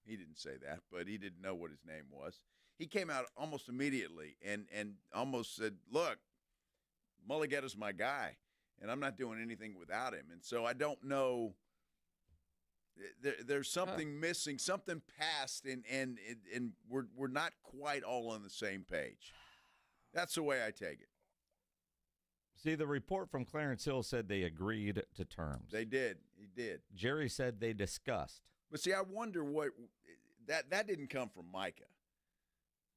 He didn't say that, but he didn't know what his name was. He came out almost immediately and almost said, look, Mulligetta's my guy, and I'm not doing anything without him. And so I don't know. There's something missing, something passed, and we're not quite all on the same page. That's the way I take it. See, the report from Clarence Hill said they agreed to terms. They did. He did. Jerry said they discussed. But see, I wonder what that didn't come from Micah.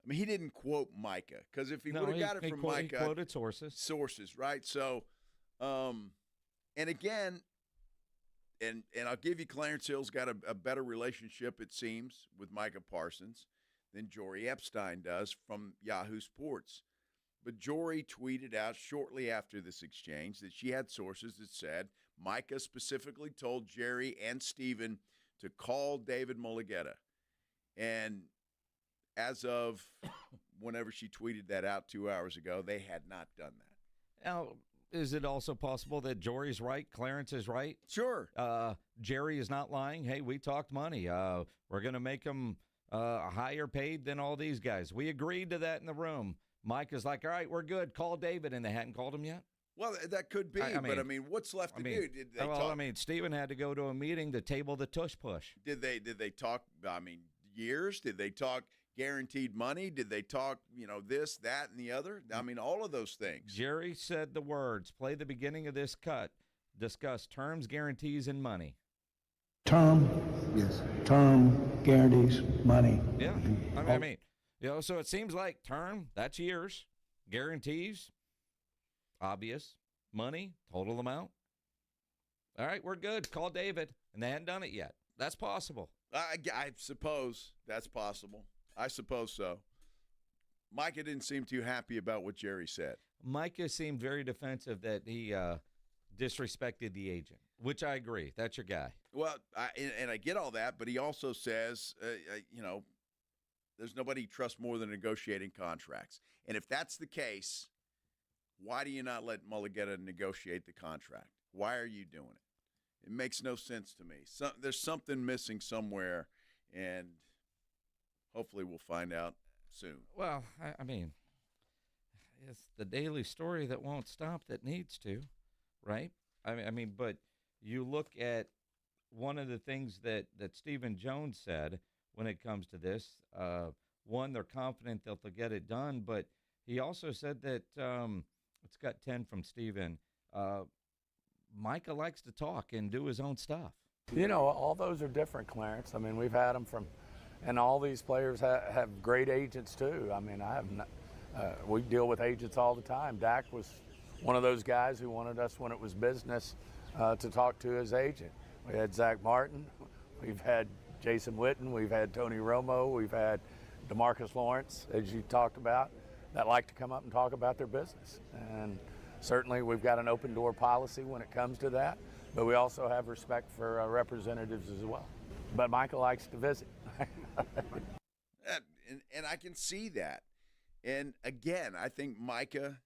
I mean, he didn't quote Micah, because if he would have got it from Micah, he quoted sources. Sources, right? So, and again, and I'll give you, Clarence Hill's got a better relationship, it seems, with Micah Parsons than Jory Epstein does from Yahoo Sports. But Jory tweeted out shortly after this exchange that she had sources that said Micah specifically told Jerry and Steven to call David Mulugheta. And as of whenever she tweeted that out 2 hours ago, they had not done that. Now, is it also possible that Jory's right, Clarence is right? Sure. Jerry is not lying. Hey, we talked money. We're going to make him higher paid than all these guys. We agreed to that in the room. Mike is like, all right, we're good. Call David, and they hadn't called him yet? Well, that could be, but I mean, what's left to do? Did they talk? I mean, Stephen had to go to a meeting to table the tush push. Did they talk, I mean, years? Did they talk guaranteed money? Did they talk, this, that, and the other? I mean, all of those things. Jerry said the words, play the beginning of this cut, discuss terms, guarantees, and money. Term, yes. Term, guarantees, money. Yeah, I mean, so it seems like term, that's years. Guarantees, obvious. Money, total amount. All right, we're good. Call David. And they hadn't done it yet. That's possible. I suppose that's possible. I suppose so. Micah didn't seem too happy about what Jerry said. Micah seemed very defensive that he disrespected the agent, which I agree. That's your guy. Well, I get all that, but he also says, there's nobody he trusts more than negotiating contracts. And if that's the case, why do you not let Mulugheta negotiate the contract? Why are you doing it? It makes no sense to me. There's something missing somewhere, and hopefully we'll find out soon. Well, I mean, it's the daily story that won't stop that needs to, right? I mean, but you look at one of the things that Stephen Jones said when it comes to this. One, they're confident that they'll get it done, but he also said that it's got 10 from Stephen. Micah likes to talk and do his own stuff. All those are different, Clarence. I mean, we've had them from, and all these players have great agents too. I mean, we deal with agents all the time. Dak was one of those guys who wanted us when it was business to talk to his agent. We had Zach Martin, we've had Jason Witten, we've had Tony Romo, we've had DeMarcus Lawrence, as you talked about, that like to come up and talk about their business. And certainly we've got an open door policy when it comes to that, but we also have respect for representatives as well. But Micah likes to visit. and I can see that. And again, I think Micah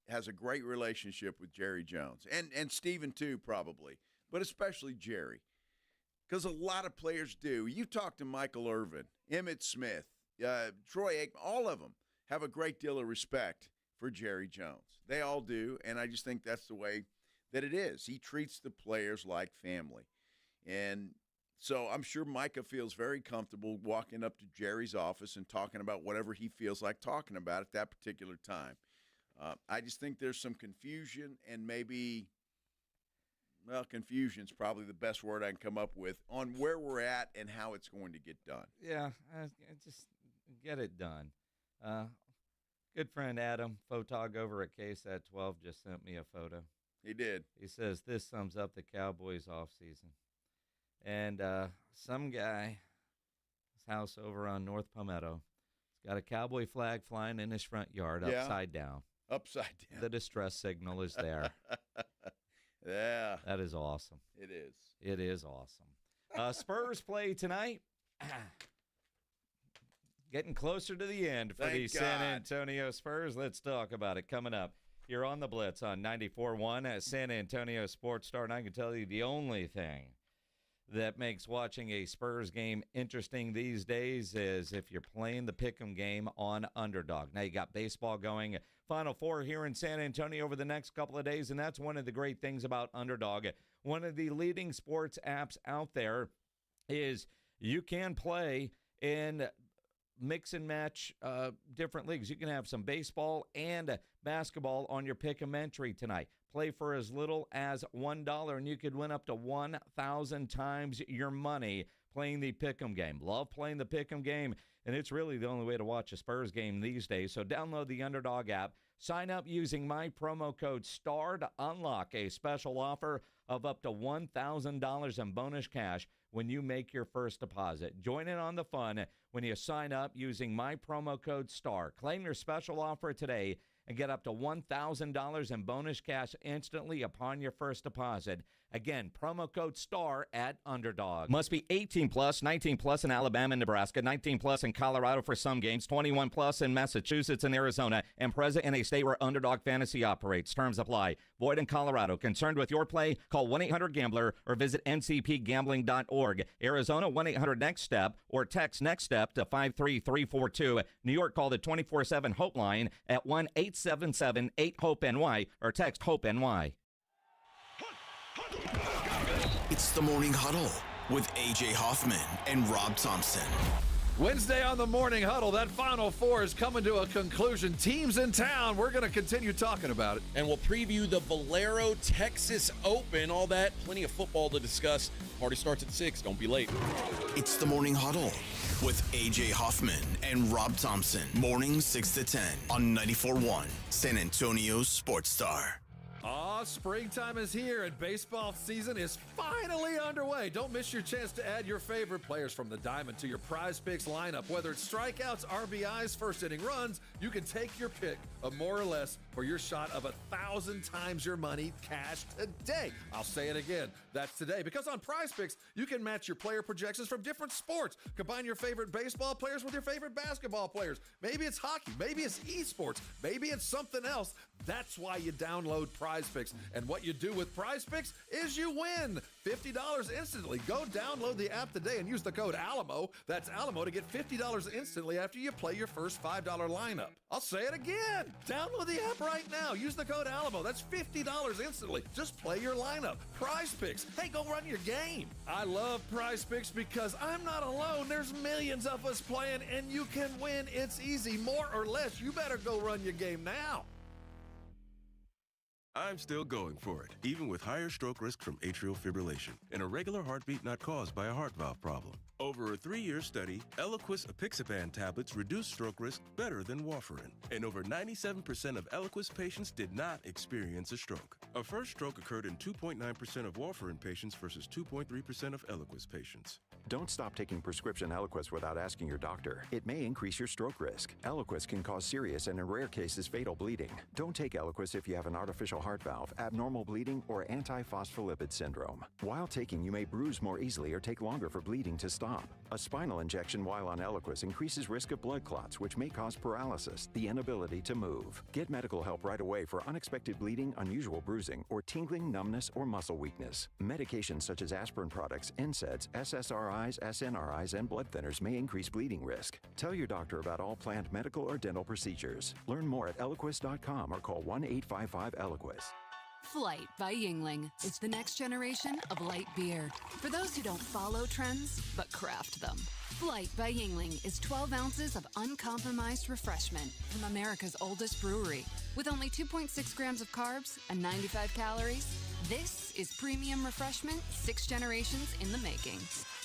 has a great relationship with Jerry Jones and Stephen too, probably, but especially Jerry, because a lot of players do. You talk to Michael Irvin, Emmitt Smith, Troy Aikman, all of them have a great deal of respect for Jerry Jones. They all do, and I just think that's the way that it is. He treats the players like family. And so I'm sure Micah feels very comfortable walking up to Jerry's office and talking about whatever he feels like talking about at that particular time. I just think there's some confusion and maybe, well, confusion's probably the best word I can come up with on where we're at and how it's going to get done. Yeah, just get it done. Good friend Adam, photog over at KSAT 12, just sent me a photo. He did. He says, this sums up the Cowboys offseason. And some guy, his house over on North Palmetto, he's got a Cowboy flag flying in his front yard upside down. Upside down. The distress signal is there. Yeah. That is awesome. It is. It is awesome. Spurs play tonight. Getting closer to the end for the San Antonio Spurs. Let's talk about it coming up here on the Blitz on 94.1 at San Antonio Sports Star. And I can tell you the only thing that makes watching a Spurs game interesting these days is if you're playing the pick'em game on Underdog. Now you got baseball going, Final Four here in San Antonio over the next couple of days, and that's one of the great things about Underdog. One of the leading sports apps out there is you can play in mix and match different leagues. You can have some baseball and basketball on your pick'em entry tonight. Play for as little as $1, and you could win up to 1,000 times your money playing the pick'em game. Love playing the pick'em game, and it's really the only way to watch a Spurs game these days. So download the Underdog app. Sign up using my promo code STAR to unlock a special offer of up to $1,000 in bonus cash when you make your first deposit. Join in on the fun when you sign up using my promo code STAR. Claim your special offer today and get up to $1,000 in bonus cash instantly upon your first deposit. Again, promo code STAR at Underdog. Must be 18 plus, 19 plus in Alabama and Nebraska, 19 plus in Colorado for some games, 21 plus in Massachusetts and Arizona, and present in a state where Underdog Fantasy operates. Terms apply. Void in Colorado. Concerned with your play? Call 1-800-GAMBLER or visit ncpgambling.org. Arizona, 1-800-NEXT-STEP or text NEXT STEP to 53342. New York, call the 24/7 Hope line at 1-877-8-HOPE-NY or text HOPE-NY. It's the Morning Huddle with A.J. Hoffman and Rob Thompson. Wednesday on the Morning Huddle, that Final Four is coming to a conclusion. Teams in town, we're going to continue talking about it. And we'll preview the Valero Texas Open. All that, plenty of football to discuss. Party starts at 6. Don't be late. It's the Morning Huddle with A.J. Hoffman and Rob Thompson. Mornings 6 to 10 on 94.1 San Antonio Sports Star. Springtime is here and baseball season is finally underway. Don't miss your chance to add your favorite players from the diamond to your Prize Picks lineup. Whether it's strikeouts, RBIs, first inning runs, you can take your pick of more or less for your shot of 1,000 times your money cash today. I'll say it again. That's today, because on Prize Picks, you can match your player projections from different sports. Combine your favorite baseball players with your favorite basketball players. Maybe it's hockey. Maybe it's esports. Maybe it's something else. That's why you download Prize Picks. And what you do with Prize Picks is you win $50 instantly. Go download the app today and use the code ALAMO. That's ALAMO to get $50 instantly after you play your first $5 lineup. I'll say it again. Download the app right now. Use the code ALAMO. That's $50 instantly. Just play your lineup. Prize Picks. Hey, go run your game. I love Prize Picks because I'm not alone. There's millions of us playing, and you can win. It's easy. More or less. You better go run your game now. I'm still going for it, even with higher stroke risk from atrial fibrillation, and a regular heartbeat not caused by a heart valve problem. Over a 3-year study, Eliquis apixaban tablets reduced stroke risk better than warfarin, and over 97% of Eliquis patients did not experience a stroke. A first stroke occurred in 2.9% of warfarin patients versus 2.3% of Eliquis patients. Don't stop taking prescription Eliquis without asking your doctor. It may increase your stroke risk. Eliquis can cause serious and in rare cases fatal bleeding. Don't take Eliquis if you have an artificial heart valve, abnormal bleeding, or antiphospholipid syndrome. While taking, you may bruise more easily or take longer for bleeding to stop. A spinal injection while on Eliquis increases risk of blood clots, which may cause paralysis, the inability to move. Get medical help right away for unexpected bleeding, unusual bruising, or tingling, numbness, or muscle weakness. Medications such as aspirin products, NSAIDs, SSRIs, SNRIs, and blood thinners may increase bleeding risk. Tell your doctor about all planned medical or dental procedures. Learn more at Eliquis.com or call 1-855-ELIQUIS. Flight by Yuengling. It's the next generation of light beer. For those who don't follow trends, but craft them. Flight by Yuengling is 12 ounces of uncompromised refreshment from America's oldest brewery. With only 2.6 grams of carbs and 95 calories, this is premium refreshment 6 generations in the making.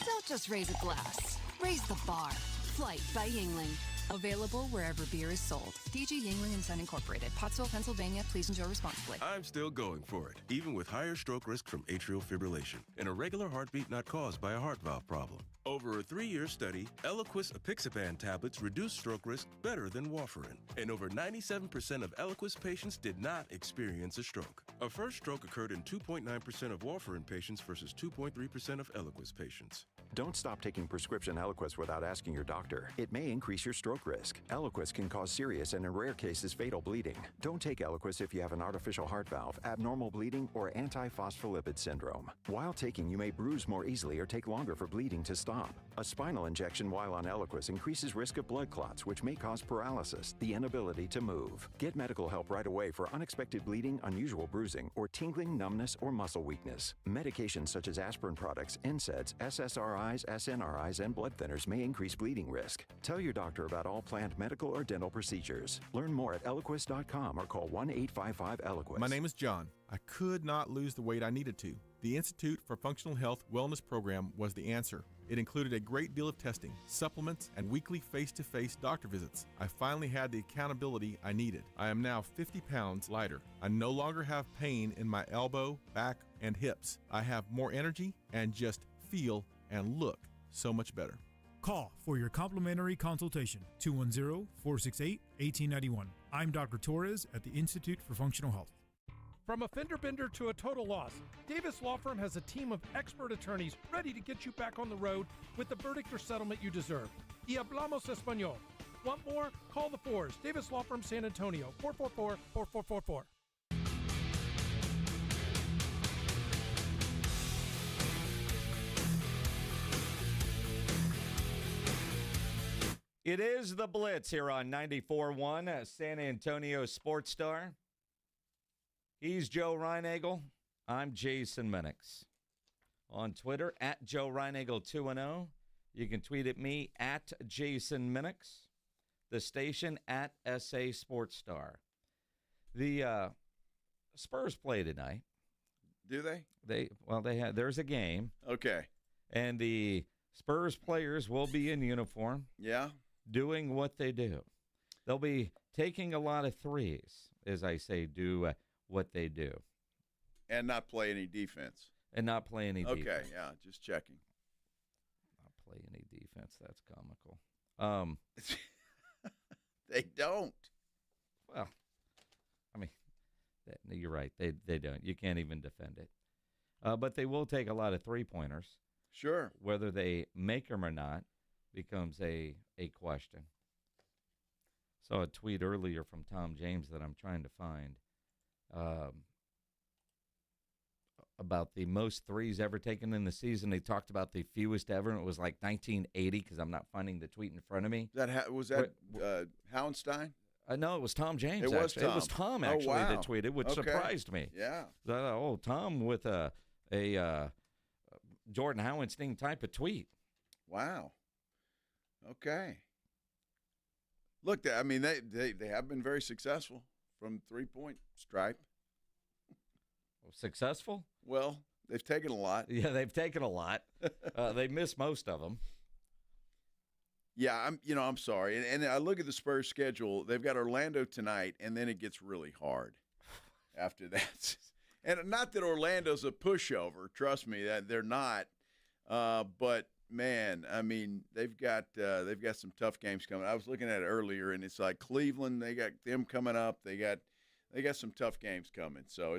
Don't just raise a glass. Raise the bar. Flight by Yuengling. Available wherever beer is sold. DG Yuengling & Son Incorporated, Pottsville, Pennsylvania. Please enjoy responsibly. I'm still going for it, even with higher stroke risk from atrial fibrillation, and a regular heartbeat not caused by a heart valve problem. Over a 3-year study, Eliquis apixaban tablets reduced stroke risk better than warfarin, and over 97% of Eliquis patients did not experience a stroke. A first stroke occurred in 2.9% of warfarin patients versus 2.3% of Eliquis patients. Don't stop taking prescription Eliquis without asking your doctor. It may increase your stroke risk. Eliquis can cause serious and in rare cases fatal bleeding. Don't take Eliquis if you have an artificial heart valve, abnormal bleeding, or antiphospholipid syndrome. While taking, you may bruise more easily or take longer for bleeding to stop. A spinal injection while on Eliquis increases risk of blood clots, which may cause paralysis, the inability to move. Get medical help right away for unexpected bleeding, unusual bruising, or tingling, numbness, or muscle weakness. Medications such as aspirin products, NSAIDs, SSRIs, SNRIs, and blood thinners may increase bleeding risk. Tell your doctor about all planned medical or dental procedures. Learn more at Eliquis.com or call 1-855-ELIQUIS. My name is John. I could not lose the weight I needed to. The Institute for Functional Health Wellness Program was the answer. It included a great deal of testing, supplements, and weekly face-to-face doctor visits. I finally had the accountability I needed. I am now 50 pounds lighter. I no longer have pain in my elbow, back, and hips. I have more energy and just feel and look so much better. Call for your complimentary consultation, 210-468-1891. I'm Dr. Torres at the Institute for Functional Health. From a fender bender to a total loss, Davis Law Firm has a team of expert attorneys ready to get you back on the road with the verdict or settlement you deserve. Y hablamos español. Want more? Call the Fours. Davis Law Firm, San Antonio, 444-4444. It is the Blitz here on 94.1 San Antonio Sports Star. He's Joe Reinagel. I'm Jason Minix. On Twitter, at Joe Reinagel210. You can tweet at me, at Jason Minix. The station, at SA Sports Star. The Spurs play tonight. Do they? There's a game. Okay. And the Spurs players will be in uniform. Yeah. Doing what they do. They'll be taking a lot of threes, as I say, do what they do. And not play any defense. Defense. Okay, yeah, just checking. Not play any defense. That's comical. They don't. Well, I mean, you're right. They don't. You can't even defend it. But they will take a lot of three-pointers. Sure. Whether they make them or not becomes a question. Saw a tweet earlier from Tom James that I'm trying to find about the most threes ever taken in the season. They talked about the fewest ever, and it was like 1980 because I'm not finding the tweet in front of me. Was that Hauenstein? No, it was Tom James. It was Tom. It was Tom actually that tweeted, which surprised me. Yeah. Tom with a Jordan Hauenstein type of tweet. Wow. Okay. Look, I mean, they have been very successful from three-point stripe. Successful? Well, they've taken a lot. Yeah, they've taken a lot. They missed most of them. Yeah, I'm sorry. And I look at the Spurs schedule. They've got Orlando tonight, and then it gets really hard after that. And not that Orlando's a pushover. Trust me, that they're not. But man, I mean, they've got some tough games coming. I was looking at it earlier, and it's like Cleveland. They got them coming up. They got some tough games coming. So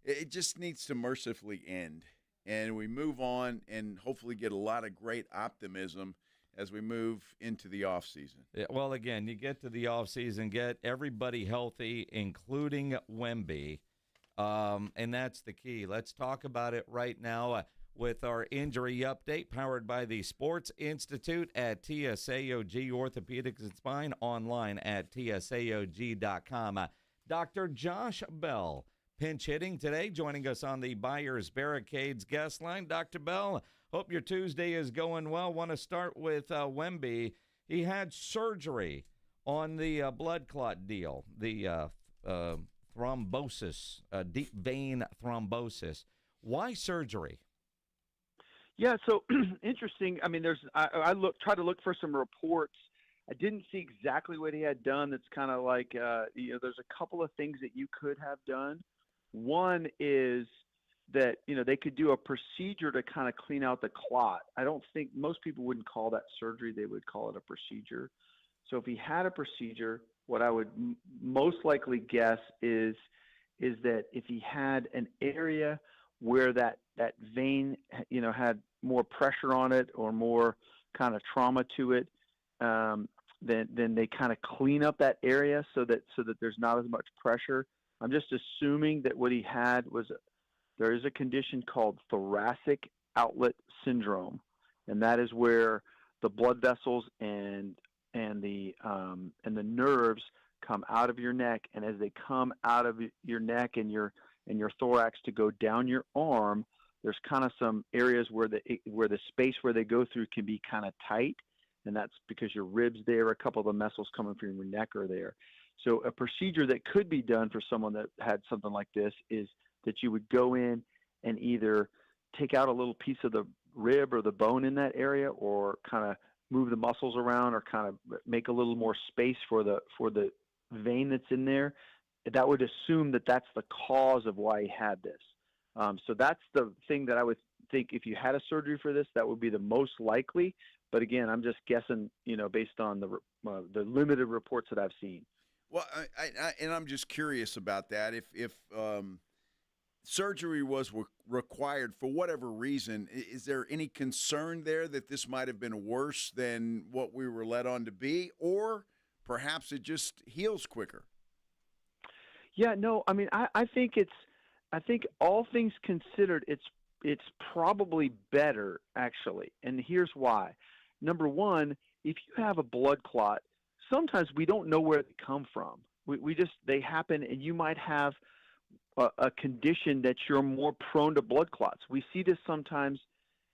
it just needs to mercifully end, and we move on, and hopefully get a lot of great optimism as we move into the offseason. Yeah, well, again, you get to the offseason, get everybody healthy, including Wemby, and that's the key. Let's talk about it right now with our injury update, powered by the Sports Institute at TSAOG Orthopedics and Spine, online at TSAOG.com. Dr. Josh Bell, pinch hitting today, joining us on the Buyers Barricades guest line. Dr. Bell, hope your Tuesday is going well. Want to start with Wemby. He had surgery on the blood clot deal, the thrombosis, deep vein thrombosis. Why surgery? Yeah, so interesting. I mean, I tried to look for some reports. I didn't see exactly what he had done. That's kind of like, there's a couple of things that you could have done. One is that, they could do a procedure to kind of clean out the clot. I don't think most people wouldn't call that surgery. They would call it a procedure. So if he had a procedure, what I would most likely guess is that if he had an area where that vein, had more pressure on it or more kind of trauma to it, then they kind of clean up that area so that there's not as much pressure. I'm just assuming that what he had was there is a condition called thoracic outlet syndrome, and that is where the blood vessels and the nerves come out of your neck, and as they come out of your neck and your thorax to go down your arm, there's kind of some areas where the space where they go through can be kind of tight, and that's because your ribs there, a couple of the muscles coming from your neck are there. So a procedure that could be done for someone that had something like this is that you would go in and either take out a little piece of the rib or the bone in that area, or kind of move the muscles around, or kind of make a little more space for the vein that's in there. That would assume that that's the cause of why he had this. So that's the thing that I would think, if you had a surgery for this, that would be the most likely. But again, I'm just guessing, based on the limited reports that I've seen. Well, I'm just curious about that. If surgery was required for whatever reason, is there any concern there that this might have been worse than what we were led on to be, or perhaps it just heals quicker? Yeah, no, I mean, I think all things considered, it's probably better, actually. And here's why. Number one, if you have a blood clot, sometimes we don't know where they come from. They happen, and you might have a condition that you're more prone to blood clots. We see this sometimes.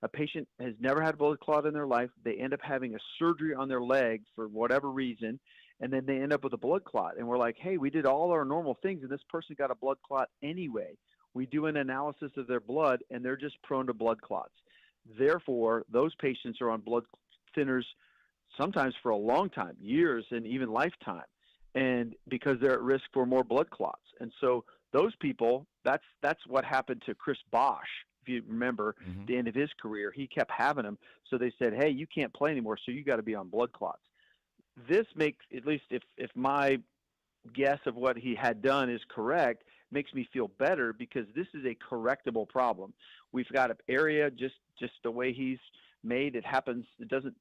A patient has never had a blood clot in their life. They end up having a surgery on their leg for whatever reason, and then they end up with a blood clot. And we're like, hey, we did all our normal things, and this person got a blood clot anyway. We do an analysis of their blood, and they're just prone to blood clots. Therefore, those patients are on blood thinners sometimes for a long time, years and even lifetime, and because they're at risk for more blood clots. And so those people, that's what happened to Chris Bosch. If you remember, the end of his career, he kept having them. So they said, hey, you can't play anymore, so you got to be on blood clots. This makes, at least if my guess of what he had done is correct, makes me feel better, because this is a correctable problem. We've got an area, just the way he's made, it happens. It doesn't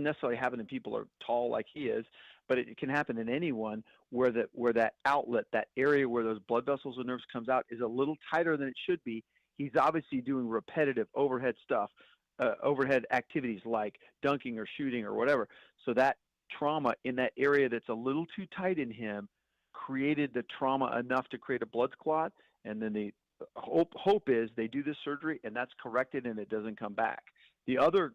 necessarily happen in people who are tall like he is, but it can happen in anyone where that outlet, that area where those blood vessels and nerves comes out, is a little tighter than it should be. He's obviously doing repetitive overhead stuff, overhead activities like dunking or shooting or whatever. So that trauma in that area that's a little too tight in him created the trauma enough to create a blood clot. And then the hope is they do this surgery and that's corrected and it doesn't come back. The other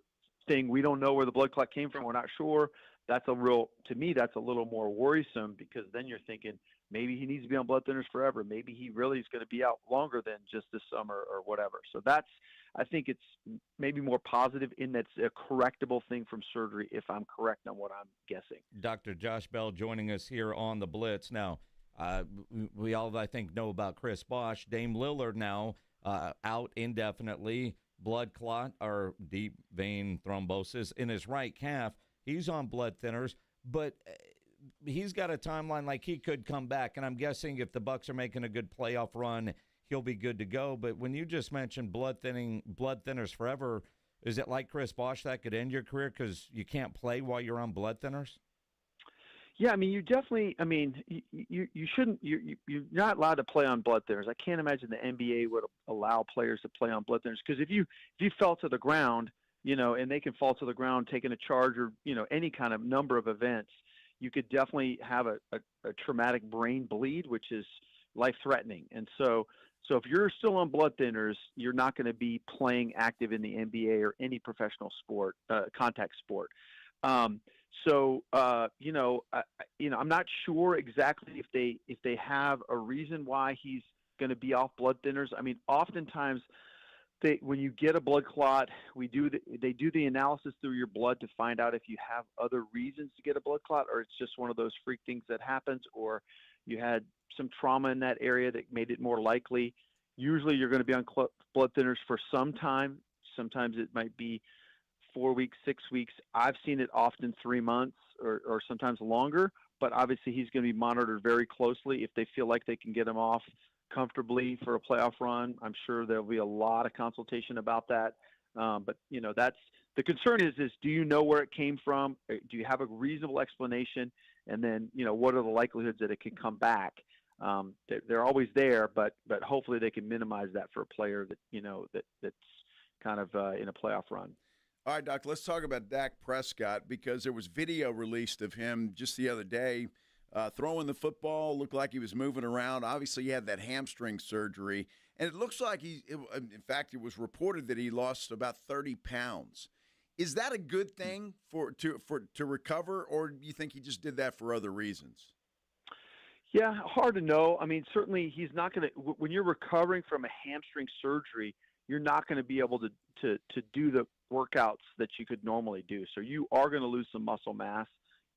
thing, we don't know where the blood clot came from. We're not sure. To me, that's a little more worrisome, because then you're thinking maybe he needs to be on blood thinners forever. Maybe he really is going to be out longer than just this summer or whatever. So I think it's maybe more positive in that it's a correctable thing from surgery, if I'm correct on what I'm guessing. Dr. Josh Bell joining us here on the Blitz. Now, we all, I think, know about Chris Bosch. Dame Lillard now out indefinitely, blood clot or deep vein thrombosis in his right calf. He's on blood thinners, but he's got a timeline like he could come back. And I'm guessing if the Bucs are making a good playoff run, he'll be good to go. But when you just mentioned blood thinners forever, is it like Chris Bosch that could end your career because you can't play while you're on blood thinners? Yeah, I mean, you definitely. I mean, you shouldn't. You're not allowed to play on blood thinners. I can't imagine the NBA would allow players to play on blood thinners, because if you fell to the ground, and they can fall to the ground taking a charge or any kind of number of events, you could definitely have a traumatic brain bleed, which is life-threatening. And so if you're still on blood thinners, you're not going to be playing active in the NBA or any professional sport, contact sport. I'm not sure exactly if they have a reason why he's going to be off blood thinners. I mean, oftentimes when you get a blood clot, they do the analysis through your blood to find out if you have other reasons to get a blood clot, or it's just one of those freak things that happens, or you had some trauma in that area that made it more likely. Usually you're going to be on blood thinners for some time. Sometimes it might be 4 weeks, 6 weeks. I've seen it often 3 months or sometimes longer, but obviously he's going to be monitored very closely. If they feel like they can get him off comfortably for a playoff run, I'm sure there'll be a lot of consultation about that. But that's the concern is do you know where it came from? Do you have a reasonable explanation? And then, what are the likelihoods that it can come back? They're always there, but hopefully they can minimize that for a player that's kind of in a playoff run. All right, Doc, let's talk about Dak Prescott, because there was video released of him just the other day throwing the football. Looked like he was moving around. Obviously, he had that hamstring surgery, and it looks like in fact, it was reported that he lost about 30 pounds. Is that a good thing to recover, or do you think he just did that for other reasons? Yeah, hard to know. I mean, certainly he's not going to. When you're recovering from a hamstring surgery, you're not going to be able to do the workouts that you could normally do. So you are going to lose some muscle mass,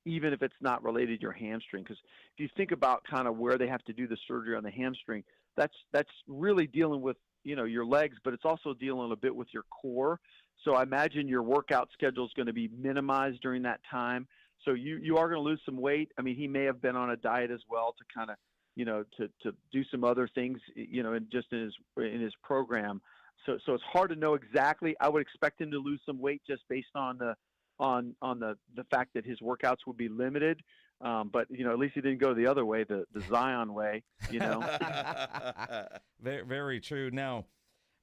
even if it's not related to your hamstring. Because if you think about kind of where they have to do the surgery on the hamstring, that's really dealing with your legs, but it's also dealing a bit with your core. So I imagine your workout schedule is going to be minimized during that time. So you are going to lose some weight. I mean, he may have been on a diet as well to kind of, to do some other things, just in his program. So it's hard to know exactly. I would expect him to lose some weight just based on the fact that his workouts would be limited. But at least he didn't go the other way, the Zion way. Very, very true. Now,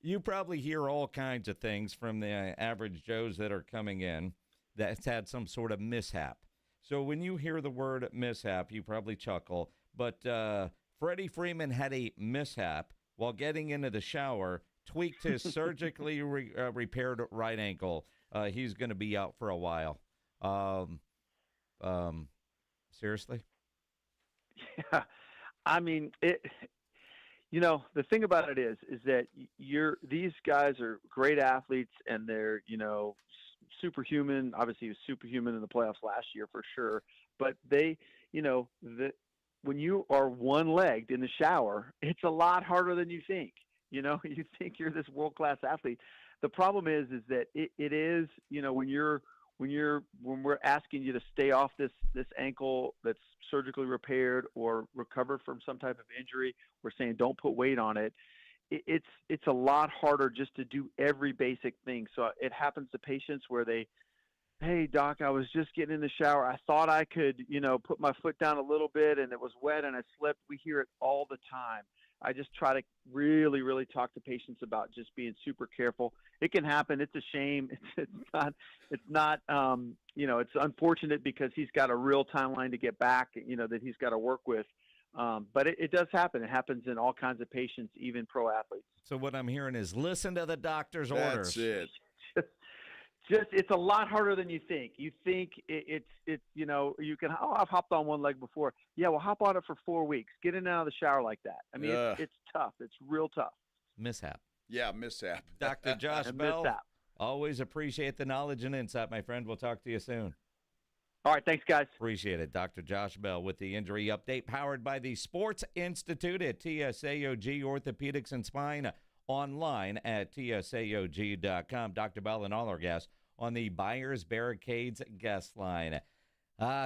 you probably hear all kinds of things from the average Joes that are coming in that's had some sort of mishap. So when you hear the word mishap, you probably chuckle. But Freddie Freeman had a mishap while getting into the shower, tweaked his surgically repaired right ankle. He's going to be out for a while. Seriously? Yeah. I mean, the thing about it is that these guys are great athletes, and they're, superhuman. Obviously, he was superhuman in the playoffs last year for sure. But they, when you are one-legged in the shower, it's a lot harder than you think. You think you're this world-class athlete. The problem is that it is, when we're asking you to stay off this ankle that's surgically repaired or recover from some type of injury, we're saying don't put weight on it. It's a lot harder just to do every basic thing. So it happens to patients where hey doc, I was just getting in the shower. I thought I could, put my foot down a little bit and it was wet and I slipped. We hear it all the time. I just try to really, really talk to patients about just being super careful. It can happen. It's a shame. It's not, it's unfortunate because he's got a real timeline to get back, that he's got to work with. But it does happen. It happens in all kinds of patients, even pro athletes. So what I'm hearing is listen to the doctor's orders. That's it. It's a lot harder than you think. You think it's you can, I've hopped on one leg before. Yeah, well, hop on it for 4 weeks. Get in and out of the shower like that. I mean, it's tough. It's real tough. Mishap. Yeah, mishap. Dr. Josh Bell, always appreciate the knowledge and insight, my friend. We'll talk to you soon. All right, thanks, guys. Appreciate it. Dr. Josh Bell with the injury update, powered by the Sports Institute at TSAOG Orthopedics and Spine, online at TSAOG.com. Dr. Bell and all our guests on the Buyers Barricades guest line.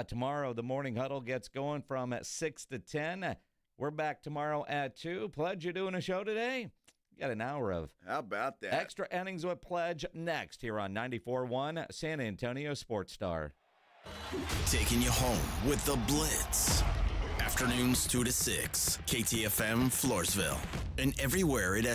Tomorrow, the morning huddle gets going from 6 to 10. We're back tomorrow at 2. Pledge, you're doing a show today? You got an hour of how about that? Extra innings with Pledge next here on 94.1 San Antonio Sports Star. Taking you home with the Blitz. Afternoons 2 to 6. KTFM Floresville. And everywhere it